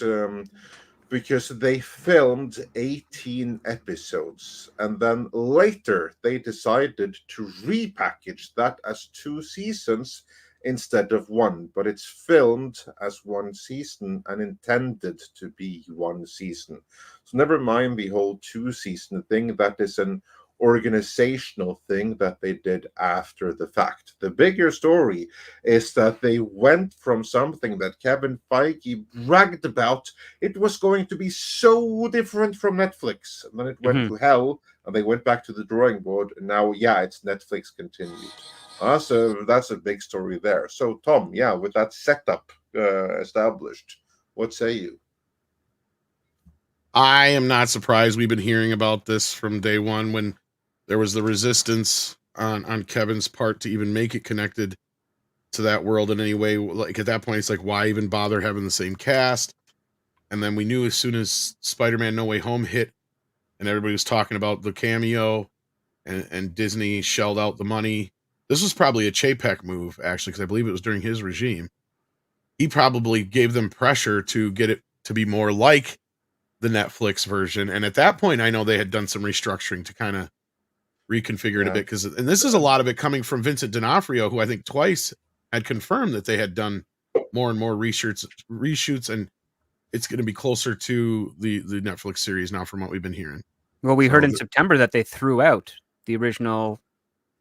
they filmed 18 episodes, and then later they decided to repackage that as 2 seasons instead of 1, but it's filmed as 1 season and intended to be 1 season. So never mind the whole 2-season thing. That is an organizational thing that they did after the fact. The bigger story is that they went from something that Kevin Feige bragged about. It was going to be so different from Netflix, and then it went to hell, and they went back to the drawing board, and now it's Netflix continued. So that's a big story there. So Tom, with that setup established, what say you? I am not surprised. We've been hearing about this from day one, when there was the resistance on Kevin's part to even make it connected to that world in any way. Like, at that point, it's like, why even bother having the same cast? and then we knew as soon as Spider-Man No Way Home hit, and everybody was talking about the cameo, and Disney shelled out the money. This was probably a Chapek move, actually, because I believe it was during his regime. He probably gave them pressure to get it to be more like the Netflix version. And at that point, I know they had done some restructuring to kind of reconfigure it a bit. And this is a lot of it coming from Vincent D'Onofrio, who I think twice had confirmed that they had done more and more reshoots, and it's going to be closer to the Netflix series now from what we've been hearing. Well, we heard in September that they threw out the original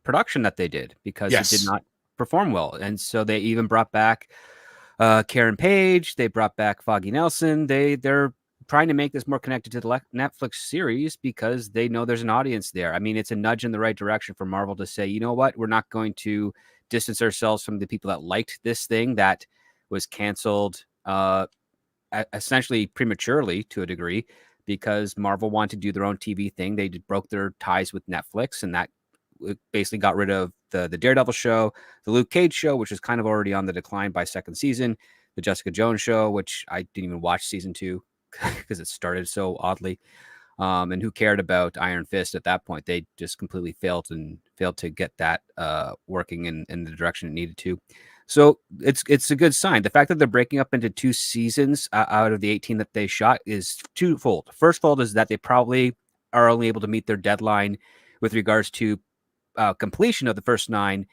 production that they did because it did not perform well. And so they even brought back Karen Page. They brought back Foggy Nelson. They're trying to make this more connected to the Netflix series because they know there's an audience there. I mean, it's a nudge in the right direction for Marvel to say, you know what, we're not going to distance ourselves from the people that liked this thing that was canceled essentially prematurely to a degree because Marvel wanted to do their own TV thing. They broke their ties with Netflix, and that basically got rid of the Daredevil show, the Luke Cage show, which was kind of already on the decline by second season, the Jessica Jones show, which I didn't even watch season 2 because it started so oddly. And who cared about Iron Fist at that point? They just completely failed to get that working in the direction it needed to. So it's a good sign. The fact that they're breaking up into 2 seasons out of the 18 that they shot is twofold. First fold is that they probably are only able to meet their deadline with regards to completion of the first 9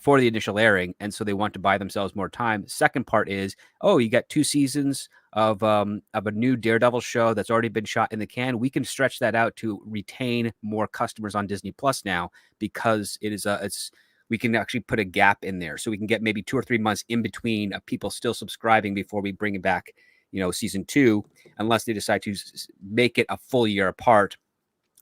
for the initial airing, and so they want to buy themselves more time. Second part is, you got 2 seasons of a new Daredevil show that's already been shot in the can. We can stretch that out to retain more customers on Disney Plus now because we can actually put a gap in there, so we can get maybe 2 or 3 months in between of people still subscribing before we bring it back, season 2, unless they decide to make it a full year apart.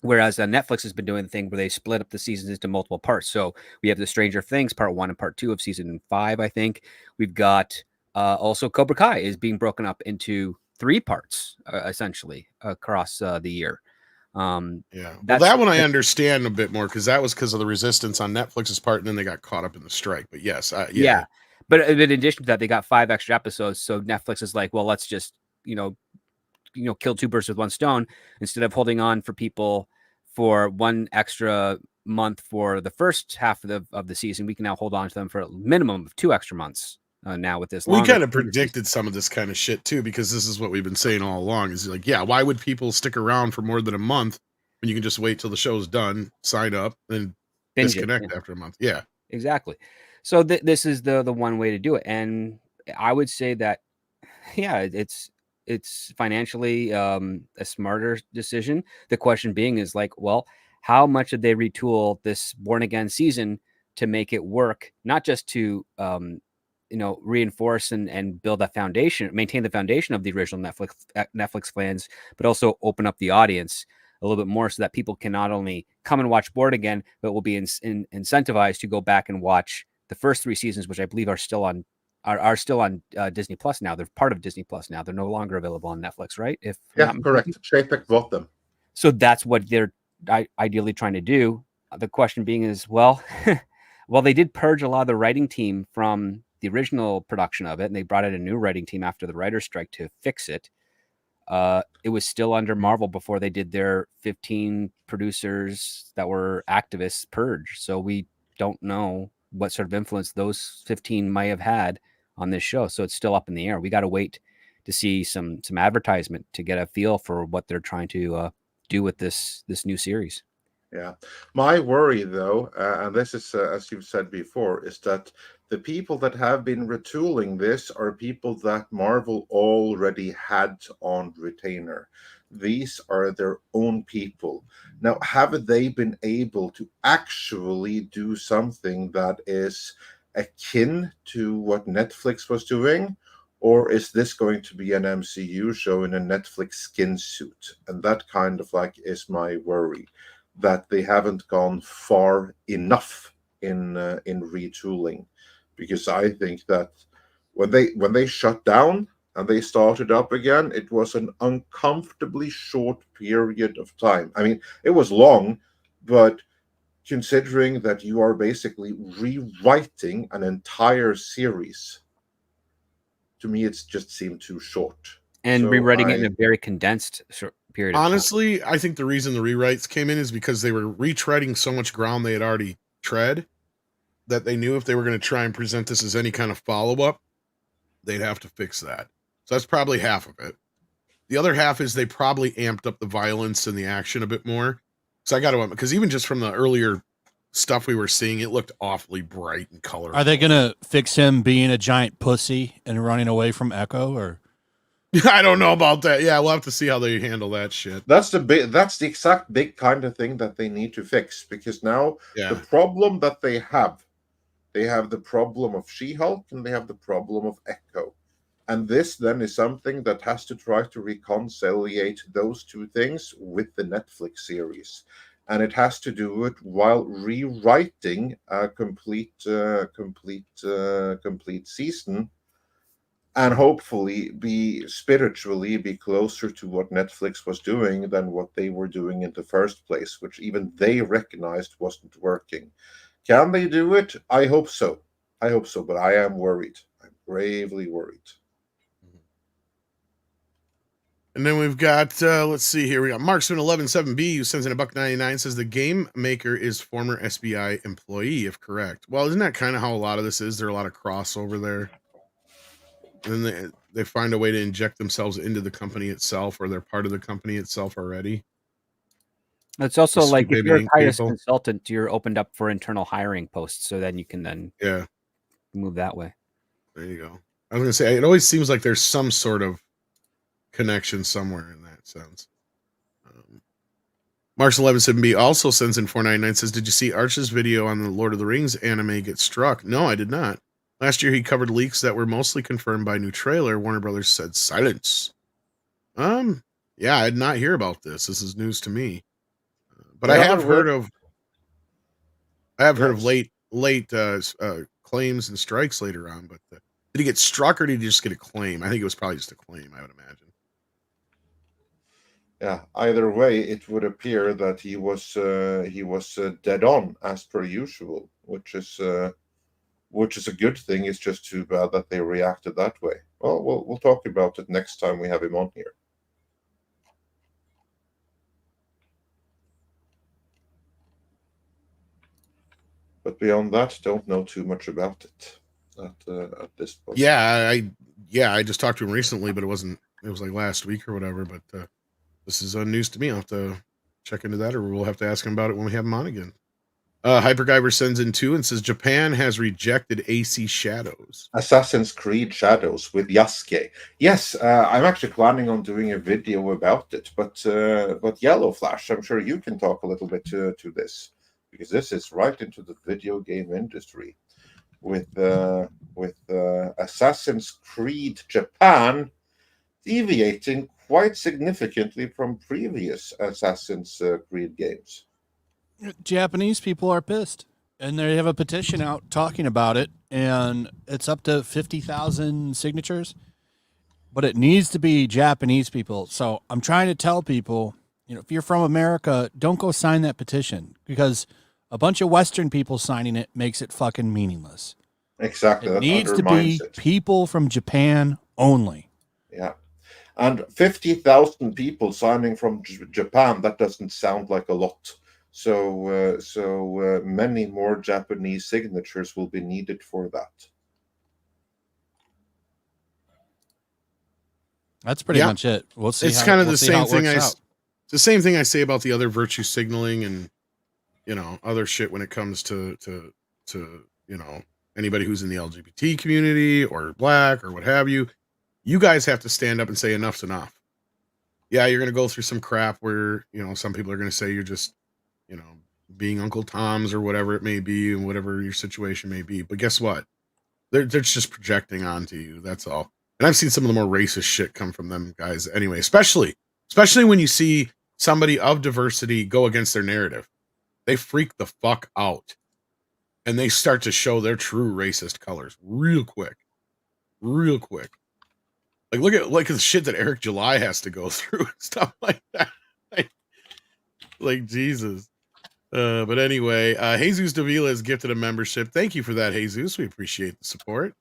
Whereas Netflix has been doing the thing where they split up the seasons into multiple parts. So we have the Stranger Things part 1 and part 2 of season 5, I think. We've got also Cobra Kai is being broken up into 3 parts, essentially, across the year. Well, that one I understand a bit more because that was because of the resistance on Netflix's part, and then they got caught up in the strike. But yes, yeah. But in addition to that, they got 5 extra episodes. So Netflix is like, well, let's just kill 2 birds with 1 stone. Instead of holding on for people for 1 extra month for the first half of the season, we can now hold on to them for a minimum of 2 extra months. Now with this, we kind of predicted some of this kind of shit too, because this is what we've been saying all along. Is like, why would people stick around for more than a month when you can just wait till the show's done, sign up, and disconnect after a month? Yeah, exactly. So this is the one way to do it, and I would say that, it's financially a smarter decision. The question being is like, well, how much did they retool this Born Again season to make it work, not just to reinforce and build that foundation, maintain the foundation of the original Netflix fans, but also open up the audience a little bit more so that people can not only come and watch Born Again, but will be incentivized to go back and watch the first 3 seasons, which I believe are still on Disney Plus now. They're part of Disney Plus now. They're no longer available on Netflix, right? Correct. Chapek bought them. So that's what they're ideally trying to do. The question being is, well, they did purge a lot of the writing team from the original production of it, and they brought in a new writing team after the writer's strike to fix it. It was still under Marvel before they did their 15 producers that were activists purge. So we don't know what sort of influence those 15 might have had on this show. So it's still up in the air. We got to wait to see some advertisement to get a feel for what they're trying to do with this new series. Yeah. My worry, though, and this is, as you've said before, is that the people that have been retooling this are people that Marvel already had on retainer. These are their own people. Now, have they been able to actually do something that is akin to what Netflix was doing? Or is this going to be an MCU show in a Netflix skin suit? And that kind of is my worry, that they haven't gone far enough in retooling, because I think that when they shut down and they started up again, it was an uncomfortably short period of time. I mean, it was long, but considering that you are basically rewriting an entire series, to me, it's just seemed too short. And So rewriting it in a very condensed period of time. Honestly, I think the reason the rewrites came in is because they were retreading so much ground they had already tread that they knew if they were going to try and present this as any kind of follow-up, they'd have to fix that. So that's probably half of it. The other half is they probably amped up the violence and the action a bit more. So I got to, because even just from the earlier stuff we were seeing, it looked awfully bright and colorful. Are they going to fix him being a giant pussy and running away from Echo, or? I don't know about that. Yeah, we'll have to see how they handle that shit. That's the exact big kind of thing that they need to fix, because now the problem that they have the problem of She-Hulk and they have the problem of Echo. And this then is something that has to try to reconciliate those two things with the Netflix series. And it has to do it while rewriting a complete season, and hopefully spiritually be closer to what Netflix was doing than what they were doing in the first place, which even they recognized wasn't working. Can they do it? I hope so. But I am worried. I'm gravely worried. And then we've got, let's see here. We got Marksman117B who sends in $1.99, says the game maker is former SBI employee, if correct. Well, isn't that kind of how a lot of this is? There are a lot of crossover there. And then they find a way to inject themselves into the company itself, or they're part of the company itself already. It's also like if you're a Titus consultant, you're opened up for internal hiring posts, so then you can then move that way. There you go. I was going to say, it always seems like there's some sort of connection somewhere in that sense. Marks117B also sends in $4.99, says, did you see Arch's video on the Lord of the Rings anime get struck? No, I did not. Last year he covered leaks that were mostly confirmed by a new trailer. Warner Brothers said silence. Yeah, I did not hear about this. This is news to me. But I have heard of late claims and strikes later on. But did he get struck or did he just get a claim? I think it was probably just a claim, I would imagine. Yeah, either way, it would appear that he was dead on as per usual, which is a good thing. It's just too bad that they reacted that way. Well, we'll talk about it next time we have him on here. But beyond that, don't know too much about it at this point. Yeah, I just talked to him recently, but it was like last week or whatever. But this is news to me. I'll have to check into that, or we'll have to ask him about it when we have him on again. Hyperguyver sends in 2 and says Japan has rejected AC Shadows. Assassin's Creed Shadows with Yasuke. Yes, I'm actually planning on doing a video about it, but Yellow Flash, I'm sure you can talk a little bit to this, because this is right into the video game industry with Assassin's Creed Japan deviating quite significantly from previous Assassin's Creed games. Japanese people are pissed, and they have a petition out talking about it, and it's up to 50,000 signatures, but it needs to be Japanese people. So I'm trying to tell people, if you're from America, don't go sign that petition, because a bunch of Western people signing it makes it fucking meaningless. Exactly. It needs to be people from Japan only. Yeah. And 50,000 people signing from Japan, that doesn't sound like a lot. So many more Japanese signatures will be needed for that. That's pretty much it. We'll see. It's kind of the same thing. It's the same thing I say about the other virtue signaling and other shit when it comes to anybody who's in the LGBT community or black or what have you. You guys have to stand up and say enough's enough. Yeah, you're going to go through some crap where some people are going to say you're just being Uncle Tom's or whatever it may be, and whatever your situation may be. But guess what? They're just projecting onto you. That's all. And I've seen some of the more racist shit come from them guys anyway, especially when you see somebody of diversity go against their narrative. They freak the fuck out. And they start to show their true racist colors real quick. Like, look at the shit that Eric July has to go through and stuff like that. Like Jesus. But anyway, Jesus Davila has gifted a membership. Thank you for that, Jesus. We appreciate the support.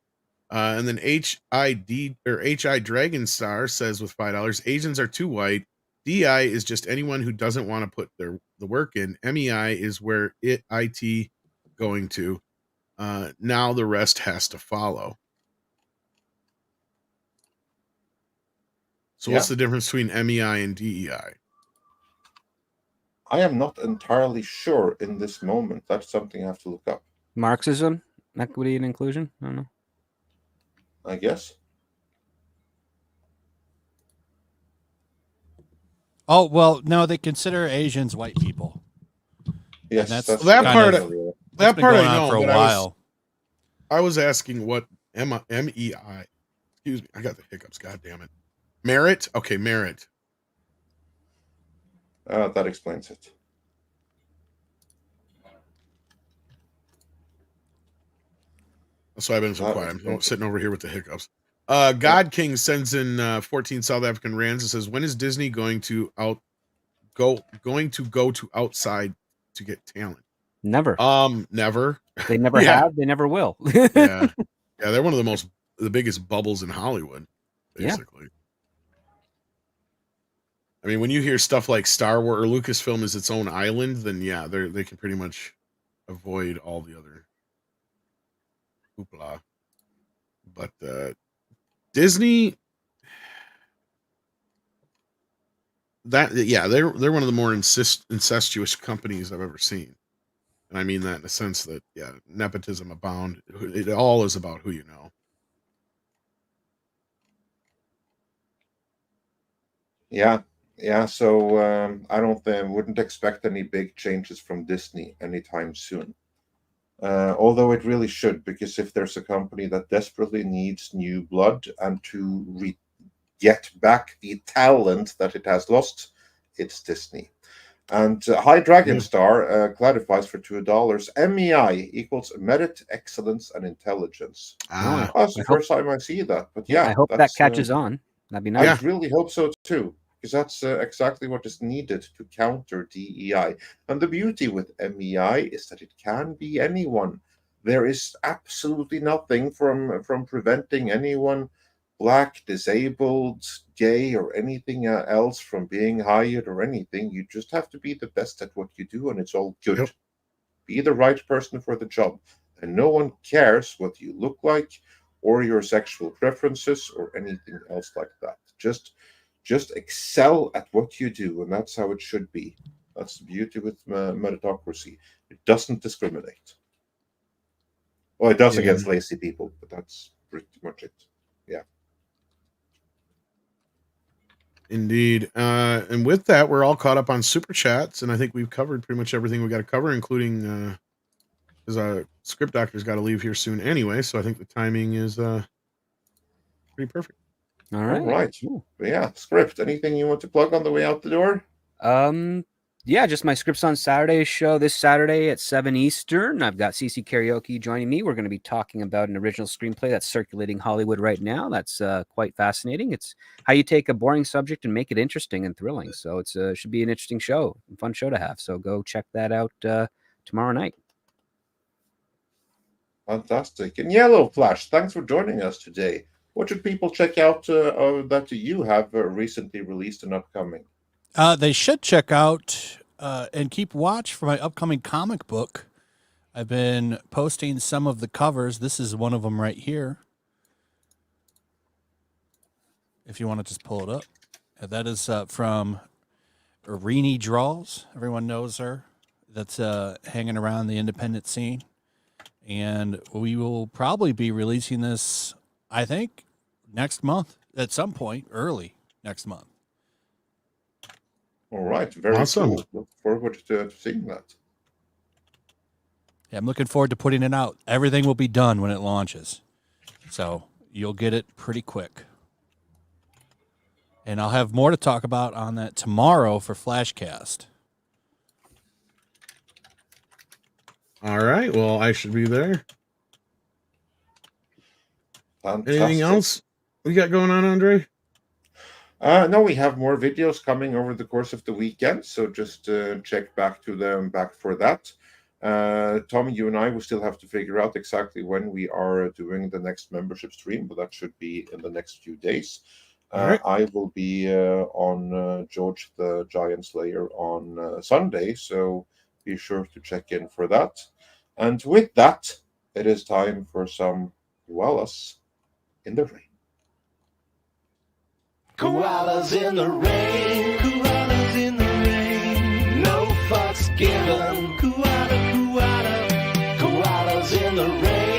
And then HID or HI Dragon Star says with $5, Asians are too white. DI is just anyone who doesn't want to put the work in. MEI is where IT going to. Now the rest has to follow. So what's the difference between MEI and DEI? I am not entirely sure in this moment. That's something I have to look up. Marxism, equity, and inclusion? I don't know. I guess. Oh, well, no, they consider Asians white people. Yes, that's that part. That part I know for a while. I was asking what MEI. Excuse me, I got the hiccups. God damn it. Merit. Okay, merit. That explains it. That's why I've been so quiet. I'm sitting over here with the hiccups. God King sends in 14 South African rands and says, "When is Disney going to go to outside to get talent?" Never. Never. They never have. They never will. Yeah, they're one of the biggest bubbles in Hollywood, basically. Yeah. I mean, when you hear stuff like Star Wars or Lucasfilm is its own island, then yeah, they can pretty much avoid all the other hoopla. But Disney, they're one of the more incestuous companies I've ever seen, and I mean that in a sense that nepotism abound. It all is about who you know. Yeah. So I wouldn't expect any big changes from Disney anytime soon. Although it really should, because if there's a company that desperately needs new blood and to get back the talent that it has lost, it's Disney. And High Dragon Star clarifies for $2. MEI equals merit, excellence, and intelligence. That's the first time I see that. But yeah, I hope that catches on. That'd be nice. I really hope so too, because that's exactly what is needed to counter DEI. And the beauty with MEI is that it can be anyone. There is absolutely nothing from preventing anyone, black, disabled, gay, or anything else from being hired or anything. You just have to be the best at what you do, and it's all good. Yep. Be the right person for the job, and no one cares what you look like or your sexual preferences or anything else like that. Just excel at what you do, and that's how it should be. That's the beauty with meritocracy. It doesn't discriminate. Well, it does against lazy people, but that's pretty much it. Yeah. Indeed. And with that, we're all caught up on super chats, and I think we've covered pretty much everything we got to cover, including because our script doctor's got to leave here soon anyway, so I think the timing is pretty perfect. All right. Yeah, script. Anything you want to plug on the way out the door? Yeah, just my Scripts on Saturday show this Saturday at 7 Eastern. I've got CC Karaoke joining me. We're going to be talking about an original screenplay that's circulating Hollywood right now. That's quite fascinating. It's how you take a boring subject and make it interesting and thrilling. So it should be an interesting show, a fun show to have. So go check that out tomorrow night. Fantastic. And Yellow Flash, thanks for joining us today. What should people check out that you have recently released and upcoming? They should check out and keep watch for my upcoming comic book. I've been posting some of the covers. This is one of them right here. If you want to just pull it up. That is from Irini Draws. Everyone knows her. That's hanging around the independent scene. And we will probably be releasing this, I think, next month at some point, early next month. All right. Very awesome. Cool. Look forward to seeing that. Yeah, I'm looking forward to putting it out. Everything will be done when it launches. So you'll get it pretty quick. And I'll have more to talk about on that tomorrow for Flashcast. All right. Well, I should be there. Fantastic. Anything else we got going on, Andre? No, we have more videos coming over the course of the weekend, so just check back for that. Tom, you and I will still have to figure out exactly when we are doing the next membership stream, but that should be in the next few days. Right. I will be on George the Giant Slayer on Sunday, so be sure to check in for that. And with that, it is time for some koalas in the rain. Koalas in the rain, koalas in the rain, no fucks given. Koalas in the rain.